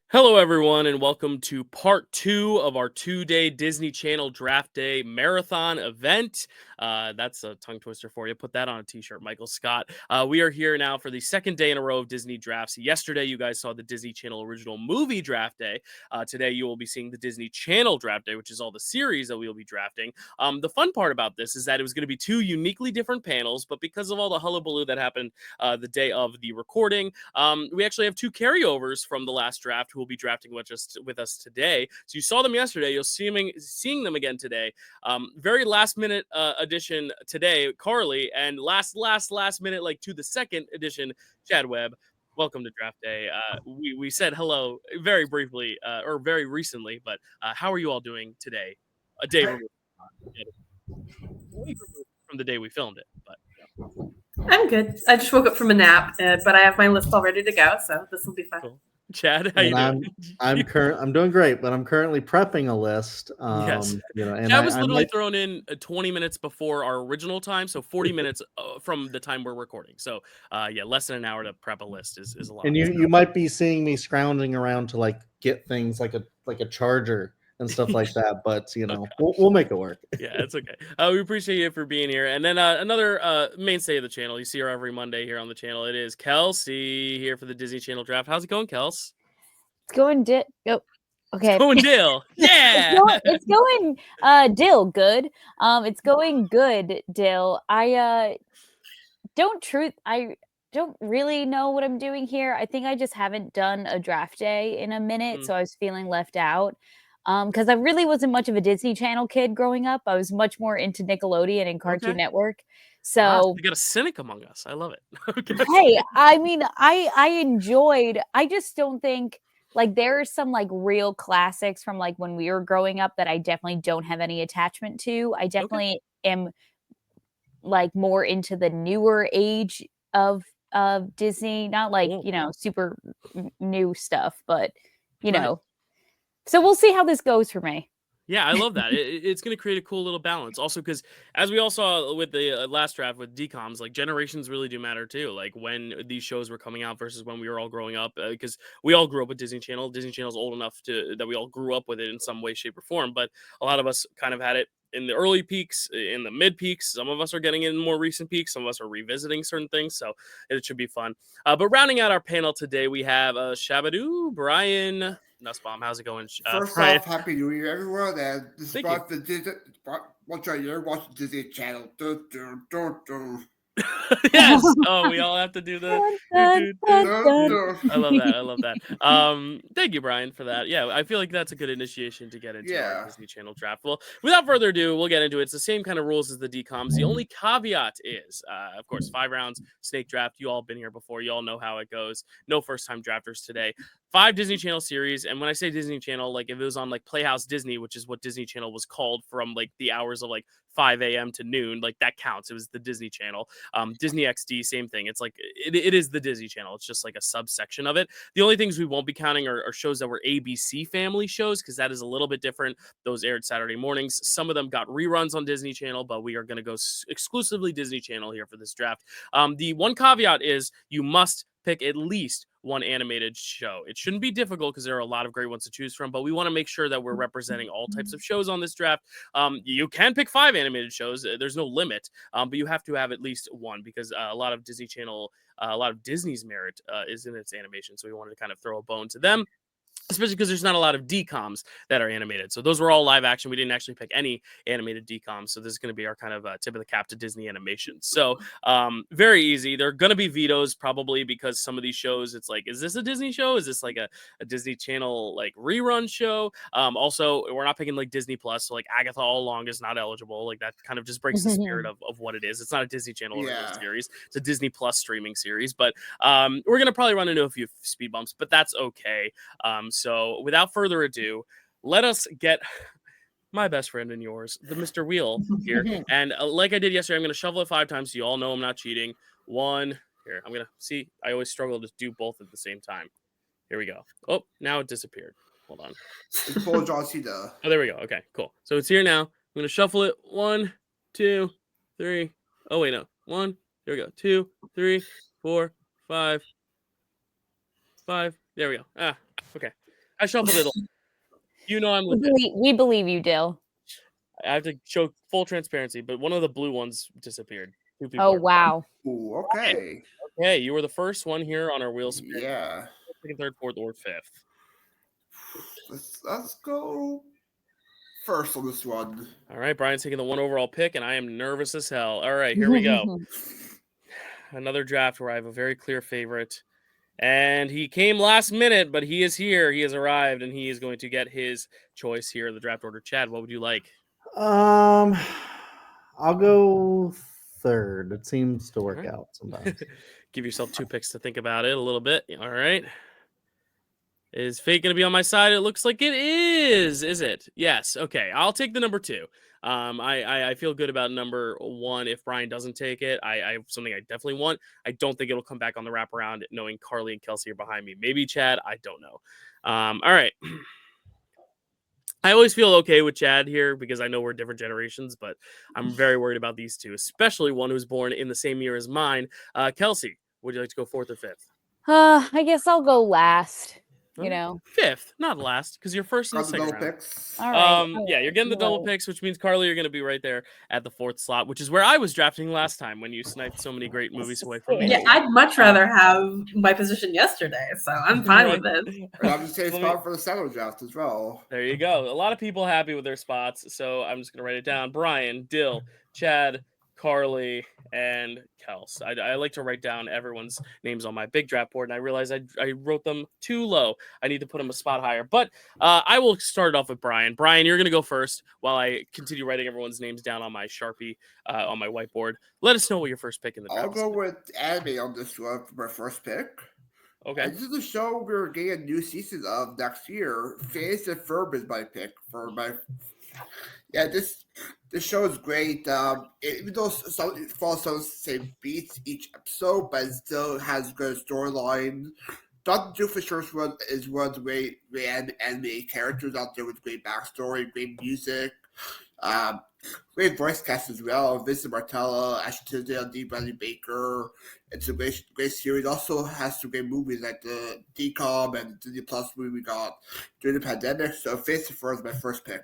Hello, everyone, and welcome to part 2 of our 2-day Disney Channel Draft Day marathon event. That's a tongue twister for you. Put that on a t-shirt, Michael Scott. We are here now for the second day in a row of Disney drafts. Yesterday, you guys saw the Disney Channel Original Movie Draft Day. Today, you will be seeing the Disney Channel Draft Day, which is all the series that we will be drafting. The fun part about this is that it was going to be 2 uniquely different panels, but because of all the hullabaloo that happened the day of the recording, we actually have 2 carryovers from the last draft who will be drafting with us today. So you saw them yesterday. You'll seeing them again today. Very last minute edition today, Carly, and last minute, like to the second edition, Chad Webb. Welcome to Draft Day. We said hello very briefly or very recently, but how are you all doing today? A day removed from the day we filmed it, but. I'm good. I just woke up from a nap, but I have my list all ready to go, so this will be fun. Cool. Chad, how you doing? I'm doing great, but I'm currently prepping a list. Yes. And I was literally thrown in 20 minutes before our original time, so 40 minutes from the time we're recording. So, less than an hour to prep a list is a lot. And you might be seeing me scrounging around to like get things like a charger and stuff like that, but we'll make it work. Yeah, it's okay. We appreciate you for being here. And then another mainstay of the channel. You see her every Monday here on the channel. It is Kelsey here for the Disney Channel Draft. How's it going, Kels? It's going okay. It's going Dyl. Yeah. it's going Dyl good. It's going good, Dyl. I don't really know what I'm doing here. I think I just haven't done a draft day in a minute, so I was feeling left out. Because I really wasn't much of a Disney Channel kid growing up. I was much more into Nickelodeon and Cartoon Network. So we got a cynic among us. I love it. Hey, I mean, I enjoyed. I just don't think like there are some like real classics from like when we were growing up that I definitely don't have any attachment to. I definitely am like more into the newer age of Disney, not like super new stuff, but know. So we'll see how this goes for me. Yeah, I love that. It's going to create a cool little balance. Also, because as we all saw with the last draft with DCOMs, like generations really do matter too. Like when these shows were coming out versus when we were all growing up, because we all grew up with Disney Channel. Disney Channel is old enough that we all grew up with it in some way, shape, or form. But a lot of us kind of had it in the early peaks, in the mid peaks. Some of us are getting in more recent peaks. Some of us are revisiting certain things. So it should be fun. But rounding out our panel today, we have Shabadoo, Brian Nussbaum. How's it going? First Brian? off, Happy New Year, everyone. And this is watch the Disney Channel. Yes. Oh, we all have to do the. I love that. Thank you, Brian, for that. Yeah, I feel like that's a good initiation to get into our Disney Channel draft. Well, without further ado, we'll get into it. It's the same kind of rules as the DCOMs. The only caveat is, of course, 5 rounds, snake draft. You all been here before. You all know how it goes. No first-time drafters today. 5 Disney Channel series, and when I say Disney Channel, like if it was on like Playhouse Disney, which is what Disney Channel was called from like the hours of like 5 a.m. to noon, like that counts. It was the Disney Channel. Disney XD, same thing. It's like it is the Disney Channel. It's just like a subsection of it. The only things we won't be counting are shows that were ABC family shows, because that is a little bit different. Those aired Saturday mornings. Some of them got reruns on Disney Channel, but we are going to go exclusively Disney Channel here for this draft. The one caveat is you must pick at least one animated show. It shouldn't be difficult because there are a lot of great ones to choose from, but we want to make sure that we're representing all types of shows on this draft. You can pick 5 animated shows. There's no limit, but you have to have at least one, because a lot of Disney Channel, a lot of Disney's merit is in its animation. So we wanted to kind of throw a bone to them, especially because there's not a lot of DCOMs that are animated. So those were all live action. We didn't actually pick any animated DCOMs. So this is going to be our kind of tip of the cap to Disney animation. So very easy. There are going to be vetoes probably, because some of these shows, it's like, is this a Disney show? Is this like a Disney Channel like rerun show? Also, we're not picking like Disney Plus. So like Agatha All Along is not eligible. Like that kind of just breaks the spirit of what it is. It's not a Disney Channel series. It's a Disney Plus streaming series. But we're going to probably run into a few speed bumps, but that's okay. So without further ado, let us get my best friend and yours, the Mr. Wheel here. And like I did yesterday, I'm going to shuffle it 5 times so you all know I'm not cheating. 1, here, I'm going to see. I always struggle to do both at the same time. Here we go. Oh, now it disappeared. Hold on. Oh, there we go. Okay, cool. So it's here now. I'm going to shuffle it. 1, 2, 3. Oh, wait, no. 1, Here we go. 2, 3, 4, 5. There we go. Okay. I shuffled it. You know I'm legit. We believe you, Dyl. I have to show full transparency, but one of the blue ones disappeared. 2 people. Oh, wow. Ooh, okay. Okay, you were the first one here on our wheel spin. Yeah. Second, third, fourth, or fifth. Let's go first on this one. All right, Brian's taking the 1 overall pick, and I am nervous as hell. All right, here we go. Another draft where I have a very clear favorite. And he came last minute, but he is here. He has arrived, and he is going to get his choice here in the draft order. Chad, what would you like? I'll go third. It seems to work out sometimes. Give yourself 2 picks to think about it a little bit. All right. Is fate going to be on my side? It looks like it is. Is it? Yes. Okay. I'll take the number 2. I feel good about number 1 if Brian doesn't take it. I something I definitely want. I don't think it'll come back on the wraparound knowing Carly and Kelsey are behind me. Maybe Chad. I don't know. All right. I always feel okay with Chad here because I know we're different generations, but I'm very worried about these two, especially one who's born in the same year as mine. Kelsey, would you like to go 4th or 5th? I guess I'll go last. You know, 5th, not last, because you're first in the second round. Picks. All right. Yeah, you're getting the double picks, which means Carly, you're going to be right there at the 4th slot, which is where I was drafting last time when you sniped so many great movies away from me. Yeah, I'd much rather have my position yesterday, so I'm fine with it. I'm just saying spot for the center draft as well. There you go. A lot of people happy with their spots, so I'm just going to write it down. Brian, Dyl, Chad, Carly, and Kels. I like to write down everyone's names on my big draft board, and I realized I wrote them too low. I need to put them a spot higher. But I will start off with Brian. Brian, you're going to go first while I continue writing everyone's names down on my Sharpie on my whiteboard. Let us know what your first pick in the draft is. I'll go with anime on this one for my first pick. Okay. And this is a show we're getting a new season of next year. Phineas and Ferb is my pick for my... Yeah, this show is great. Even though it follows some of the same beats each episode, but it still has a good storyline. Dr. Doofenshmirtz is one of the great anime characters out there with great backstory, great music, great voice cast as well. Vincent Martella, Ashley Tisdale, D. Bradley Baker. It's a great series. Also has some great movies like the DCOM and the Disney Plus movie we got during the pandemic. So Phineas and Ferb is my first pick.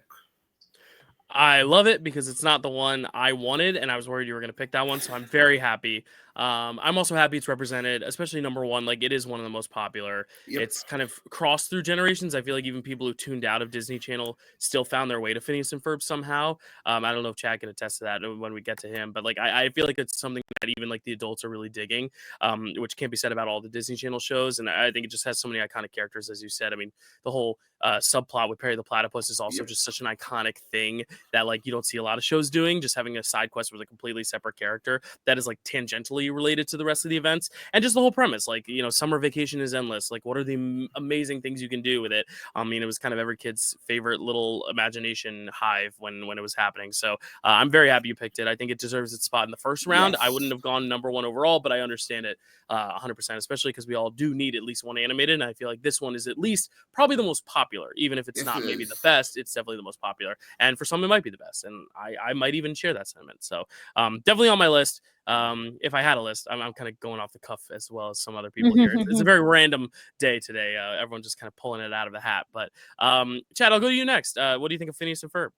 I love it because it's not the one I wanted, and I was worried you were going to pick that one, so I'm very happy. I'm also happy it's represented, especially number 1. Like, it is one of the most popular. Yep. It's kind of crossed through generations. I feel like even people who tuned out of Disney Channel still found their way to Phineas and Ferb somehow. I don't know if Chad can attest to that when we get to him, but like I feel like it's something that even like the adults are really digging, which can't be said about all the Disney Channel shows. And I think it just has so many iconic characters, as you said. I mean, the whole subplot with Perry the Platypus is also just such an iconic thing that like you don't see a lot of shows doing. Just having a side quest with a completely separate character that is like tangentially related to the rest of the events, and just the whole premise, like, you know, summer vacation is endless. Like, what are the amazing things you can do with it? I mean, it was kind of every kid's favorite little imagination hive when it was happening. So I'm very happy you picked it. I think it deserves its spot in the first round. Yes. I wouldn't have gone number 1 overall, but I understand it 100%, especially because we all do need at least one animated, and I feel like this one is at least probably the most popular, even if it's not maybe the best. It's definitely the most popular, and for some it might be the best, and I might even share that sentiment. So definitely on my list. If I had a list, I'm kind of going off the cuff as well as some other people here. It's a very random day today. Everyone's just kind of pulling it out of the hat. But Chad, I'll go to you next. What do you think of Phineas and Ferb?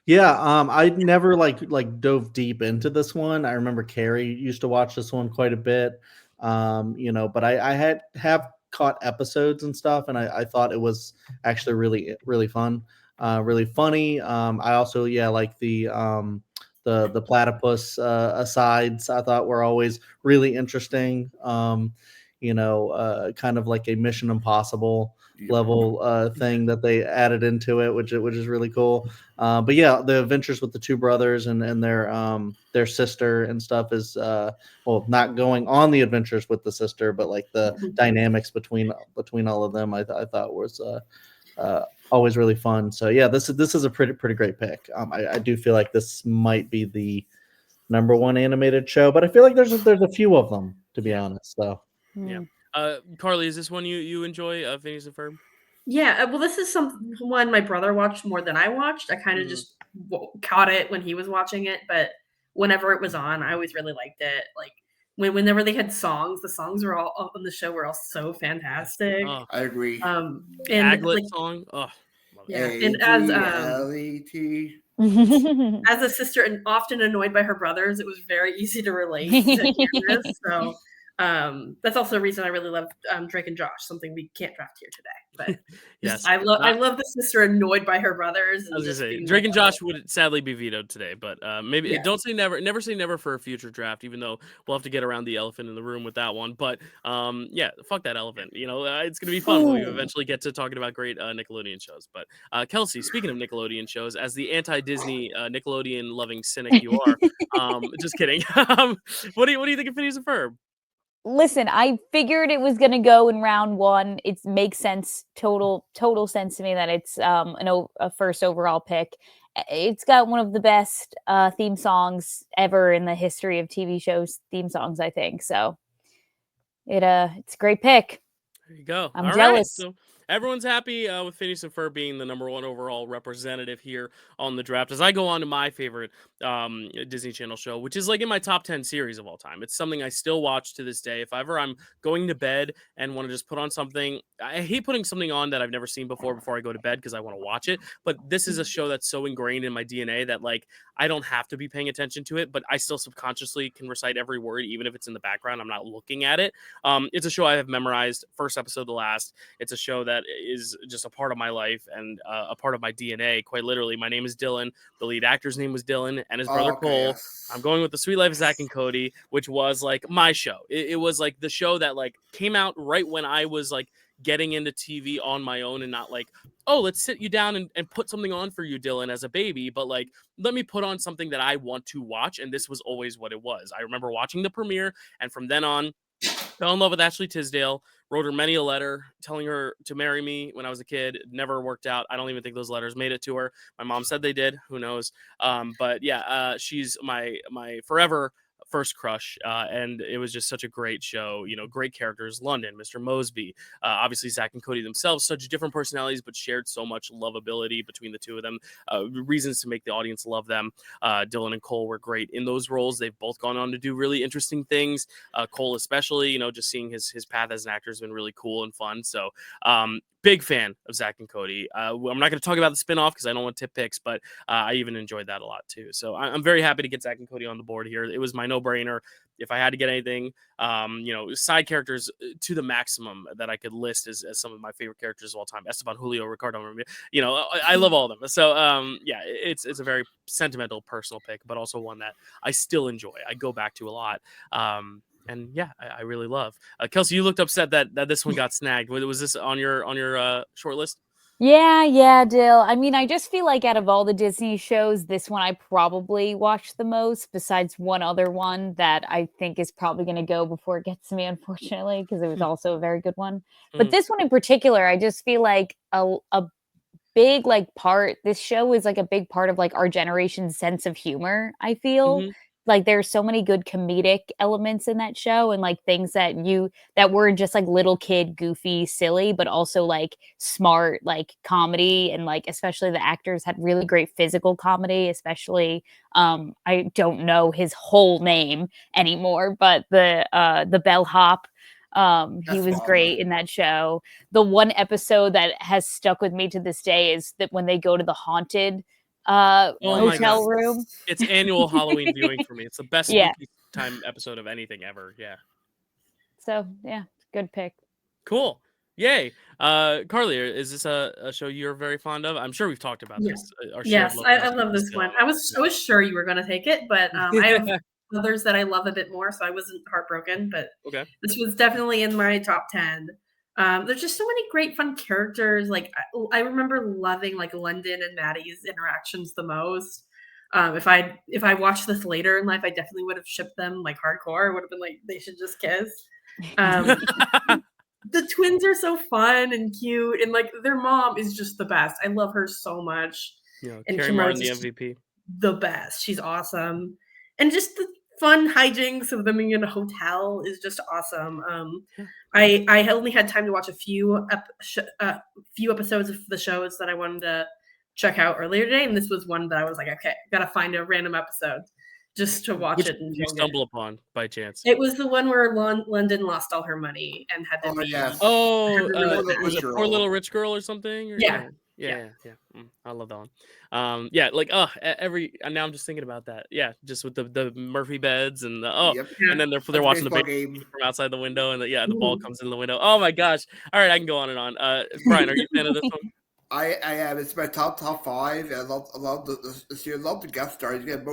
Yeah, I never like dove deep into this one. I remember Carrie used to watch this one quite a bit. You know, but I have caught episodes and stuff, and I thought it was actually really fun, really funny. I also like the platypus asides. I thought were always really interesting. You know, kind of like a Mission Impossible level thing that they added into it, which is really cool. But yeah, the adventures with the two brothers and their sister and stuff is well, not going on the adventures with the sister, but like the dynamics between all of them, I thought was always really fun. So yeah, this is a pretty great pick. I do feel like this might be the number 1 animated show, but I feel like there's a few of them, to be honest. So yeah. Carly, is this one you enjoy, Phineas and Ferb? Yeah, well, this is one my brother watched more than I watched. I kind of just caught it when he was watching it, but whenever it was on, I always really liked it. Like, whenever they had songs, the songs were all on the show were all so fantastic. Oh, I agree. And Aglet like, song. Oh, love it. yeah, and as A-G-L-E-T. as a sister and often annoyed by her brothers, it was very easy to relate to Candace. So that's also a reason I really love Drake and Josh, something we can't draft here today. But Yes, I love the sister annoyed by her brothers. And I was gonna just say being Drake like, and Josh would sadly be vetoed today, but maybe Yeah. don't say never. Never say never for a future draft, even though we'll have to get around the elephant in the room with that one. But yeah, fuck that elephant. You know, it's gonna be fun when we eventually get to talking about great Nickelodeon shows. But Kelsey, speaking of Nickelodeon shows, as the anti-Disney Nickelodeon loving cynic you are, just kidding. What do you think of Phineas and Ferb? Listen, I figured it was gonna go in round one. It makes sense, total sense to me that it's a first overall pick. It's got one of the best theme songs ever in the history of TV shows theme songs, I think. So it's a great pick. There you go. I'm All right, jealous. so everyone's happy with Phineas and Ferb being the #1 overall representative here on the draft. As I go on to my favorite Disney Channel show, which is like in my top 10 series of all time. It's something I still watch to this day. If ever I'm going to bed and want to just put on something, I hate putting something on that I've never seen before I go to bed because I want to watch it. But this is a show that's so ingrained in my DNA that like I don't have to be paying attention to it, but I still subconsciously can recite every word, even if it's in the background. I'm not looking at it. It's a show I have memorized first episode to last. It's a show that is just a part of my life and a part of my DNA. Quite literally, my name is Dylan. The lead actor's name was Dylan, and his brother Cole. Yes. I'm going with The Sweet Life of Zach and Cody, which was like my show. It was like the show that like came out right when I was like getting into TV on my own and not like, oh, let's sit you down and put something on for you, Dylan, as a baby. But like, let me put on something that I want to watch. And this was always what it was. I remember watching the premiere, and from then on, fell in love with Ashley Tisdale, wrote her many a letter telling her to marry me when I was a kid. It never worked out. I don't even think those letters made it to her. My mom said they did. Who knows? But yeah, she's my forever first crush, and it was just such a great show. You know, great characters. London, Mr. Mosby, obviously Zach and Cody themselves, such different personalities, but shared so much lovability between the two of them. Reasons to make the audience love them. Dylan and Cole were great in those roles. They've both gone on to do really interesting things. Cole especially, you know, just seeing his path as an actor has been really cool and fun. So big fan of Zach and Cody. I'm not going to talk about the spinoff because I don't want tip picks, but I even enjoyed that a lot too. So I'm very happy to get Zach and Cody on the board here. It was my no-brainer. If I had to get anything, you know, side characters to the maximum that I could list as some of my favorite characters of all time. Esteban, Julio, Ricardo, you know, I love all of them. So yeah, it's a very sentimental, personal pick, but also one that I still enjoy. I go back to a lot. And yeah, I really love. Kelsey, you looked upset that this one got snagged. Was this on your short list? Yeah, Dyl. I mean, I just feel like out of all the Disney shows, this one I probably watched the most, besides one other one that I think is probably going to go before it gets to me, unfortunately, because it was also a very good one. But this one in particular, I just feel like a big like part, this show is like a big part of like our generation's sense of humor, I feel. Mhm. Like there's so many good comedic elements in that show, and like things that were just like little kid goofy silly, but also like smart like comedy, and like especially the actors had really great physical comedy, especially I don't know his whole name anymore, but the bellhop, he was great in that show. The one episode that has stuck with me to this day is that when they go to the haunted hotel room. It's annual Halloween viewing for me. It's the best spooky time episode of anything ever. Yeah. So yeah, good pick. Cool. Yay. Carly, is this a show you're very fond of? I'm sure we've talked about this. Yes, I love this one. I was sure you were going to take it, but I have others that I love a bit more, so I wasn't heartbroken. But this was definitely in my top 10. There's just so many great fun characters. Like I remember loving like London and Maddie's interactions the most. If I watched this later in life, I definitely would have shipped them like hardcore. Would have been like they should just kiss. The twins are so fun and cute, and like their mom is just the best. I love her so much. And Carrie Martin, the MVP. The best. She's awesome, and just the fun hijinks of them being in a hotel is just awesome. I only had time to watch a few episodes of the shows that I wanted to check out earlier today, and this was one that I was like, okay, gotta find a random episode. just to watch it. And you stumble upon by chance? It was the one where London lost all her money and had to be. Yes. Was it Poor Little Rich Girl or something? Yeah. I love that one. Now I'm just thinking about that. Yeah, just with the Murphy beds and and then they're watching the big game from outside the window, and the ball comes in the window. Oh my gosh! All right, I can go on and on. Brian, are you a fan of this one? I am. It's my top 5. I love the series. I love the guest stars. You get a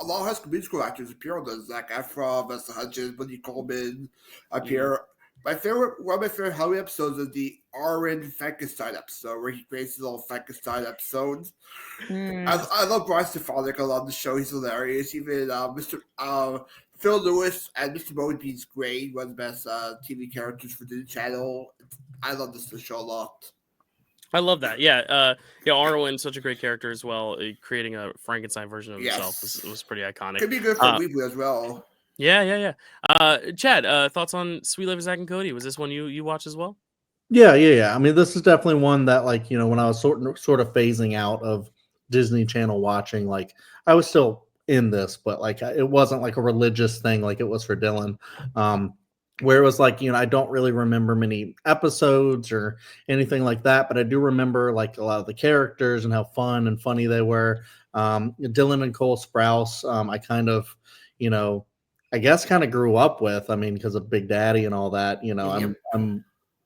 lot of High School Musical actors appear on this. Zac Efron, Vanessa Hudgens, Wendy Coleman appear. One of my favorite Halloween episodes is the Aaron Frankenstein episode, where he creates his little Frankenstein episodes. I love Brian Stefanik. I love the show. He's hilarious. Even Mr. Phil Lewis and Mr. Moe's great. One of the best TV characters for the channel. I love this show a lot. I love that. Yeah. Arwen, such a great character as well. Creating a Frankenstein version of himself was pretty iconic. Could be good for Weebly as well. Yeah. Chad, thoughts on Sweet Life of Zack and Cody? Was this one you watched as well? Yeah. I mean, this is definitely one that, like, when I was sort of phasing out of Disney Channel watching, like, I was still in this, but like it wasn't like a religious thing like it was for Dylan. Where it was like, I don't really remember many episodes or anything like that, but I do remember like a lot of the characters and how fun and funny they were. Dylan and Cole Sprouse, I kind of, I guess kind of grew up with, I mean, because of Big Daddy and all that, I'm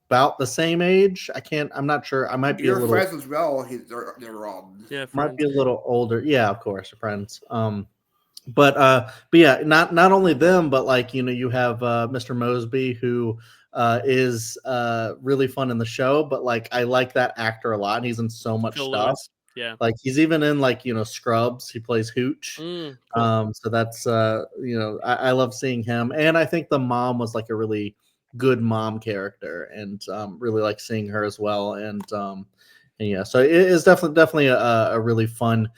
about the same age. I'm not sure. I might be a little friends as well. They're wrong. Yeah, might be a little older. Yeah, of course, friends. But yeah, not only them, but like, you have Mr. Mosby, who is really fun in the show, but like I like that actor a lot, and he's in so much stuff. Lewis. Yeah, like he's even in like Scrubs. He plays Hooch. Cool. So that's I love seeing him, and I think the mom was like a really good mom character, and really like seeing her as well. And yeah, so it is definitely a really fun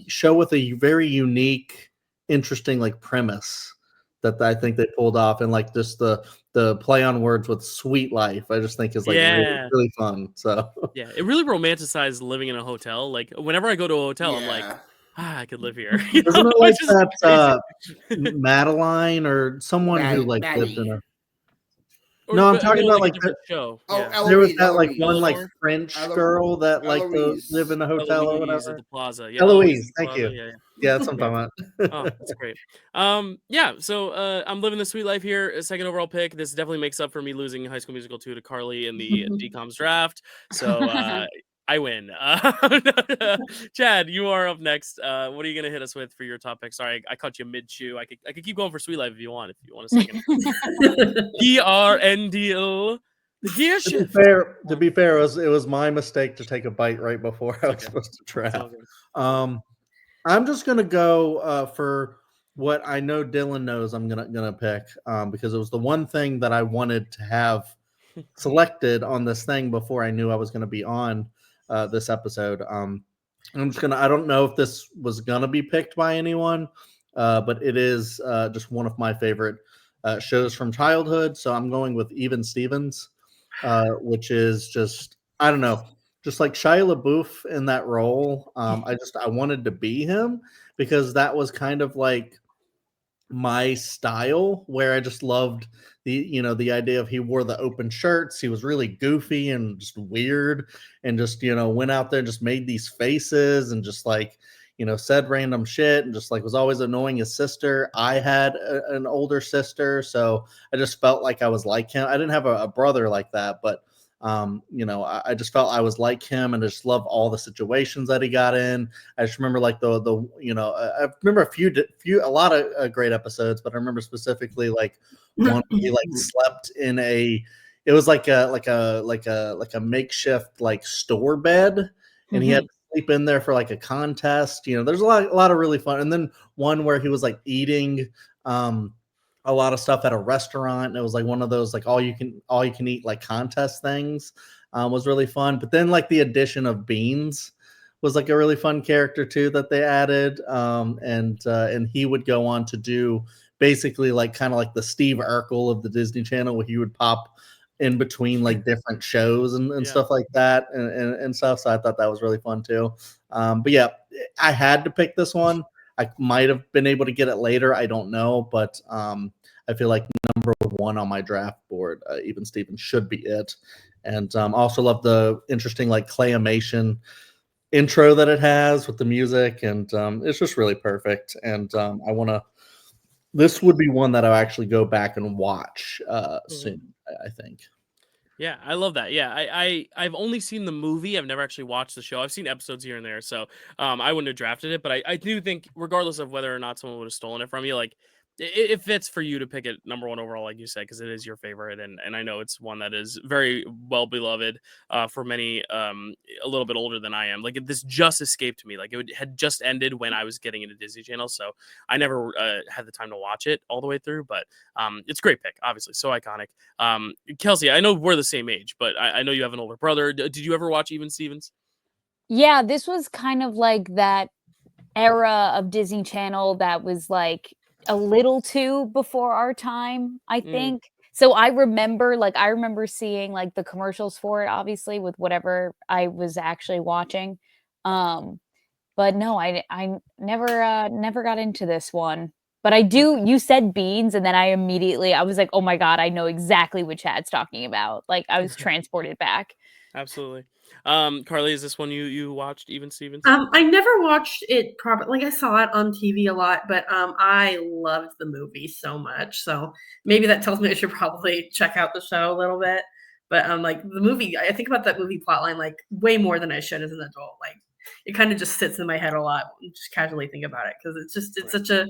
show with a very unique, interesting like premise that I think they pulled off, and like just the play on words with Sweet Life, I just think is like really, really fun. So yeah, it really romanticized living in a hotel. Like whenever I go to a hotel, I'm like, I could live here. Isn't it like that Madeline or someone who like lived in a No, I'm talking about like the show. There was that like one like French girl that like live in a hotel or whatever. At the plaza. Eloise, thank you. Yeah, that's what I'm talking about. Oh, that's great. Yeah. So I'm living the sweet life here. A second overall pick. This definitely makes up for me losing High School Musical 2 to Carly in the DCOM's draft. So I win. Chad, you are up next. What are you gonna hit us with for your top pick? Sorry, I caught you mid chew. I could keep going for Sweet Life if you want a second. ERNDO. The gear shift. To be fair, it was my mistake to take a bite right before I was supposed to draft. I'm just gonna go for what I know Dylan knows I'm gonna pick because it was the one thing that I wanted to have selected on this thing before I knew I was going to be on this episode. I'm just gonna. I don't know if this was gonna be picked by anyone, but it is just one of my favorite shows from childhood. So I'm going with Even Stevens, which is just I don't know, just like Shia LaBeouf in that role. I wanted to be him because that was kind of like my style, where I just loved the idea of he wore the open shirts. He was really goofy and just weird, and just went out there and just made these faces and just like said random shit and just like was always annoying his sister. I had an older sister, so I just felt like I was like him. I didn't have a brother like that, but I just felt I was like him, and I just love all the situations that he got in. I just remember like I remember a lot of great episodes, but I remember specifically like one where he like slept in it was like a makeshift like store bed, and he had to sleep in there for like a contest. There's a lot of really fun, and then one where he was like eating a lot of stuff at a restaurant, and it was like one of those like all you can eat like contest things. Was really fun. But then like the addition of Beans was like a really fun character too that they added, and he would go on to do basically like kind of like the Steve Urkel of the Disney Channel, where he would pop in between like different shows and stuff like that and stuff. So I thought that was really fun too. But yeah, I had to pick this one. I might have been able to get it later. I don't know, but I feel like number one on my draft board, Even Stevens should be it. And also love the interesting like claymation intro that it has with the music, and it's just really perfect. And this would be one that I'll actually go back and watch soon, I think. Yeah, I love that. Yeah, I've only seen the movie. I've never actually watched the show. I've seen episodes here and there, so I wouldn't have drafted it. But I do think, regardless of whether or not someone would have stolen it from you, like it fits for you to pick it number one overall, like you said, because it is your favorite, and I know it's one that is very well beloved for many a little bit older than I am. Like this just escaped me. Like had just ended when I was getting into Disney Channel, so I never had the time to watch it all the way through. But it's a great pick, obviously, so iconic. Kelsey, I know we're the same age, but I know you have an older brother. Did you ever watch Even Stevens? Yeah, this was kind of like that era of Disney Channel that was like a little too before our time, I think. So I remember seeing like the commercials for it, obviously, with whatever I was actually watching. But no, I never got into this one. But you said beans, and then I was like, oh my God, I know exactly what Chad's talking about. Like I was transported back. Absolutely. Carly, is this one you watched, Even Stevens? I never watched it like I saw it on TV a lot, but I loved the movie so much. So maybe that tells me I should probably check out the show a little bit. But like the movie, I think about that movie plotline like way more than I should as an adult. Like it kind of just sits in my head a lot, just casually think about it, because it's such a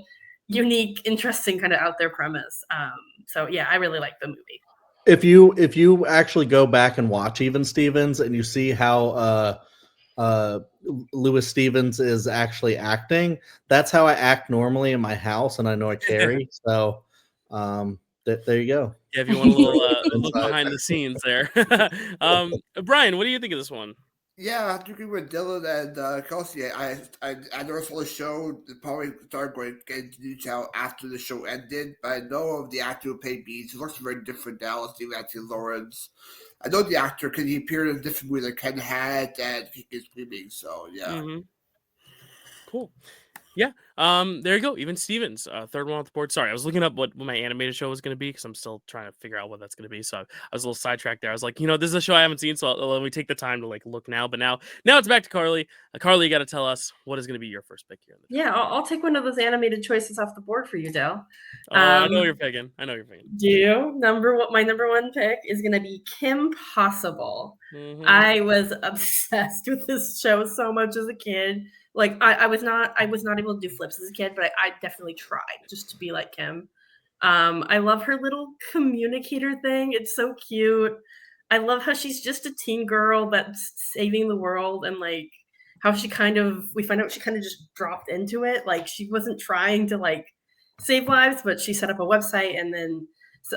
unique, interesting kind of out there premise. So yeah, I really like the movie. If you actually go back and watch Even Stevens and you see how Louis Stevens is actually acting, that's how I act normally in my house, and I know I carry. So there you go. Yeah, if you want a little look behind the scenes there. Brian, what do you think of this one? Yeah, I have to agree with Dylan and Kelsey. I never saw the show. Probably started getting to the channel after the show ended. But I know of the actor who played Beans. He looks very different now. Steve Anthony Lawrence. I know the actor because he appeared in a different movie like Ken Had and Kick is Screaming. So yeah. Cool. Yeah. There you go. Even Stevens, third one off the board. Sorry, I was looking up what my animated show was going to be because I'm still trying to figure out what that's going to be. So I was a little sidetracked there. I was like, this is a show I haven't seen, so let me take the time to like look now. But now it's back to Carly. Carly, you got to tell us what is going to be your first pick here. Yeah, I'll take one of those animated choices off the board for you, Dyl. I know you're picking. Do you? My number one pick is going to be Kim Possible. I was obsessed with this show so much as a kid. Like I was not able to do flips as a kid, but I definitely tried just to be like Kim. I love her little communicator thing. It's so cute. I love how she's just a teen girl that's saving the world, and like how we find out she kind of just dropped into it. Like she wasn't trying to like save lives, but she set up a website, and then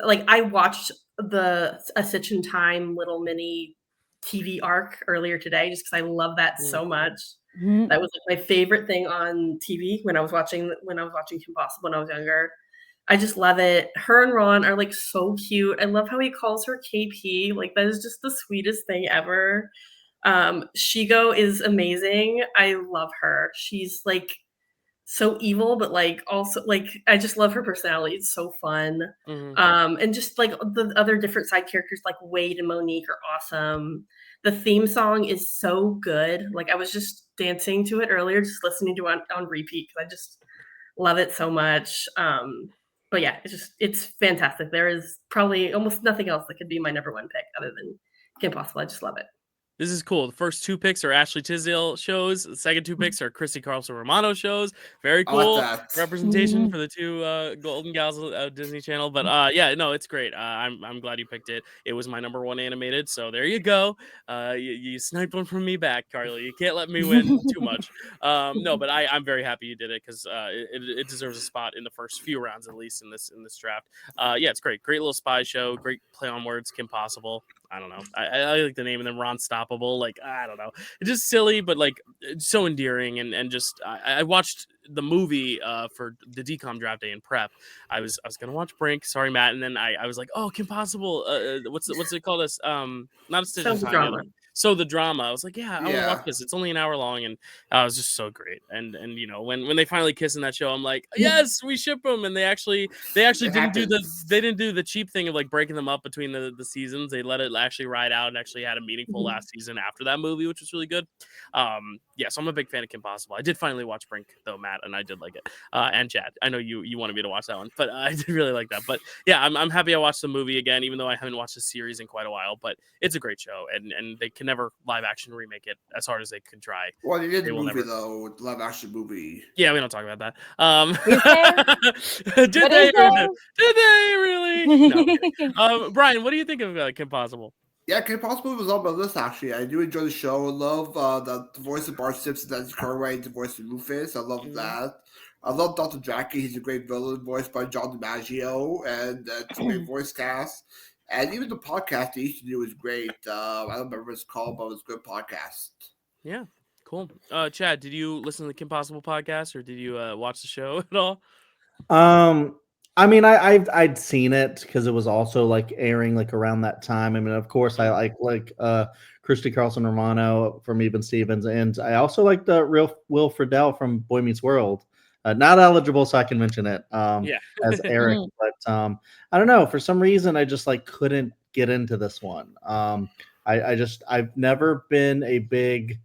like I watched the A Stitch in Time little mini TV arc earlier today just because I love that so much. That was like my favorite thing on TV when I was watching Kim Possible when I was younger. I just love it. Her and Ron are like so cute. I love how he calls her KP. Like that is just the sweetest thing ever. Shigo is amazing. I love her. She's like so evil, but like also like I just love her personality. It's so fun. And just like the other different side characters like Wade and Monique are awesome. The theme song is so good. Like I was just dancing to it earlier, just listening to it on repeat because I just love it so much. But yeah, it's fantastic. There is probably almost nothing else that could be my number one pick other than Kim Possible. I just love it. This is cool. The first two picks are Ashley Tisdale shows. The second two picks are Christy Carlson Romano shows. Very cool representation for the two golden gals of Disney Channel. But yeah, no, it's great. I'm glad you picked it. It was my number one animated. So there you go. You sniped one from me back, Carly. You can't let me win too much. No, but I'm very happy you did it because it deserves a spot in the first few rounds at least in this draft. Yeah, it's great. Great little spy show. Great play on words. Kim Possible. I don't know. I like the name of them. Ron Stoppable. Like, I don't know. It's just silly, but like so endearing. And just I watched the movie for the DCOM Draft Day in prep. I was gonna watch Brink. Sorry, Matt. And then I was like, oh, Kim Possible. What's it called? This not a Stitch in Time. so the drama. I was like, yeah, I want to watch this. It's only an hour long, and it was just so great. And when they finally kiss in that show, I'm like, yes, we ship them. And they actually didn't do the cheap thing of like breaking them up between the seasons. They let it actually ride out and actually had a meaningful last season after that movie, which was really good. So I'm a big fan of Kim Possible. I did finally watch Brink though, Matt, and I did like it. And Chad, I know you wanted me to watch that one, but I did really like that. But yeah, I'm happy I watched the movie again, even though I haven't watched the series in quite a while. But it's a great show, and they can never live action remake it as hard as they could try. Well, they did the movie though, the live action movie. Yeah, we don't talk about that. Did they really? No. Brian, what do you think of Kim Possible? Yeah, Kim Possible was on my list, actually. I do enjoy the show. I love the voice of Bart Simpson, that's Cartwright, the voice of Rufus. I love that. I love Dr. Jackie. He's a great villain, voiced by John DiMaggio, and it's a great voice cast. And even the podcast they used to do was great. I don't remember what it's called, but it was a good podcast. Yeah, cool. Chad, did you listen to the Kim Possible podcast, or did you watch the show at all? I mean, I'd seen it because it was also like airing like around that time. I mean, of course, I like Christy Carlson Romano from Even Stevens, and I also like the real Will Friedle from Boy Meets World. Not eligible, so I can mention it as Eric. But I don't know. For some reason, I just like couldn't get into this one. I've never been a big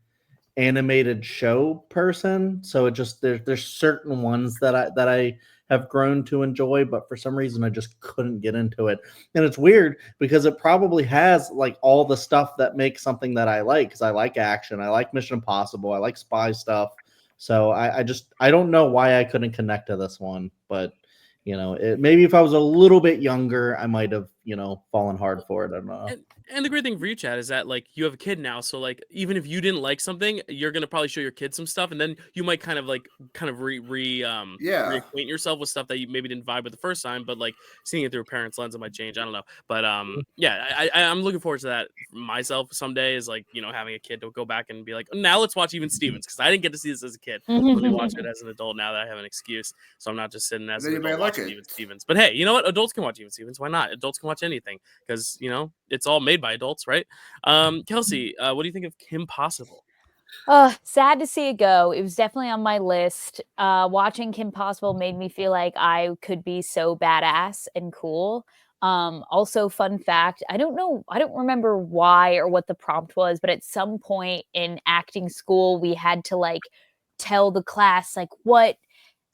animated show person, so it just there's certain ones that I have grown to enjoy, but for some reason I just couldn't get into it. And it's weird because it probably has like all the stuff that makes something that I like, because I like action, I like Mission Impossible, I like spy stuff. So I don't know why I couldn't connect to this one, but maybe if I was a little bit younger, I might have, fallen hard for it. I don't know. And the great thing for you, Chad, is that like you have a kid now, so like even if you didn't like something, you're gonna probably show your kid some stuff, and then you might kind of reacquaint yourself with stuff that you maybe didn't vibe with the first time, but like seeing it through a parent's lens, it might change. I don't know, but I'm looking forward to that myself someday. Is like having a kid to go back and be like, now let's watch Even Stevens, because I didn't get to see this as a kid. Let me watch it as an adult now that I have an excuse, so I'm not just sitting as an adult watching Even Stevens. But hey, you know what? Adults can watch Even Stevens. Why not? Adults can watch anything, because it's all made by adults, right? Kelsey, what do you think of Kim Possible? Sad to see it go. It was definitely on my list. Watching Kim Possible made me feel like I could be so badass and cool. Also, fun fact, I don't remember why or what the prompt was, but at some point in acting school, we had to like tell the class like what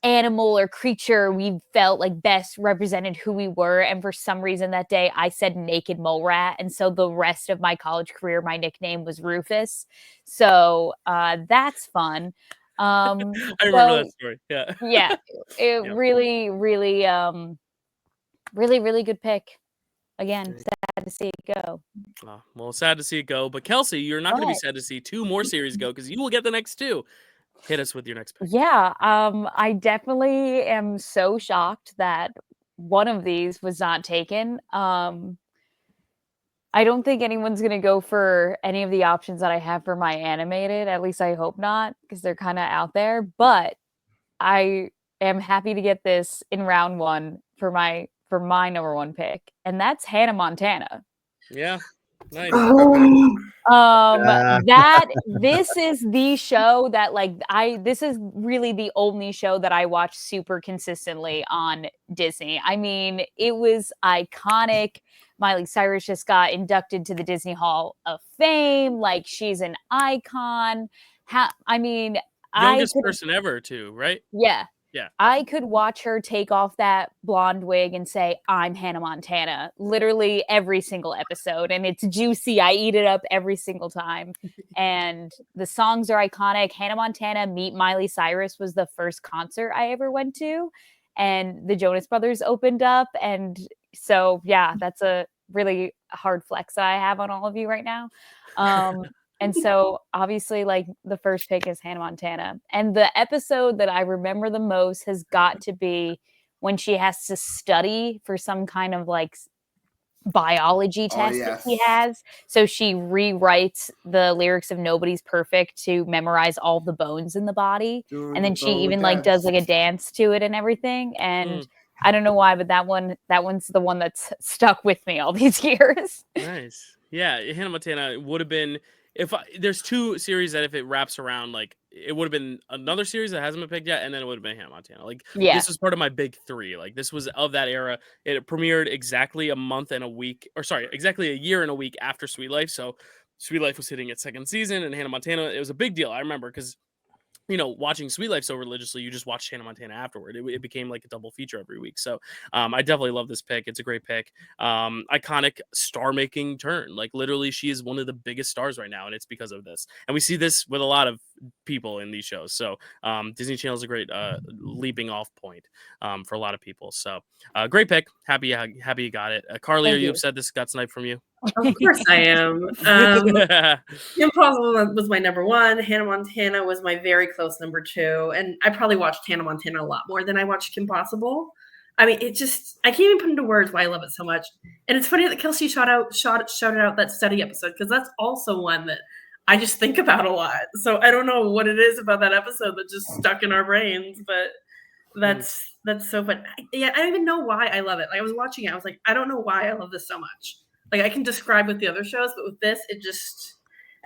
animal or creature we felt like best represented who we were, and for some reason that day I said naked mole rat, and so the rest of my college career my nickname was Rufus. So that's fun. I remember that story. It really really good pick. Again, sad to see it go. Well, sad to see it go, but Kelsey, you're not going to be sad to see 2 more series go, because you will get the next 2. Hit us with your next pick. Yeah, I definitely am so shocked that one of these was not taken. I don't think anyone's going to go for any of the options that I have for my animated. At least I hope not, because they're kind of out there. But I am happy to get this in round 1 for my number 1 pick, and that's Hannah Montana. Yeah. Nice. This is the show that this is really the only show that I watch super consistently on Disney. I mean, it was iconic. Miley Cyrus just got inducted to the Disney Hall of Fame. Like, she's an icon. Youngest person ever too, right? Yeah. Yeah. I could watch her take off that blonde wig and say, I'm Hannah Montana, literally every single episode. And it's juicy. I eat it up every single time. And the songs are iconic. Hannah Montana Meet Miley Cyrus was the first concert I ever went to. And the Jonas Brothers opened up. And so, yeah, that's a really hard flex that I have on all of you right now. And so obviously, like, the first pick is Hannah Montana. And the episode that I remember the most has got to be when she has to study for some kind of like biology test that she has. So she rewrites the lyrics of Nobody's Perfect to memorize all the bones in the body. And then she even like does like a dance to it and everything. And I don't know why, but that one's the one that's stuck with me all these years. Nice. Yeah, Hannah Montana would have been there's 2 series that if it wraps around, like it would have been another series that hasn't been picked yet, and then it would have been Hannah Montana. Like this was part of my big 3. Like this was of that era. It premiered exactly exactly a year and a week after Sweet Life. So Sweet Life was hitting its 2nd season, and Hannah Montana. It was a big deal. I remember because watching Sweet Life so religiously, you just watched Hannah Montana afterward. It became like a double feature every week. So I definitely love this pick. It's a great pick. Iconic star-making turn. Like literally, she is one of the biggest stars right now, and it's because of this. And we see this with a lot of people in these shows. So Disney Channel is a great leaping off point for a lot of people. So great pick. Happy you got it. Carly, are you upset this got sniped from you? Of course I am. Impossible was my number 1. Hannah Montana was my very close number 2. And I probably watched Hannah Montana a lot more than I watched Kim Possible. I mean, I can't even put into words why I love it so much. And it's funny that Kelsey shouted out that study episode, because that's also one that I just think about a lot. So I don't know what it is about that episode that just stuck in our brains, but that's so fun. I don't even know why I love it. Like I was watching it, I was like, I don't know why I love this so much. Like I can describe with the other shows, but with this,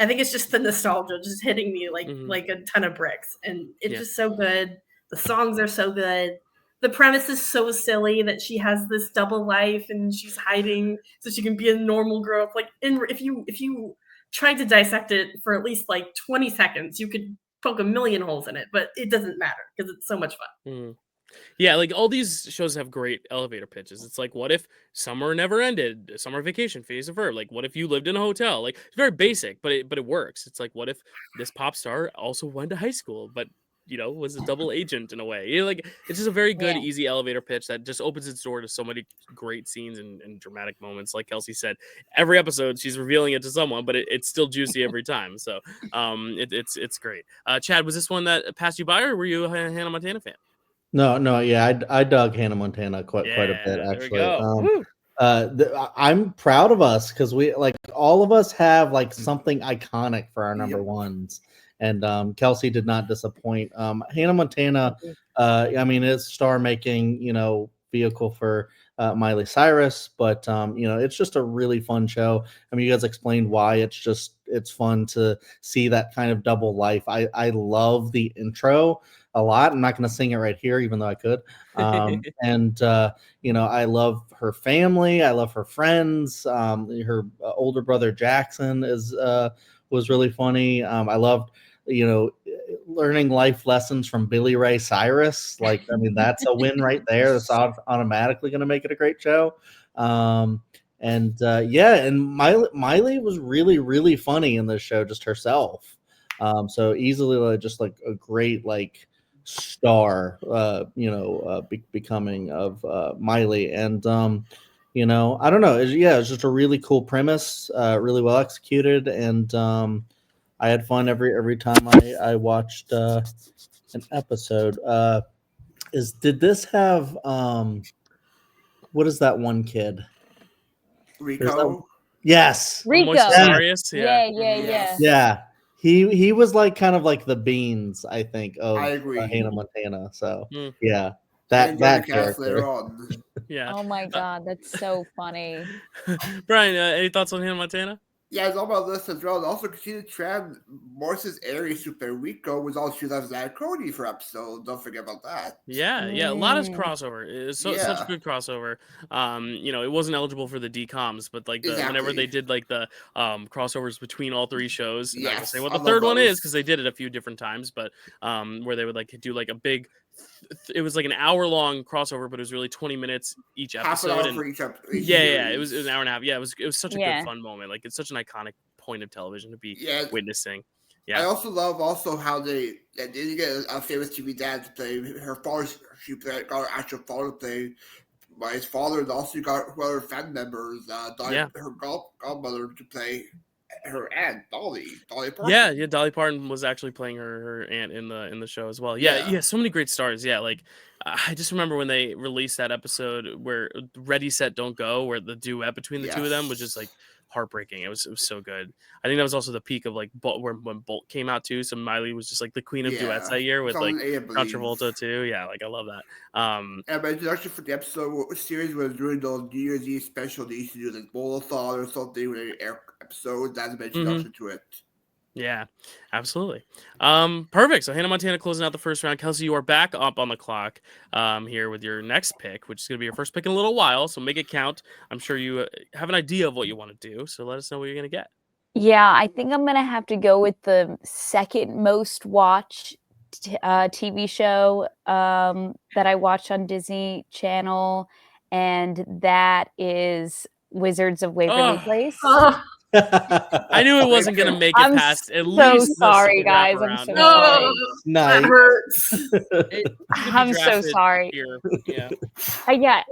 I think it's just the nostalgia just hitting me like a ton of bricks. And it's just so good. The songs are so good. The premise is so silly that she has this double life and she's hiding so she can be a normal girl. Like if you tried to dissect it for at least like 20 seconds, you could poke a million holes in it, but it doesn't matter because it's so much fun. Yeah, like all these shows have great elevator pitches. It's like, what if summer never ended? Summer vacation, phase of verb. Like, what if you lived in a hotel? Like, it's very basic, but it works. It's like, what if this pop star also went to high school, but was a double agent in a way? Like, it's just a very good, easy elevator pitch that just opens its door to so many great scenes and dramatic moments. Like Kelsey said, every episode she's revealing it to someone, but it's still juicy every time. So, it's great. Chad, was this one that passed you by, or were you a Hannah Montana fan? No, yeah, I dug Hannah Montana quite a bit actually. I'm proud of us because we all of us have like something iconic for our number ones, and Kelsey did not disappoint. Hannah Montana, I mean, it's star making vehicle for Miley Cyrus, but it's just a really fun show. I mean, you guys explained why. It's fun to see that kind of double life. I love the intro a lot. I'm not going to sing it right here, even though I could. And I love her family. I love her friends. Her older brother Jackson was really funny. I loved learning life lessons from Billy Ray Cyrus. Like, I mean, that's a win right there. That's automatically going to make it a great show. And Miley was really, really funny in this show, just herself. So easily just like a great star, becoming of Miley. And I don't know. It's just a really cool premise, really well executed, and I had fun every time I watched an episode. Did this have what is that one kid? Rico. Yes. Rico. Yeah. He was like kind of like the Beans, I think, of Hannah Montana. So yeah, that character. Yeah. Oh my god, that's so funny. Brian, any thoughts on Hannah Montana? Yeah, it's all about this as well. And also, Christina Tran, Morris's Aries Super Rico was all she loves that Cody for episode. Don't forget about that. Yeah, a lot of crossover. It's such a good crossover. It wasn't eligible for the DCOMs, but whenever they did the crossovers between all 3 shows, I'm not gonna say what the third one is because they did it a few different times, but where they would do a big. It was like an hour-long crossover, but it was really 20 minutes each episode. Half an hour for each it was an hour and a half. Yeah, it was such a good fun moment. Like, it's such an iconic point of television to be witnessing. Yeah, I also love how they didn't get a famous TV dad to play her father. She got her actual father to play by his father, and also got other family members. Her godmother to play her aunt Dolly Parton. Yeah, Dolly Parton was actually playing her aunt in the show as well. Yeah, so many great stars. Yeah, like I just remember when they released that episode where Ready Set Don't Go, where the duet between the two of them was just like heartbreaking. It was so good. I think that was also the peak of when Bolt came out too. So Miley was just like the queen of duets that year with John Travolta too. Yeah, like I love that. And my introduction for the episode series was during those New Year's Eve special. They used to do like Bowl-a-thon or something with an episode. That's my introduction to it. Yeah, absolutely. Perfect. So Hannah Montana closing out the first round. Kelsey, you are back up on the clock here with your next pick, which is going to be your first pick in a little while. So make it count. I'm sure you have an idea of what you want to do. So let us know what you're going to get. Yeah, I think I'm going to have to go with the second most watched TV show that I watch on Disney Channel, and that is Wizards of Waverly Place. I knew it wasn't going to make it past at so least sorry, guys. I'm so sorry. That hurts. I'm so sorry. Here. Yeah.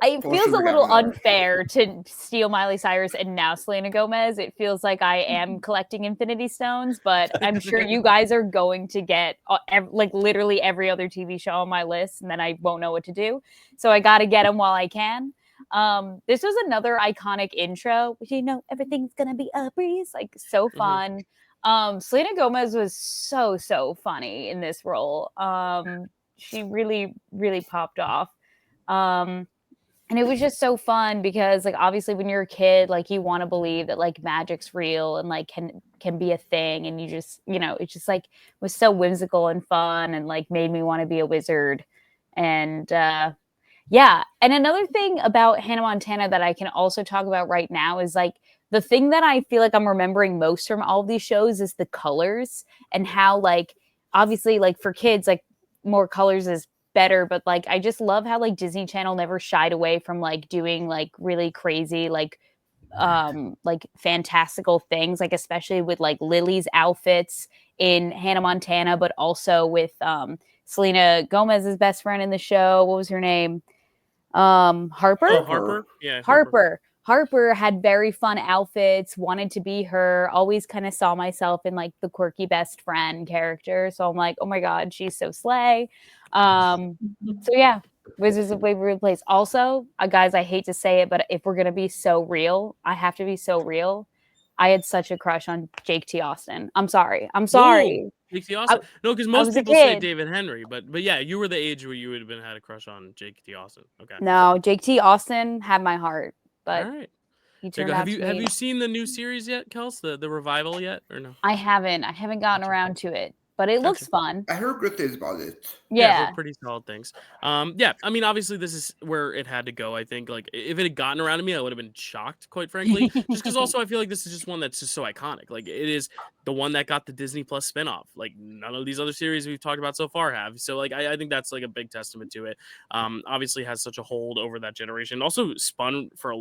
It feels a little unfair to steal Miley Cyrus and now Selena Gomez. It feels like I am collecting Infinity Stones, but I'm sure you guys are going to get like literally every other TV show on my list, and then I won't know what to do. So I got to get them while I can. This was another iconic intro, which, everything's gonna be a breeze, like so fun. Selena Gomez was so funny in this role. She really popped off. And it was just so fun because, like, obviously when you're a kid, like, you want to believe that like magic's real and like can be a thing, and you just, it's just like was so whimsical and fun and like made me want to be a wizard. And yeah. And another thing about Hannah Montana that I can also talk about right now is like the thing that I feel like I'm remembering most from all of these shows is the colors, and how, like, obviously, like for kids, like more colors is better. But like, I just love how like Disney Channel never shied away from like doing like really crazy, like fantastical things, like especially with like Lily's outfits in Hannah Montana, but also with Selena Gomez's best friend in the show. What was her name? Harper? Oh, Harper? Yeah. Harper had very fun outfits, wanted to be her, always kind of saw myself in like the quirky best friend character. So I'm like, oh my God, she's so slay. So yeah, Wizards of Waverly Place. Also, guys, I hate to say it, but if we're going to be so real, I have to be so real. I had such a crush on Jake T. Austin. I'm sorry. Ooh, Jake T. Austin. No, because most people say David Henry, but yeah, you were the age where you would have had a crush on Jake T. Austin. Okay. No, Jake T. Austin had my heart, but all right. He turned out to be... Have you seen the new series yet, Kels? The revival yet, or no? I haven't gotten around to it, but it looks fun. I heard good things about it. Yeah, pretty solid things. Yeah, I mean, obviously this is where it had to go. I think, like, if it had gotten around to me, I would have been shocked, quite frankly. Just because also I feel like this is just one that's just so iconic. Like, it is the one that got the Disney Plus spinoff. Like, none of these other series we've talked about so far have. So, like, I think that's like a big testament to it. Obviously has such a hold over that generation. Also spawned for a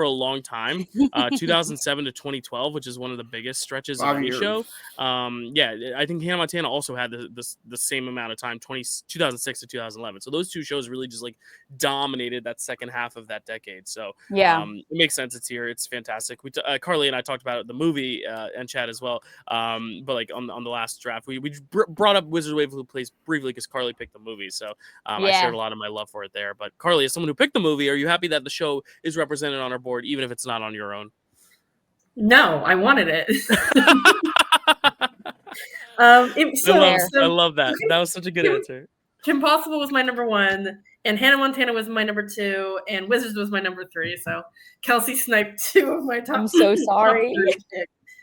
long time. 2007 to 2012, which is one of the biggest stretches of any show. Yeah, I think Hannah Montana also had the same amount of time, 2006 to 2011. So those two shows really just like dominated that second half of that decade. So yeah, it makes sense. It's here. It's fantastic. Carly and I talked about the movie and Chad as well. But like on the last draft, we brought up Wizards of Waverly Place briefly because Carly picked the movie. So I shared a lot of my love for it there. But Carly, as someone who picked the movie, are you happy that the show is represented on our board, even if it's not on your own? No, I wanted it. I love that. That was such a good answer. Kim Possible was my number 1, and Hannah Montana was my number 2, and Wizards was my number 3. So Kelsey sniped 2 of my top. I'm so sorry.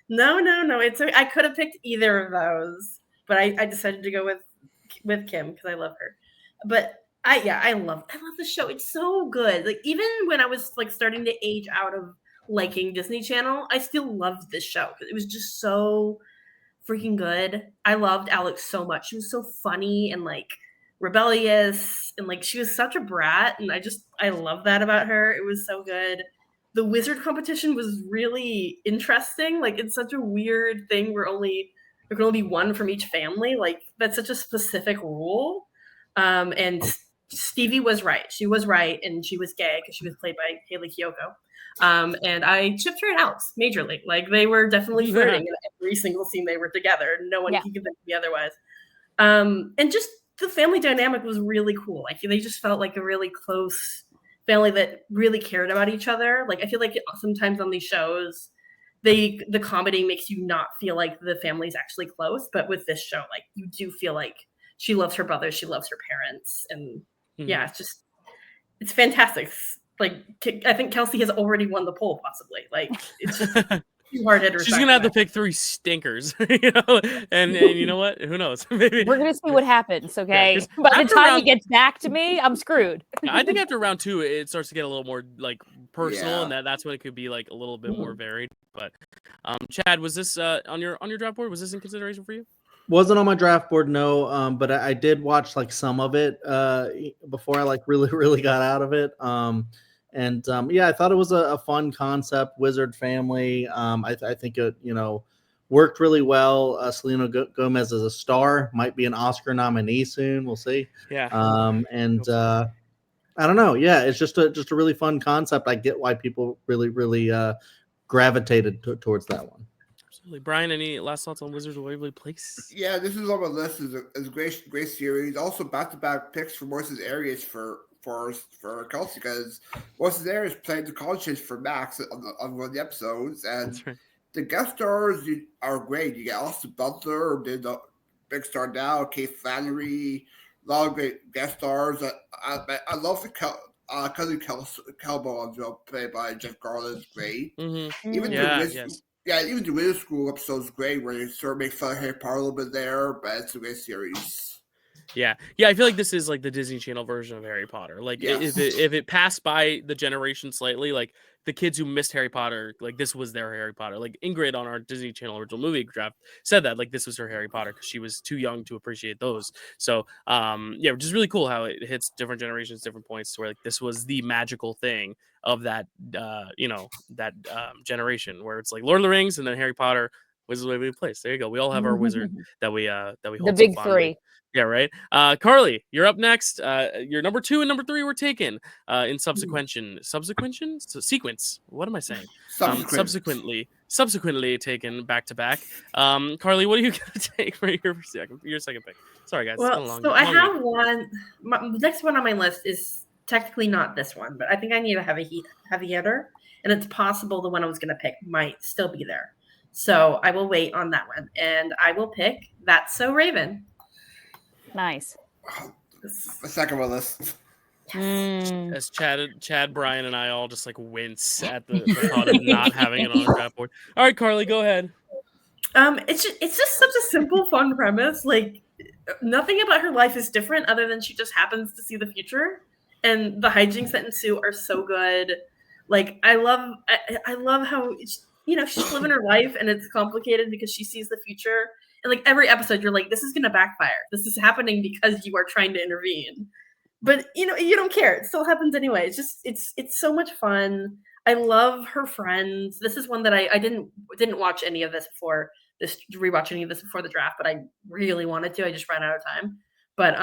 No. I could have picked either of those, but I decided to go with Kim because I love her. But I love the show. It's so good. Like, even when I was like starting to age out of liking Disney Channel, I still loved this show because it was just so freaking good. I loved Alex so much. She was so funny and like rebellious, and like she was such a brat, and I love that about her. It was so good. The wizard competition was really interesting. Like, it's such a weird thing where there can only be one from each family. Like, that's such a specific rule. And Stevie was right. She was right, and she was gay because she was played by Haley Kiyoko. And I chipped her and Alex majorly. Like, they were definitely flirting in every single scene they were together. No one can convince me otherwise. And just the family dynamic was really cool. Like, they just felt like a really close family that really cared about each other. Like, I feel like sometimes on these shows, the comedy makes you not feel like the family's actually close. But with this show, like, you do feel like she loves her brothers, she loves her parents, and yeah, it's fantastic. Like, I think Kelsey has already won the poll, possibly. Like, it's just two hard hitters. She's gonna have to pick 3 stinkers, and you know what? Who knows? Maybe we're gonna see what happens. Okay, by the time he gets back to me, I'm screwed. I think after round 2, it starts to get a little more like personal, and that's when it could be like a little bit more varied. But Chad, was this on your draft board? Was this in consideration for you? Wasn't on my draft board, no. But I did watch like some of it before I like really got out of it. Yeah, I thought it was a fun concept, wizard family. I think it worked really well. Selena Gomez as a star, might be an Oscar nominee soon. We'll see. Yeah. I don't know. Yeah, it's just a really fun concept. I get why people really gravitated towards that one. Absolutely. Brian, any last thoughts on Wizards of Waverly Place? Yeah, this is on my list. Is a great series. Also, back-to-back picks for Morris's Areas for Kelsey, because Morris's Areas played the college kids for Max on one of the episodes, and the guest stars are great. You get Austin Butler, did the big star now, Kate Flannery, a lot of great guest stars. I love the cousin Kelbo on the played by Jeff Garland. Great. Mm-hmm. Even even the Wizard School episode is great, where they sort of make fun of Harry Potter a little bit there, but it's a great series. Yeah, I feel like this is like the Disney Channel version of Harry Potter. Like, if it passed by the generation slightly, like the kids who missed Harry Potter, like this was their Harry Potter. Like Ingrid on our Disney Channel original movie draft said that like this was her Harry Potter because she was too young to appreciate those. So just really cool how it hits different generations, different points, to where like this was the magical thing of that generation, where it's like Lord of the Rings and then Harry Potter, Wizards of Waverly Place. There you go. We all have our wizard that we hold the big three. Yeah, right. Carly, you're up next. Your number 2 and number 3 were taken in sequence. What am I saying? Subsequently taken back to back. Carly, what are you gonna take for your second pick? Sorry, guys. Well, I have one. The next one on my list is technically not this one, but I think I need a heavy hitter, and it's possible the one I was going to pick might still be there. So I will wait on that one, and I will pick That's So Raven. Nice. The second one list. As Chad, Brian, and I all just like wince at the thought of not having it on our draft board. All right, Carly, go ahead. It's just such a simple, fun premise. Like nothing about her life is different, other than she just happens to see the future, and the hijinks that ensue are so good. Like I love how she's living her life, and it's complicated because she sees the future. And like every episode, you're like, this is going to backfire. This is happening because you are trying to intervene. But, you don't care. It still happens anyway. It's just, it's so much fun. I love her friends. This is one that I didn't watch any of this before rewatch any of this before the draft, but I really wanted to. I just ran out of time. But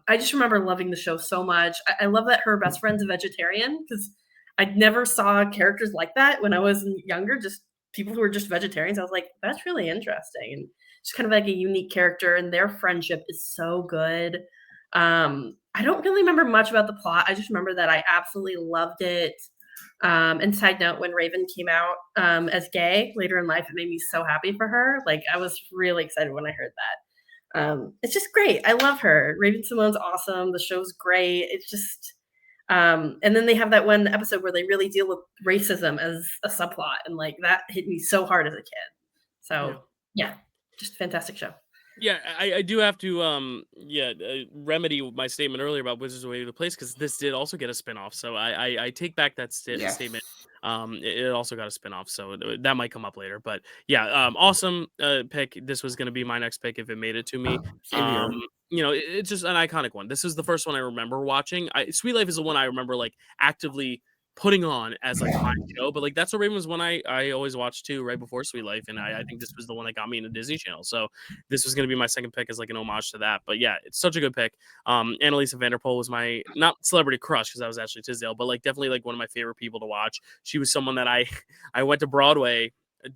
I just remember loving the show so much. I love that her best friend's a vegetarian, because I never saw characters like that when I was younger. Just people who were just vegetarians. I was like, that's really interesting. And it's kind of like a unique character, and their friendship is so good. I don't really remember much about the plot. I just remember that I absolutely loved it. And side note, when Raven came out as gay later in life, it made me so happy for her. Like I was really excited when I heard that. It's just great. I love her. Raven Simone's awesome. The show's great. It's just and then they have that one episode where they really deal with racism as a subplot, and like that hit me so hard as a kid. So yeah, just a fantastic show. Yeah, I do have to remedy my statement earlier about Wizards of Waverly Place, because this did also get a spinoff. So I take back that statement. It also got a spinoff, so that might come up later. But yeah, awesome pick. This was going to be my next pick if it made it to me. It's just an iconic one. This is the first one I remember watching. Sweet Life is the one I remember like actively putting on as like my show, but like That's So Raven was one I always watched too, right before Sweet Life, and I think this was the one that got me into Disney Channel. So this was going to be my second pick as like an homage to that. But yeah, it's such a good pick. Annalisa Vanderpool was my not celebrity crush, because I was actually Tisdale, but like definitely like one of my favorite people to watch. She was someone that I went to Broadway,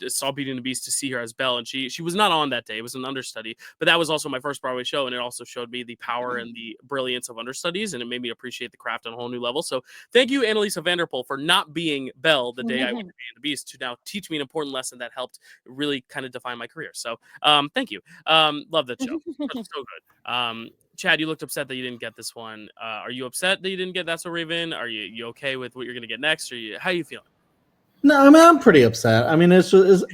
saw Beauty and the Beast to see her as Belle, and she was not on that day. It was an understudy, but that was also my first Broadway show, and it also showed me the power and the brilliance of understudies, and it made me appreciate the craft on a whole new level. So thank you, Annalisa Vanderpool, for not being Belle the day I went to Beauty and the Beast, to now teach me an important lesson that helped really kind of define my career. So thank you. Love that show. So good. Chad, you looked upset that you didn't get this one. Are you upset that you didn't get That's So Raven? Are you okay with what you're going to get next? How are you feeling? No, I mean I'm pretty upset. I mean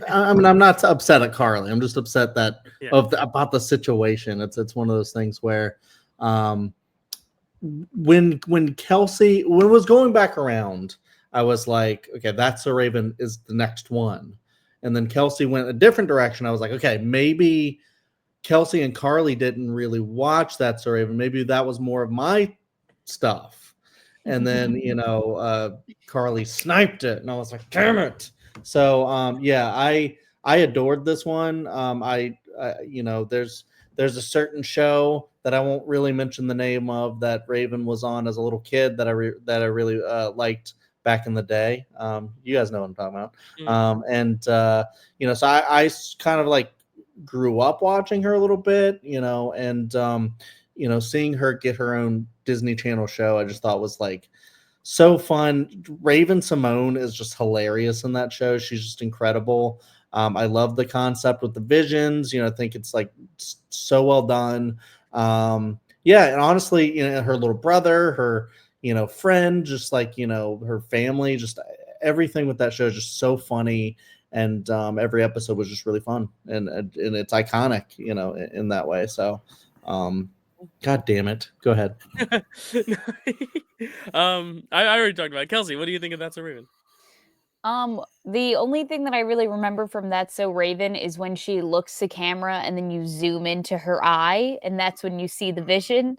I'm not upset at Carly. I'm just upset that about the situation. It's one of those things where when Kelsey when it was going back around, I was like, okay, That's So Raven is the next one. And then Kelsey went a different direction. I was like, okay, maybe Kelsey and Carly didn't really watch That's So Raven. Maybe that was more of my stuff. And then, Carly sniped it. And I was like, damn it. So, I adored this one. There's a certain show that I won't really mention the name of that Raven was on as a little kid that I really liked back in the day. You guys know what I'm talking about. So I kind of like grew up watching her a little bit, and seeing her get her own Disney Channel show, I just thought was like so fun. Raven Simone is just hilarious in that show. She's just incredible. I love the concept with the visions. I think it's like so well done. And honestly, her little brother, her friend, just like her family, just everything with that show is just so funny. And every episode was just really fun, and it's iconic, in that way. So, God damn it, go ahead. I already talked about it. Kelsey, what do you think of That's So Raven? The only thing that I really remember from That's So Raven is when she looks to camera and then you zoom into her eye, and that's when you see the vision.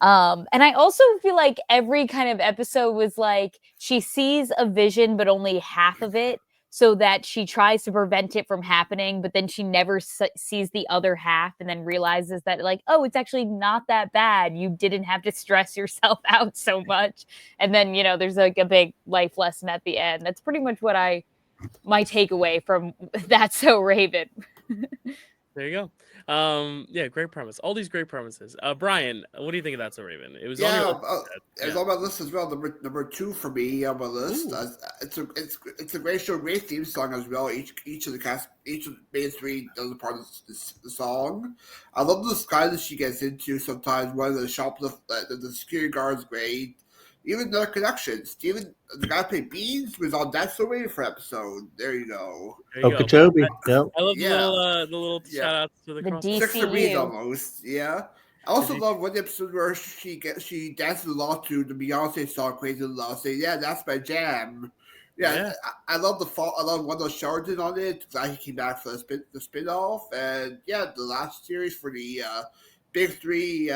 And I also feel like every kind of episode was like she sees a vision, but only half of it, so that she tries to prevent it from happening, but then she never sees the other half and then realizes that, like, oh, it's actually not that bad. You didn't have to stress yourself out so much. And then, there's like a big life lesson at the end. That's pretty much what my takeaway from That's So Raven. There you go. Great premise. All these great premises. Brian, what do you think of That's So Raven? It was on your list. It's on my list as well. Number 2 for me on my list. It's a great show, great theme song as well. Each of the main 3 does a part of the song. I love the sky that she gets into sometimes. One of the the security guard is great. Even the connection. Steven, the guy who played Beans, was on That's So Raven for episode. There you go. Okeechobee. Yep. I love the little shout outs to the DCOM. 6 degrees almost. Yeah. I also love one episode where she dances along to the Beyonce song "Crazy Love," saying, "Yeah, that's my jam." Yeah. I love I love one of those Sheridan on it because I came back for the spinoff, and the last series for the big 3.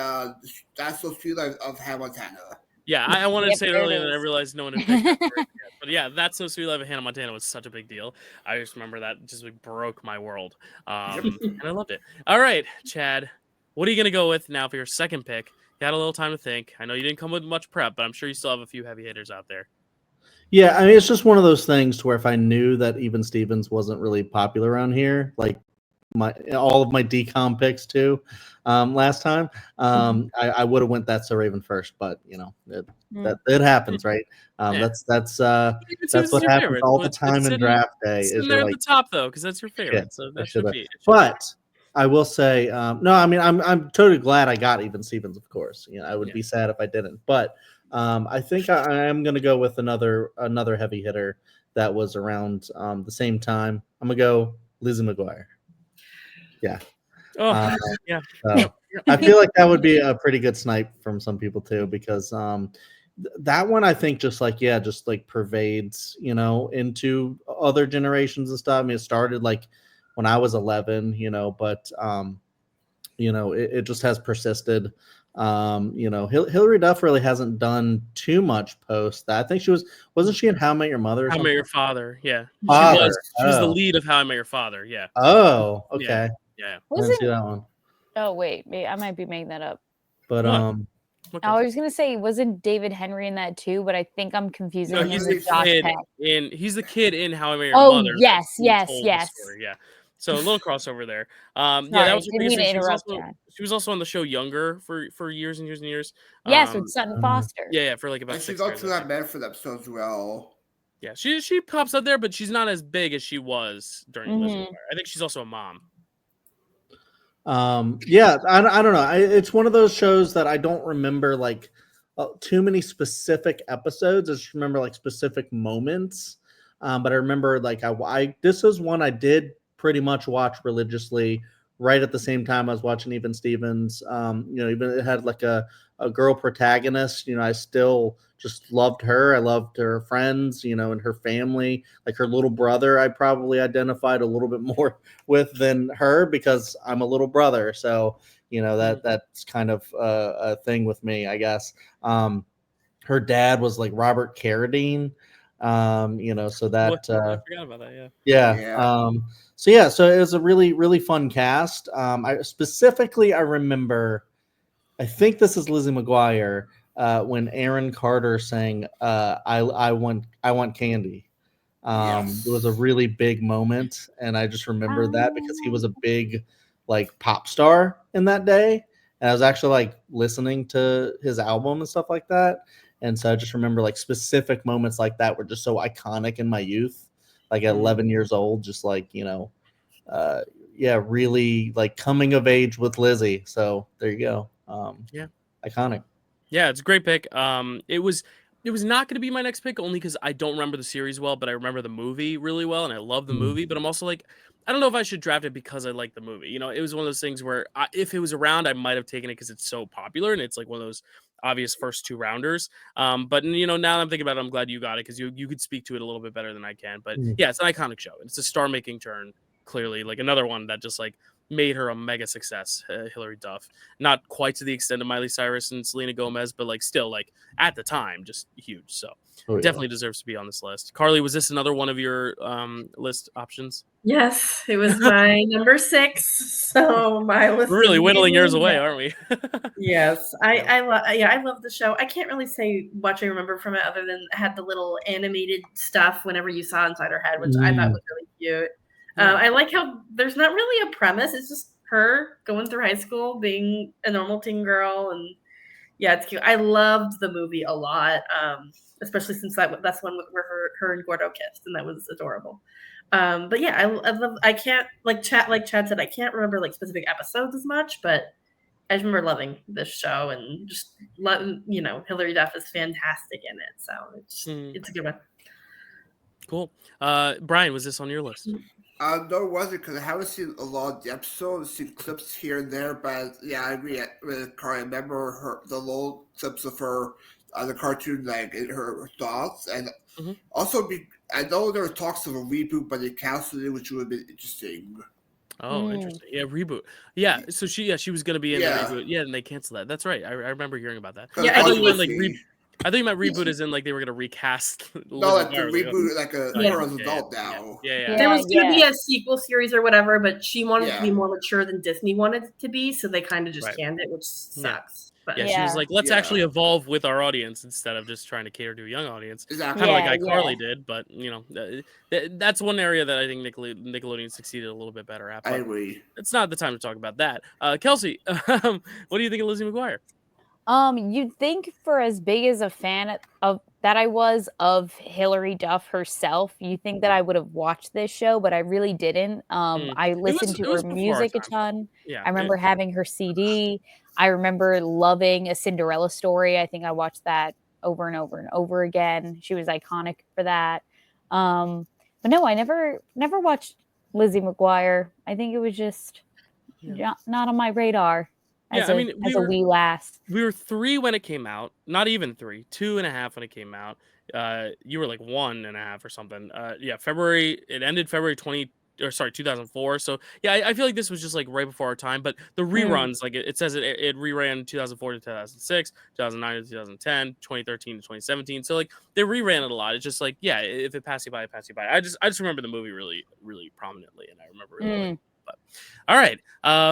That's So Sweet Life of Hannah Montana. Yeah, I wanted to say it earlier, and I realized no one had picked that yet. But That's So Sweet Life of Hannah Montana was such a big deal. I just remember that just like broke my world, and I loved it. All right, Chad, what are you gonna go with now for your second pick? You had a little time to think. I know you didn't come with much prep, but I'm sure you still have a few heavy hitters out there. Yeah, I mean, it's just one of those things to where if I knew that Even Stevens wasn't really popular around here, like all of my DCOM picks too, last time, I would have went That's So Raven first, but it happens, right? That's what happens all the time in draft day. Is there at the top though, because that's your favorite. So that should be. But I will say, no, I mean, I'm totally glad I got Even Stevens, of course. I would be sad if I didn't, but I think I am going to go with another heavy hitter that was around the same time. I'm going to go Lizzie McGuire. Yeah. I feel like that would be a pretty good snipe from some people too, because that one I think just pervades, into other generations and stuff. I mean, it started like when I was 11, but it just has persisted. Hillary Duff really hasn't done too much post that. I think wasn't she in How I Met Your Mother? How I Met Your Father, yeah. Father. She was the lead of How I Met Your Father, yeah. Oh, okay. Yeah. I didn't see that one. Oh wait, I might be making that up. But I was gonna say, wasn't David Henry in that too? But I think I'm confusing him with Josh Peck. He's the kid in How I Met Your Mother. Oh yes. Yeah. So a little crossover there. That was her biggest thing. She was also on the show Younger for years and years and years. Yes, with Sutton Foster. Yeah, for like about 6 years. She's also that Medford episode as well. Yeah, she pops up there, but she's not as big as she was during Lizzie McGuire. I think she's also a mom. I don't know. It's one of those shows that I don't remember like too many specific episodes. I just remember like specific moments. But I remember like this is one I did pretty much watch religiously right at the same time I was watching Even Stevens. Even it had like a girl protagonist. I still just loved her. I loved her friends, and her family. Like her little brother, I probably identified a little bit more with than her because I'm a little brother. So, that's kind of a thing with me, I guess. Her dad was like Robert Carradine. So that I forgot about that. So it was a really, really fun cast. I remember, I think this is Lizzie McGuire, when Aaron Carter sang I want candy. It was a really big moment, and I just remember that because he was a big like pop star in that day, and I was actually like listening to his album and stuff like that. And so I just remember like specific moments like that were just so iconic in my youth, like at 11 years old, just like, really like coming of age with Lizzie. So there you go. Iconic. Yeah, it's a great pick. It was not going to be my next pick only because I don't remember the series well, but I remember the movie really well, and I love the movie. But I'm also like, I don't know if I should draft it because I like the movie. It was one of those things where if it was around, I might have taken it because it's so popular and it's like one of those obvious first 2 rounders. But now that I'm thinking about it, I'm glad you got it because you could speak to it a little bit better than I can. But yeah, it's an iconic show. It's a star-making turn. Clearly, like another one that just like made her a mega success, Hilary Duff. Not quite to the extent of Miley Cyrus and Selena Gomez, but like still like at the time, just huge. So definitely deserves to be on this list. Carly, was this another one of your list options? Yes, it was my number 6. So my list. We're really whittling yours away, aren't we? Yes, I love the show. I can't really say what I remember from it other than it had the little animated stuff whenever you saw inside her head, which I thought was really cute. I like how there's not really a premise. It's just her going through high school, being a normal teen girl. And yeah, it's cute. I loved the movie a lot, especially since that's one where her and Gordo kissed, and that was adorable. But yeah, I can't, like Chad said, I can't remember like specific episodes as much, but I remember loving this show and just Hilary Duff is fantastic in it. So it's a good one. Cool. Brian, was this on your list? No, it wasn't because I haven't seen a lot of the episodes, seen clips here and there, but yeah, I agree with Carly. I remember the little clips of her on the cartoon, like in her thoughts, and also I know there were talks of a reboot, but they canceled it, which would have been interesting. Oh, interesting. Yeah, reboot. Yeah, so she was gonna be in the reboot. Yeah, and they canceled that. That's right. I remember hearing about that. Yeah, I think you meant reboot as in like they were gonna recast. No, like the reboot, like her as an adult now. Yeah. There was gonna be a sequel series or whatever, but she wanted to be more mature than Disney wanted it to be, so they kind of just canned it, which sucks. But she was like, let's actually evolve with our audience instead of just trying to cater to a young audience. Exactly. Kind of like iCarly did, but that's one area that I think Nickelodeon succeeded a little bit better at. I agree. It's not the time to talk about that. Kelsey, what do you think of Lizzie McGuire? You'd think for as big as a fan of that I was of Hilary Duff herself, you think that I would have watched this show, but I really didn't. I listened to her music a ton. Yeah, I remember having her CD. I remember loving A Cinderella Story. I think I watched that over and over and over again. She was iconic for that. But no, I never watched Lizzie McGuire. I think it was just not on my radar. As a wee lass. We were 3 when it came out. Not even 3. 2.5 when it came out. You were like 1.5 or something. February. It ended February 2004. So yeah, I feel like this was just like right before our time. But the reruns, like it says it reran 2004 to 2006, 2009 to 2010, 2013 to 2017. So like they reran it a lot. It's just like if it passed you by, it passed you by. I just remember the movie really, really prominently, and I remember really. But all right,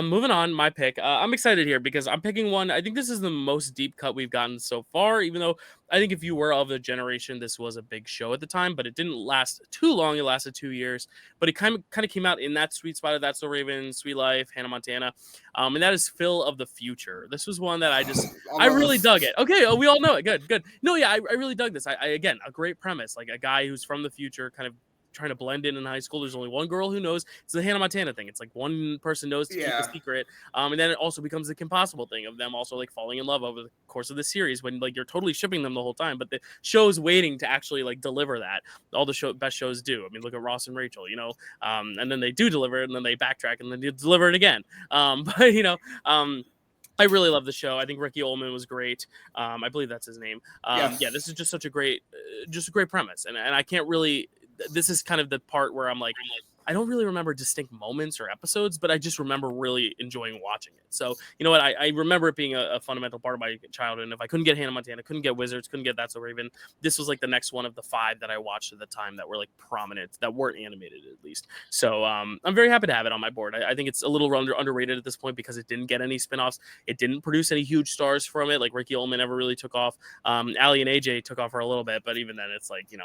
moving on. My pick. I'm excited here because I'm picking one. I think this is the most deep cut we've gotten so far. Even though I think if you were of the generation, this was a big show at the time, but it didn't last too long. It lasted 2 years, but it kind of came out in that sweet spot of That's So Raven, Sweet Life, Hannah Montana, and that is Phil of the Future. This was one that I really dug it. Okay, we all know it. Good. No, yeah, I really dug this. I again, a great premise, like a guy who's from the future, kind of trying to blend in high school. There's only one girl who knows. It's the Hannah Montana thing. It's like one person knows to keep a secret. And then it also becomes the Kim Possible thing of them also like falling in love over the course of the series when like you're totally shipping them the whole time, but the show's waiting to actually like deliver that. All the best shows do. I mean, look at Ross and Rachel, you know, and then they do deliver it and then they backtrack and then they deliver it again. But you know, I really love the show. I think Ricky Ullman was great. I believe that's his name. Yes. Yeah, this is just such a great premise. And I can't really, this is kind of the part where I'm like, I don't really remember distinct moments or episodes, but I just remember really enjoying watching it. So, you know what? I remember it being a fundamental part of my childhood. And if I couldn't get Hannah Montana, couldn't get Wizards, couldn't get That's So Raven, this was like the next one of the 5 that I watched at the time that were like prominent, that weren't animated at least. So I'm very happy to have it on my board. I think it's a little underrated at this point because it didn't get any spinoffs. It didn't produce any huge stars from it. Like Ricky Ullman never really took off. Allie and AJ took off for a little bit, but even then it's like, she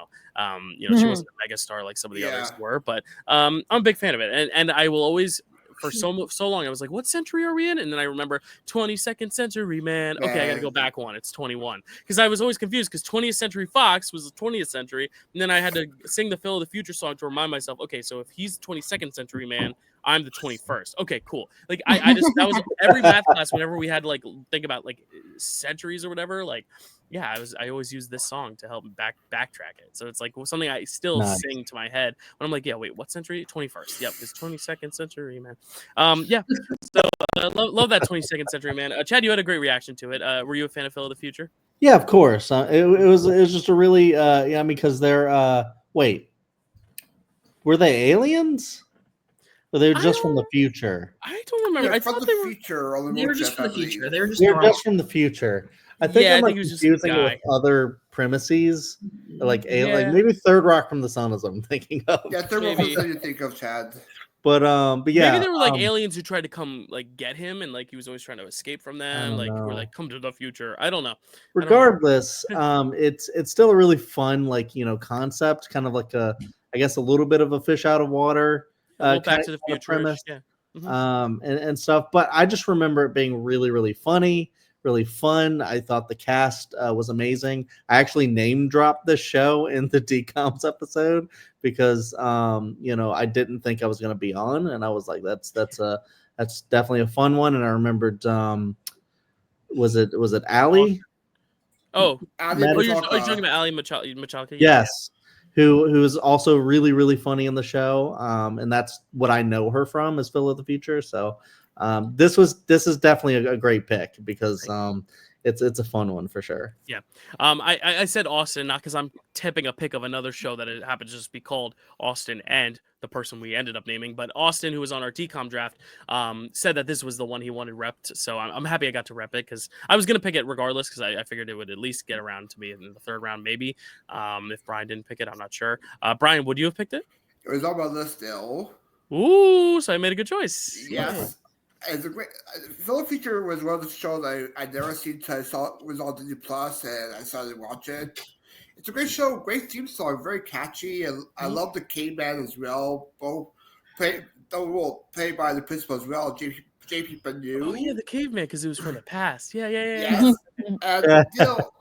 wasn't a mega star like some of the others were, but I'm a big fan of it. And I will always, for so long, I was like, what century are we in? And then I remember 22nd century, man. Okay, I got to go back one. It's 21. Because I was always confused because 20th Century Fox was the 20th century. And then I had to sing the Phil of the Future song to remind myself, okay, so if he's 22nd century, man, I'm the 21st. Okay, cool. Like I just, that was every math class whenever we had to like think about like centuries or whatever, like, yeah, I always use this song to help backtrack it. So it's like something I still sing to my head when I'm like, yeah, wait, what century? 21st. Yep, it's 22nd century, man. Yeah. So love that 22nd century, man. Chad, you had a great reaction to it. Were you a fan of Phil of the Future? Yeah, of course. It was just a really because they're wait, were they aliens? Or they were just from the future? I don't remember. I thought they were future. They were just from the future. They were just from the future. I think I'm like confusing it with other premises, like maybe Third Rock from the Sun is what I'm thinking of. Yeah, Third Rock from the Sun you think of, Chad. But yeah, maybe they were like aliens who tried to come like get him, and like he was always trying to escape from them. Like we're like, come to the future. I don't know. Regardless, it's still a really fun concept, kind of like I guess a little bit of a fish out of water. Back to the Future premise, yeah. And stuff. But I just remember it being really, really funny, really fun. I thought the cast was amazing. I actually name dropped the show in the DCOMs episode because I didn't think I was going to be on, and I was like, that's definitely a fun one. And I remembered, was it Allie? Oh, you're talking about Allie Michalka? Yes. Who is also really, really funny in the show. And that's what I know her from is Phil of the Future. So this is definitely a great pick because it's a fun one for sure. Yeah. I said Austin, not because I'm tipping a pick of another show that it happens to just be called Austin and the person we ended up naming, but Austin, who was on our DCOM draft, said that this was the one he wanted repped. So I'm happy I got to rep it because I was going to pick it regardless because I figured it would at least get around to me in the 3rd round, maybe. If Brian didn't pick it, I'm not sure. Brian, would you have picked it? It was on my list still. Ooh, so I made a good choice. Yes. It's a great. Phil Future was one of the shows I'd never seen until I saw it was on Disney Plus, and I started watching it. It's a great show, great theme song, very catchy, and I love the caveman as well. Both played by the principal as well, JP Benu. Oh yeah, the caveman because it was from the past. Yeah. Yes. And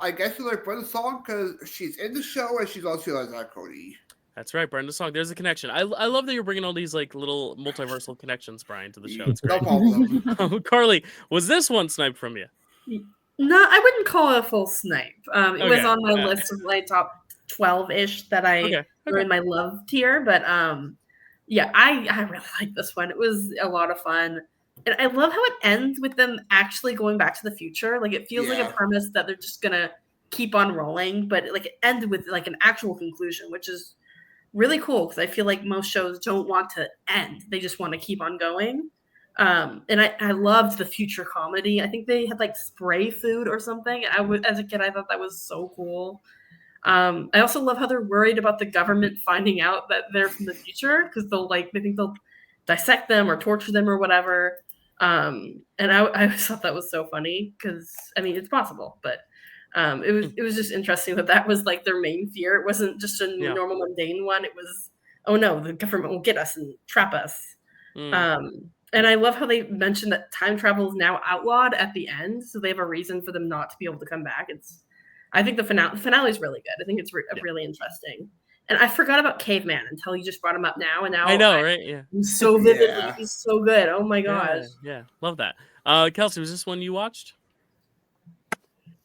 I guess you like Brenda's song because she's in the show and she's also like that Cody. That's right, Brenda's song. There's a connection. I love that you're bringing all these like little multiversal connections, Brian, to the show. It's great. No problem. Carly, was this one sniped from you? No, I wouldn't call it a full snipe. It was on my list of like top 12-ish that I were in my love tier. But yeah, I really like this one. It was a lot of fun. And I love how it ends with them actually going back to the future. Like it feels like a premise that they're just gonna keep on rolling, but like it ended with like an actual conclusion, which is really cool because I feel like most shows don't want to end. They just want to keep on going. And I loved the future comedy. I think they had like spray food or something. As a kid, I thought that was so cool. I also love how they're worried about the government finding out that they're from the future because they think they'll dissect them or torture them or whatever. And I thought that was so funny because I mean it's possible, but it was just interesting that was like their main fear. It wasn't just a normal mundane one. It was, oh no, the government will get us and trap us. And I love how they mentioned that time travel is now outlawed at the end, so they have a reason for them not to be able to come back. I think the finale is really good. I think it's really interesting. And I forgot about Caveman until you just brought him up now. And now I know, right? Yeah. So vividly. He's so good. Oh my gosh. Yeah. Love that. Kelsey, was this one you watched?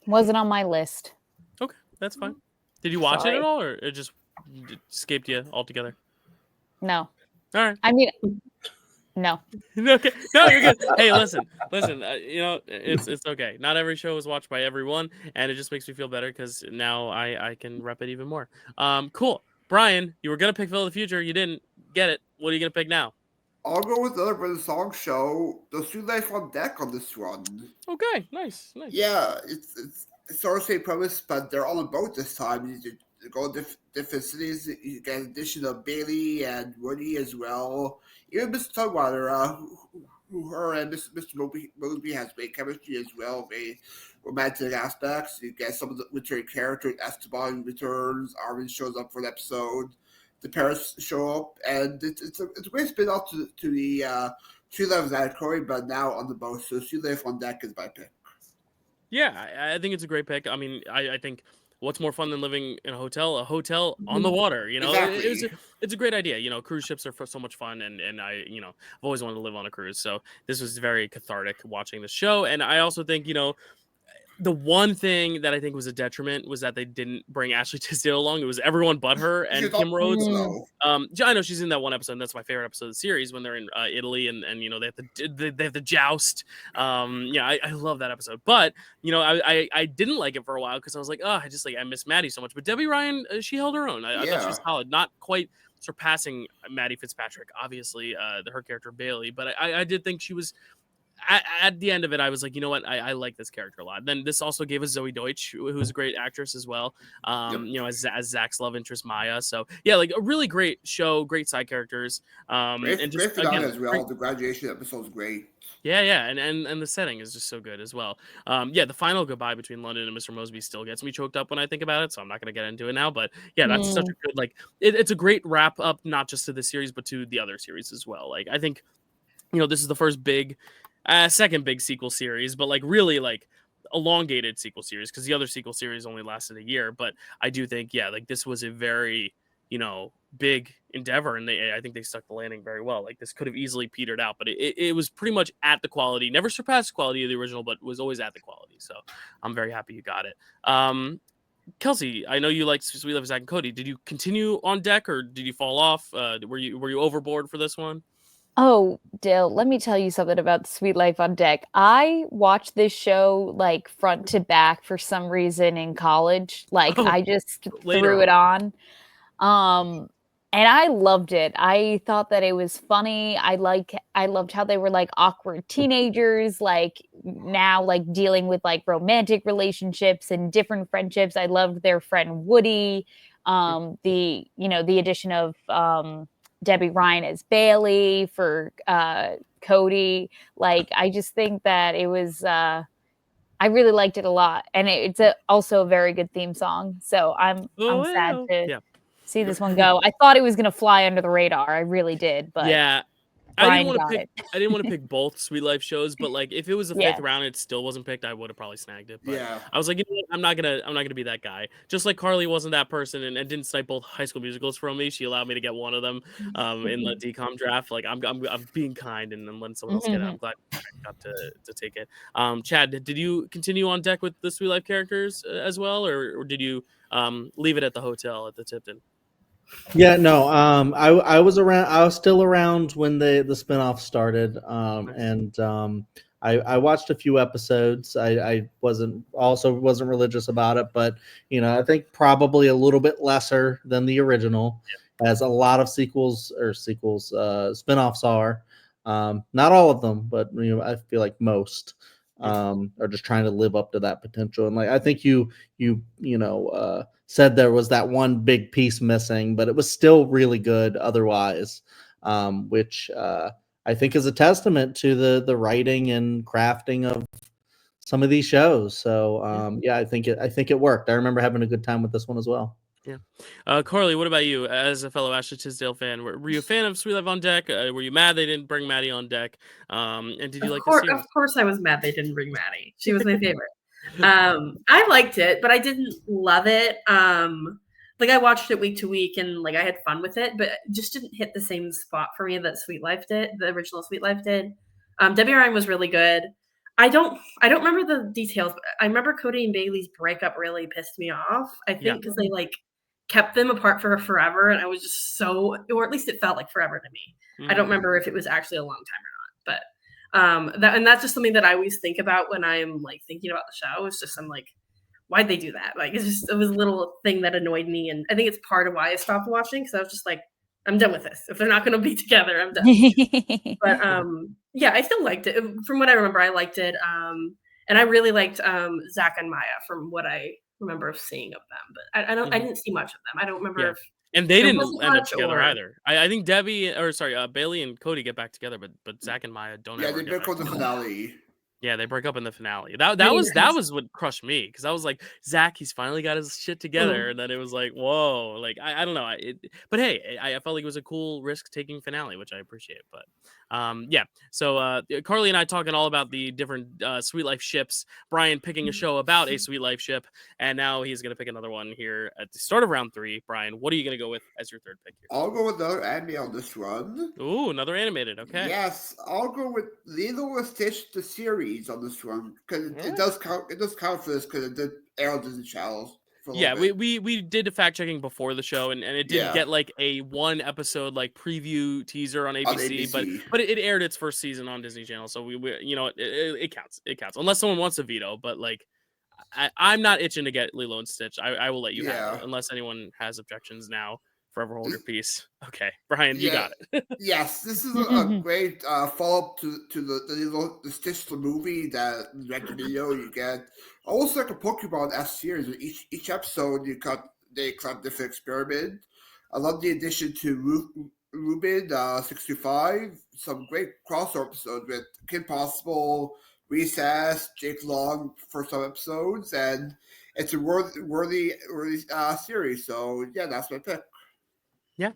Wasn't on my list. Okay, that's fine. Did you watch it at all, or it just escaped you altogether? No. All right. I mean, no. Okay. No, you're good. Hey, listen. It's okay. Not every show is watched by everyone, and it just makes me feel better because now I can rep it even more. Cool. Brian, you were gonna pick Phil of the Future. You didn't get it. What are you gonna pick now? I'll go with the other British song show. The Suite Life on Deck on this one. Okay, nice. Yeah, it's sort of the same premise, but they're on a boat this time. You go to different cities. You get an addition of Bailey and Woody as well. Even Mr. Tugwater, who her and Mr. Moby has great chemistry as well, very romantic aspects. You get some of the returning characters. Esteban returns. Armin shows up for an episode. The parents show up, and it's a great spin-off to the She Lives at Corey, but now on the boat. So She Lives on Deck is my pick. Yeah, I think it's a great pick. I mean, I think what's more fun than living in a hotel on the water? You know, exactly. It's a great idea. You know, cruise ships are so much fun, and I've always wanted to live on a cruise. So this was very cathartic watching the show, and I also think the one thing that I think was a detriment was that they didn't bring Ashley Tisdale along. It was everyone but her and Kim Rhodes. I know she's in that one episode. And that's my favorite episode of the series when they're in Italy and they have the joust. I love that episode. But I didn't like it for a while because I was like, I miss Maddie so much. But Debbie Ryan, she held her own. I thought she was solid, not quite surpassing Maddie Fitzpatrick, obviously, her character Bailey. But I did think she was. At the end of it, I was like, you know what? I like this character a lot. Then this also gave us Zoe Deutsch, who's a great actress as well. As Zach's love interest Maya. So yeah, like a really great show, great side characters. And just again, as well. The graduation episode is great. Yeah, and the setting is just so good as well. The final goodbye between London and Mr. Mosby still gets me choked up when I think about it, so I'm not going to get into it now. But yeah, that's such a good it's a great wrap up, not just to the series but to the other series as well. Like I think this is the first big. Second big sequel series, but really elongated sequel series because the other sequel series only lasted a year. But I do think, this was a very, big endeavor, and I think they stuck the landing very well. Like this could have easily petered out, but it was pretty much at the quality, never surpassed the quality of the original, but was always at the quality. So I'm very happy you got it. Kelsey, I know you liked Sweet Life of Zach and Cody. Did you continue on deck or did you fall off? Were you overboard for this one? Oh, Dyl, let me tell you something about Sweet Life on Deck. I watched this show front to back for some reason in college. I just threw it on. And I loved it. I thought that it was funny. I loved how they were awkward teenagers, now dealing with romantic relationships and different friendships. I loved their friend Woody. The addition of Debbie Ryan as Bailey for Cody. I just think that it was I really liked it a lot, and it's also a very good theme song. So I'm sad to see this one go. I thought it was gonna fly under the radar. I really did, but I didn't want to pick both Sweet Life shows, but if it was the fifth round, it still wasn't picked. I would have probably snagged it. But I was like, I'm not gonna be that guy. Just like Carly wasn't that person and didn't snipe both High School Musicals from me. She allowed me to get one of them in the DCOM draft. I'm being kind and then letting someone else get it. I'm glad I got to take it. Chad, did you continue on deck with the Sweet Life characters as well, or did you leave it at the hotel at the Tipton? Yeah, no. I was around. I was still around when the spinoff started. I watched a few episodes. I wasn't religious about it, but I think probably a little bit lesser than the original, as a lot of spinoffs are. Not all of them, but I feel like most are just trying to live up to that potential. And I think you said there was that one big piece missing, but it was still really good otherwise, which I think is a testament to the writing and crafting of some of these shows. So I think it worked. I remember having a good time with this one as well. Yeah. Carly, what about you as a fellow Ashley Tisdale fan? Were you a fan of Sweet Life on Deck? Were you mad they didn't bring Maddie on deck? And did you like the series? Of course I was mad they didn't bring Maddie. She was my favorite. I liked it, but I didn't love it. like I watched it week to week and like I had fun with it, but it just didn't hit the same spot for me that Sweet Life did, the original Sweet Life did. Debbie Ryan was really good. I don't remember the details, but I remember Cody and Bailey's breakup really pissed me off. I think because they like kept them apart for forever, and I was just so, or at least it felt like forever to me. I don't remember if it was actually a long time or not, but that's just something that I always think about when I'm like thinking about the show. It's just I'm like, why'd they do that? Like it was a little thing that annoyed me, and I think it's part of why I stopped watching because I was just like, I'm done with this. If they're not going to be together, I'm done. But yeah, I still liked it. From what I remember, I liked it. And I really liked Zach and Maya from what I remember of seeing of them. But I didn't see much of them. I don't remember if. And they didn't end up together either. I think Bailey and Cody get back together, but Zach and Maya don't. Yeah, they break up the finale. Yeah, they break up in the finale. That was what crushed me because I was like, Zach, he's finally got his shit together, and then it was like, whoa, like I don't know, but hey, I felt like it was a cool risk-taking finale, which I appreciate. But yeah, so Carly and I talking all about the different Sweet Life ships. Brian picking a show about a Sweet Life ship, and now he's gonna pick another one here at the start of round 3. Brian, what are you gonna go with as your third pick here? I'll go with another anime on this one. Ooh, another animated. Okay. Yes, I'll go with Lilo and Stitch the series on this one because it does count. It does count for this because it did air on Disney Channel. Yeah, we did the fact checking before the show, and it did get like a 1 episode like preview teaser on ABC, but it aired its first season on Disney Channel, so we you know it counts. It counts unless someone wants a veto, but like I'm not itching to get Lilo and Stitch. I will let you have it unless anyone has objections now. Forever hold your peace. Okay, Brian, you got it. Yes, this is a great follow-up to the Stitch the movie that direct video you get. Almost like a Pokemon S series. Each episode they cut different experiment. I love the addition to Ruben 65. Some great crossover episodes with Kim Possible, Recess, Jake Long for some episodes, and it's a worthy series. So yeah, that's my pick. Yeah.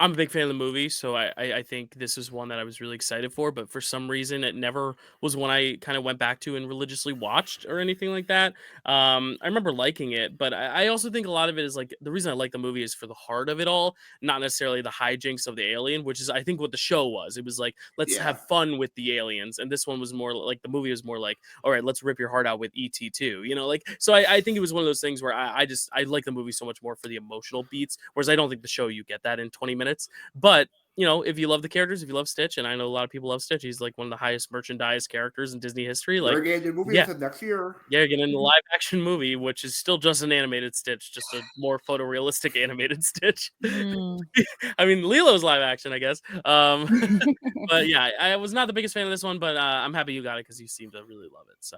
I'm a big fan of the movie, so I think this is one that I was really excited for, but for some reason it never was one I kind of went back to and religiously watched or anything like that. I remember liking it, but I also think a lot of it is like the reason I like the movie is for the heart of it all, not necessarily the hijinks of the alien, which is I think what the show was. It was like, let's have fun with the aliens, and this one was more like the movie was more like, all right, let's rip your heart out with ET too, you know, like so I think it was one of those things where I like the movie so much more for the emotional beats, whereas I don't think the show you get that in 20 minutes. But you know, if you love the characters, if you love Stitch, and I know a lot of people love Stitch, he's like one of the highest merchandise characters in Disney history. Like, we're getting a movie next year. Yeah, getting a live action movie, which is still just an animated Stitch, just a more photorealistic animated Stitch. I mean, Lilo's live action, I guess. But yeah, I was not the biggest fan of this one, but I'm happy you got it because you seem to really love it. So,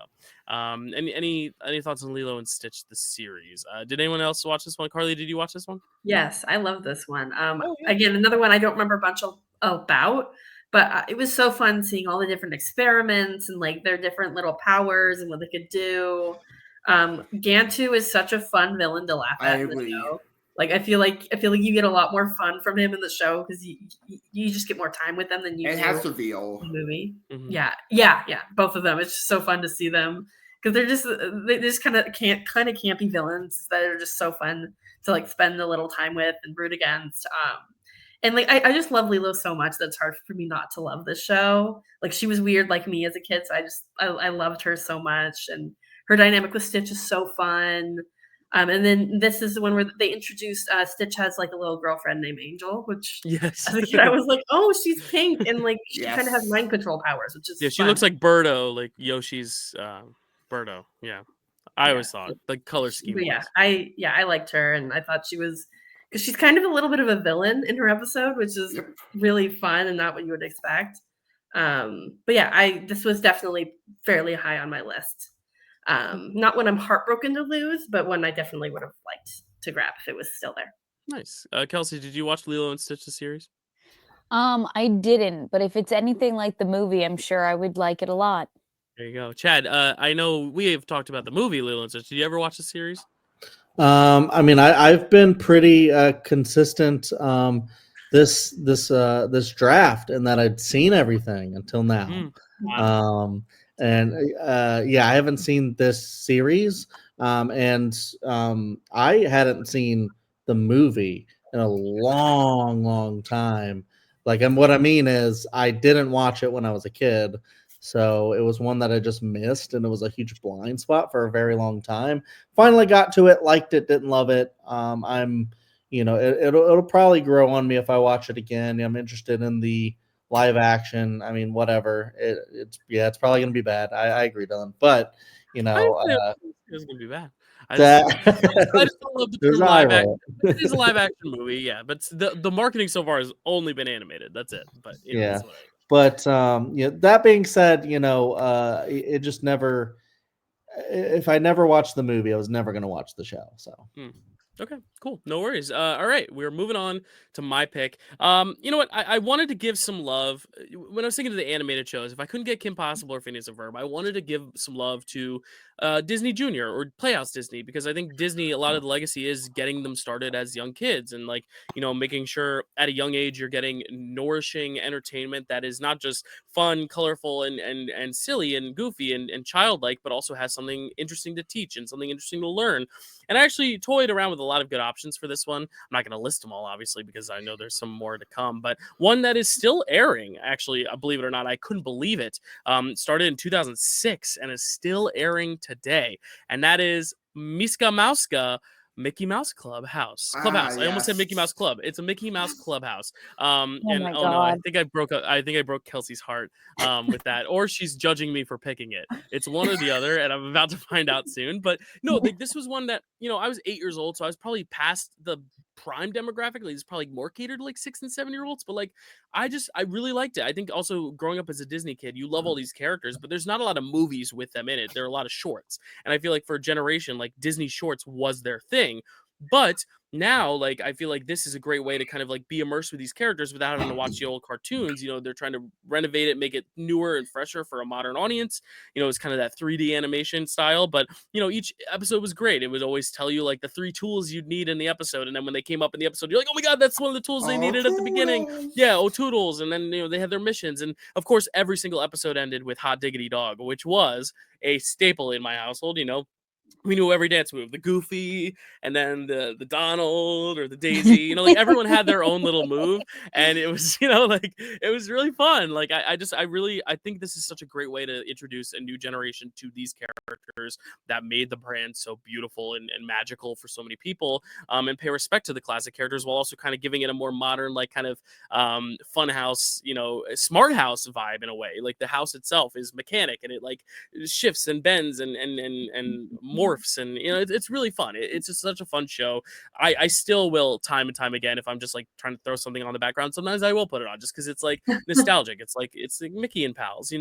any thoughts on Lilo and Stitch the series? Did anyone else watch this one? Carly, did you watch this one? Yes, I love this one. Again, another one I don't remember a bunch about, but it was so fun seeing all the different experiments and like their different little powers and what they could do. Gantu is such a fun villain to laugh at in the show. Like I feel like you get a lot more fun from him in the show because you just get more time with them than you do has to feel in the movie. Mm-hmm. Yeah, both of them. It's just so fun to see them because they just kind of campy villains that are just so fun to like spend a little time with and root against. And like I just love Lilo so much that it's hard for me not to love this show. Like she was weird like me as a kid, so I loved her so much, and her dynamic with Stitch is so fun. And then this is the one where they introduced Stitch has like a little girlfriend named Angel, which as a kid I was like, oh, she's pink and like she kind of has mind control powers, which is she looks like Birdo, like Yoshi's Birdo. Yeah. I always thought the color scheme. But I liked her, and I thought she was because she's kind of a little bit of a villain in her episode, which is really fun and not what you would expect. But yeah, this was definitely fairly high on my list. Not when I'm heartbroken to lose, but one I definitely would have liked to grab if it was still there. Nice. Kelsey, did you watch Lilo and Stitch the series? I didn't, but if it's anything like the movie, I'm sure I would like it a lot. There you go. Chad, I know we have talked about the movie Lilo and Stitch. Did you ever watch the series? I mean, I've been pretty consistent this draft, and that I'd seen everything until now. Wow. And I haven't seen this series, I hadn't seen the movie in a long time. Like, and what I mean is I didn't watch it when I was a kid. So it was one that I just missed, and it was a huge blind spot for a very long time. Finally got to it, liked it, didn't love it. It'll probably grow on me if I watch it again. I'm interested in the live action. I mean, whatever. It's probably gonna be bad. I agree, Dylan. But it was gonna be bad. I just don't love the term live action. It is a live action movie, yeah. But the marketing so far has only been animated. That's it. But that being said, it just never. If I never watched the movie, I was never going to watch the show. So. Okay, cool. No worries. All right, we're moving on to my pick. You know what? I wanted to give some love when I was thinking of the animated shows. If I couldn't get Kim Possible or Phineas and Ferb, I wanted to give some love to Disney Junior or Playhouse Disney, because I think Disney, a lot of the legacy is getting them started as young kids and making sure at a young age you're getting nourishing entertainment that is not just fun, colorful, and silly and goofy and childlike, but also has something interesting to teach and something interesting to learn. And I actually toyed around with a lot of good options for this one. I'm not going to list them all, obviously, because I know there's some more to come. But one that is still airing, actually, believe it or not, I couldn't believe it. Started in 2006 and is still airing today. And that is Miska Mauska, Mickey Mouse Clubhouse. Yes. I almost said Mickey Mouse Club. It's a Mickey Mouse Clubhouse. No, I think I broke Kelsey's heart with that, or she's judging me for picking it. It's one or the other, and I'm about to find out soon. But no, this was one that I was 8 years old, so I was probably past the prime demographic. It's probably more catered to 6 and 7 year olds, but I really liked it. I think also growing up as a Disney kid, you love all these characters, but there's not a lot of movies with them in it. There are a lot of shorts, and I feel like for a generation, Disney shorts was their thing. But now, I feel like this is a great way to kind of be immersed with these characters without having to watch the old cartoons. They're trying to renovate it, make it newer and fresher for a modern audience. It's kind of that 3D animation style, but each episode was great. It would always tell you the 3 tools you'd need in the episode, and then when they came up in the episode, you're like, oh my god, that's one of the tools they needed at the beginning. Yeah, Toodles. And then they had their missions, and of course every single episode ended with Hot Diggity Dog, which was a staple in my household. We knew every dance move, the Goofy, and then the Donald or the Daisy. Everyone had their own little move, and it was it was really fun. I think this is such a great way to introduce a new generation to these characters that made the brand so beautiful and magical for so many people, and pay respect to the classic characters while also kind of giving it a more modern fun house, smart house vibe in a way. The house itself is mechanic, and it shifts and bends and morphs, and it's really fun. It's just such a fun show. I still will time and time again, if I'm just trying to throw something on the background, sometimes I will put it on just because it's nostalgic. It's it's Mickey and pals,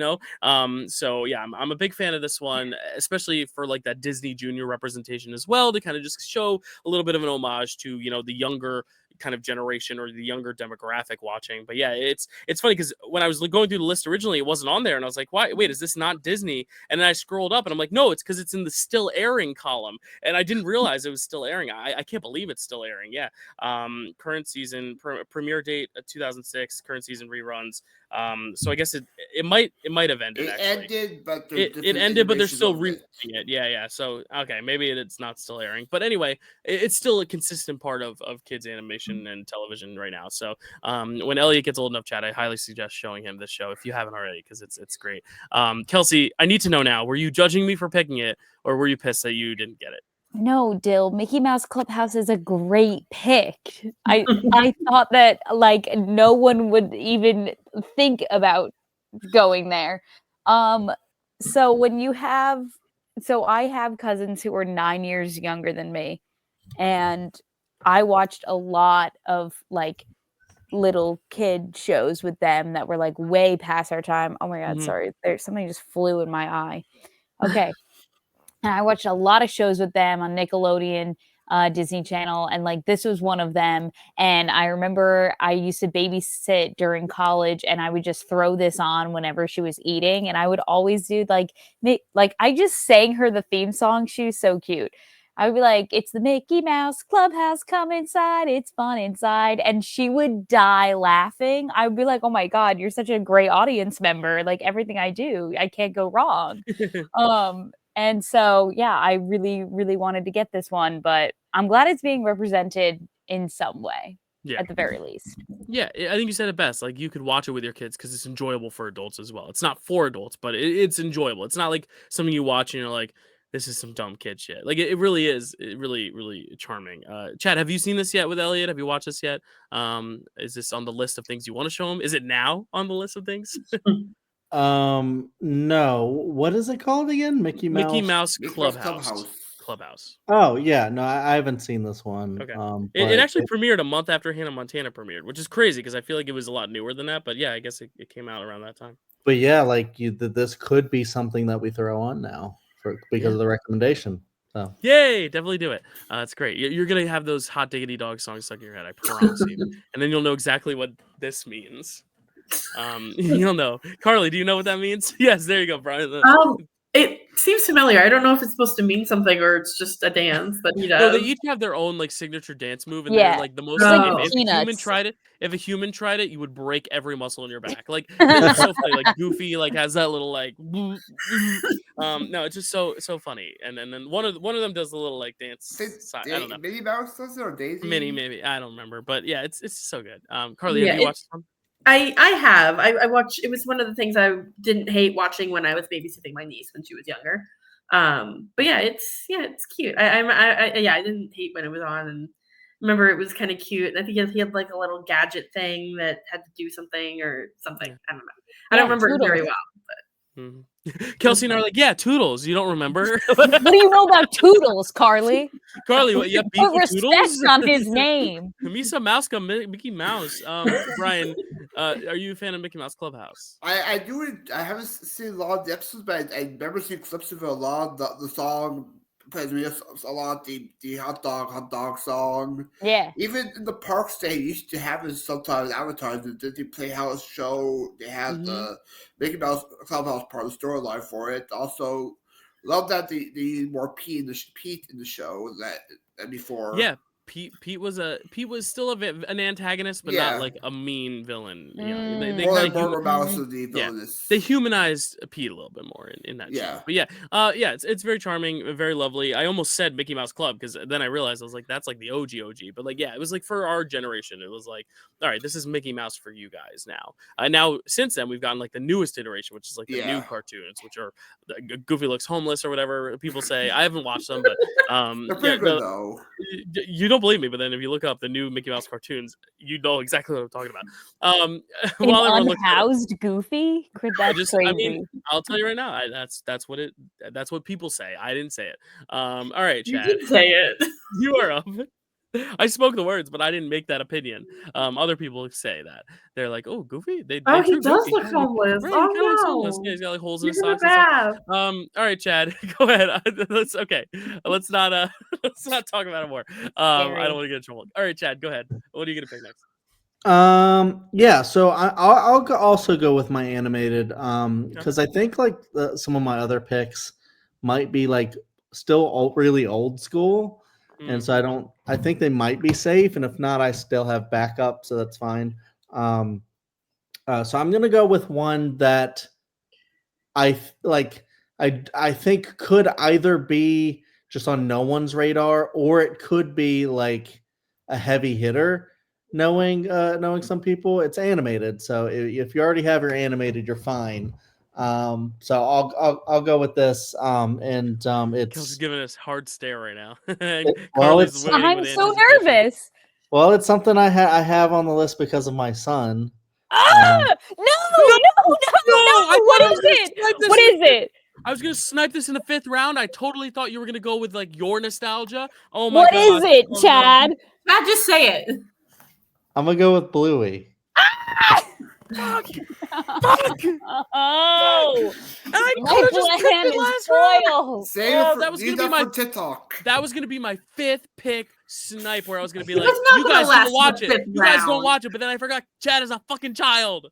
so yeah, I'm a big fan of this one, especially for that Disney Junior representation as well, to kind of just show a little bit of an homage to the younger kind of generation or the younger demographic watching. But yeah, it's funny because when I was going through the list originally, it wasn't on there, and I was like, why? Wait, is this not Disney? And then I scrolled up, and I'm like, no, it's because it's in the still airing column, and I didn't realize it was still airing. I can't believe it's still airing. Yeah, current season premiere date 2006, current season reruns. So I guess it might have ended. It ended, but they're still rebooting it. Yeah. So okay, maybe it's not still airing, but anyway, it's still a consistent part of kids animation and television right now. So when Elliot gets old enough, Chad, I highly suggest showing him this show if you haven't already, because it's great. Kelsey, I need to know now, were you judging me for picking it, or were you pissed that you didn't get it? No, Dyl, Mickey Mouse Clubhouse is a great pick. I thought that no one would even think about going there. So I have cousins who are 9 years younger than me, and I watched a lot of little kid shows with them that were way past our time. Oh my god, sorry. There's something just flew in my eye. Okay. And I watched a lot of shows with them on Nickelodeon, Disney Channel, and this was one of them. And I remember I used to babysit during college, and I would just throw this on whenever she was eating, and I would always do I just sang her the theme song. She was so cute. I would be like, it's the Mickey Mouse Clubhouse, come inside, it's fun inside. And she would die laughing. I would be like, oh my God, you're such a great audience member. Everything I do, I can't go wrong. And so, yeah, I really, really wanted to get this one, but I'm glad it's being represented in some way, at the very least. Yeah, I think you said it best. Like, you could watch it with your kids because it's enjoyable for adults as well. It's not for adults, but it's enjoyable. It's not like something you watch and you're like, this is some dumb kid shit. Like, it really is. It really, really charming. Chad, have you seen this yet with Elliot? Have you watched this yet? Is this on the list of things you want to show him? Is it now on the list of things? No. What is it called again? Mickey Mouse Clubhouse. Oh yeah, no, I haven't seen this one. Okay. It actually premiered a month after Hannah Montana premiered, which is crazy because I feel like it was a lot newer than that. But yeah, I guess it came out around that time. But yeah, like this could be something that we throw on now because of the recommendation. So yay, definitely do it. It's great. You're gonna have those hot diggity dog songs stuck in your head, I promise you. And then you'll know exactly what this means. You'll know. Carly, do you know what that means? Yes, there you go, Brian. It seems familiar. I don't know if it's supposed to mean something or it's just a dance, but he does. No, they each have their own like signature dance move, and they're like the most. If a human tried it, you would break every muscle in your back. Like it's so funny. Like Goofy like has that little like. No, it's just so funny. And then one of them does the little like dance. I don't know. Minnie Mouse does it or Daisy? Minnie, maybe I don't remember, but yeah, it's so good. Carly, have you watched this one? I have. I watched. It was one of the things I didn't hate watching when I was babysitting my niece when she was younger. But yeah, it's cute. I didn't hate when it was on, and remember it was kind of cute. I think he had like a little gadget thing that had to do something or something. I don't know. I don't remember it very well. But Kelsey and I are like, yeah, Toodles. You don't remember? What do you know about Toodles, Carly? Carly, what? You put respect Toodles? On his name. Misa Mouse, Mickey Mouse. Brian, are you a fan of Mickey Mouse Clubhouse? I do. I haven't seen a lot of the episodes, but I remember seeing clips of it a lot. The song plays me a lot. The hot dog song. Yeah. Even in the parks, they used to have it sometimes advertised. The Disney Playhouse show. They had the Mickey Mouse Clubhouse part of the storyline for it. Also, love that the more Pete in the show than before. Yeah. Pete was still an antagonist, but not like a mean villain. You know, they kind of Mouse of the villainous. They humanized Pete a little bit more in that show. But it's very charming, very lovely. I almost said Mickey Mouse Club because then I realized I was like, that's like the OG. But like, yeah, it was like for our generation. It was like, all right, this is Mickey Mouse for you guys now. Now since then we've gotten like the newest iteration, which is like the new cartoons, which are Goofy Looks Homeless or whatever people say. I haven't watched them, but they're pretty good though. You don't believe me, but then if you look up the new Mickey Mouse cartoons, you know exactly what I'm talking about. Unhoused Goofy? That's crazy. I mean, I'll tell you right now, that's what people say. I didn't say it. All right, Chad. You did say it. You are up. I spoke the words, but I didn't make that opinion. Other people say that. They're like, "Oh, Goofy." He does look homeless. Right, no. Homeless. Yeah, he's got like holes in his socks. And stuff. All right, Chad, go ahead. Let's not talk about it more. I don't want to get in trouble. All right, Chad, go ahead. What are you gonna pick next? Yeah, so I'll also go with my animated because I think like some of my other picks might be like still really old school. And so I think they might be safe. And if not, I still have backup. So that's fine. So I'm going to go with one that I think could either be just on no one's radar, or it could be like a heavy hitter knowing some people. It's animated. So if you already have your animated, you're fine. So I'll go with this. It's Kelsey's giving us hard stare right now. I'm so nervous. Well, it's something I have on the list because of my son. No! What is it? I was gonna snipe this in the 5th round. I totally thought you were gonna go with like your nostalgia. Oh my god! What is it, Chad? Not just say it. I'm gonna go with Bluey. Fuck! Oh! And I could have just picked it last round. That was gonna be my TikTok. That was gonna be my 5th pick snipe, where I was gonna be like, "You guys don't watch it. You guys don't watch it." But then I forgot Chad is a fucking child.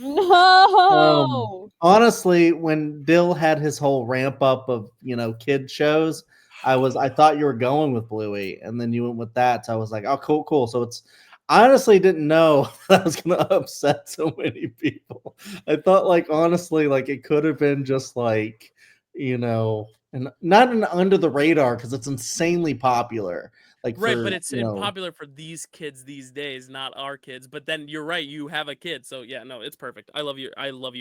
No. Honestly, when Dyl had his whole ramp up of kid shows, I thought you were going with Bluey, and then you went with that. So I was like, oh, cool. So I honestly didn't know that was going to upset so many people. I thought, like, honestly, like it could have been just like, you know, and not an under the radar because it's insanely popular. Like, right, for, but it's you know, popular for these kids these days, not our kids. But then you're right, you have a kid, so yeah, no, it's perfect. I love you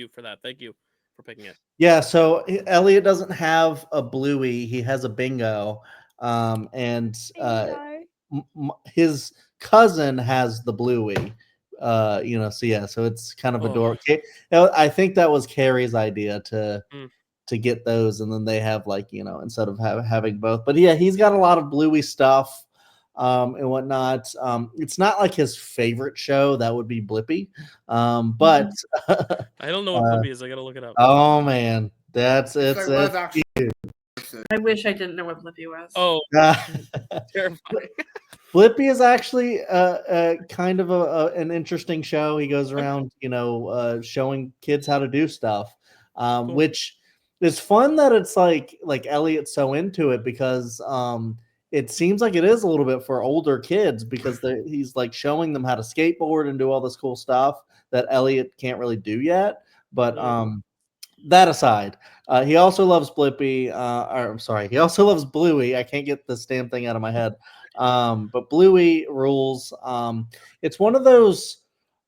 for that. Thank you for picking it. yeah. So Elliot doesn't have a Bluey; he has a Bingo, and his cousin has the Bluey. You know, so yeah, so it's kind of adorable. I think that was Carrie's idea to get those, and then they have, like, you know, instead of having both. But yeah, he's got a lot of Bluey stuff and whatnot. It's not like his favorite show. That would be Blippi. But I don't know what Blippi is. I gotta look it up. Oh man, it's I wish I didn't know what Blippi was. Oh, terrifying. Blippi is actually kind of an interesting show. He goes around, you know, showing kids how to do stuff, cool. Which is fun that it's like Elliot's so into it because it seems like it is a little bit for older kids because he's like showing them how to skateboard and do all this cool stuff that Elliot can't really do yet. But that aside, he also loves Blippi. I'm sorry, he also loves Bluey. I can't get this damn thing out of my head. But Bluey rules. It's one of those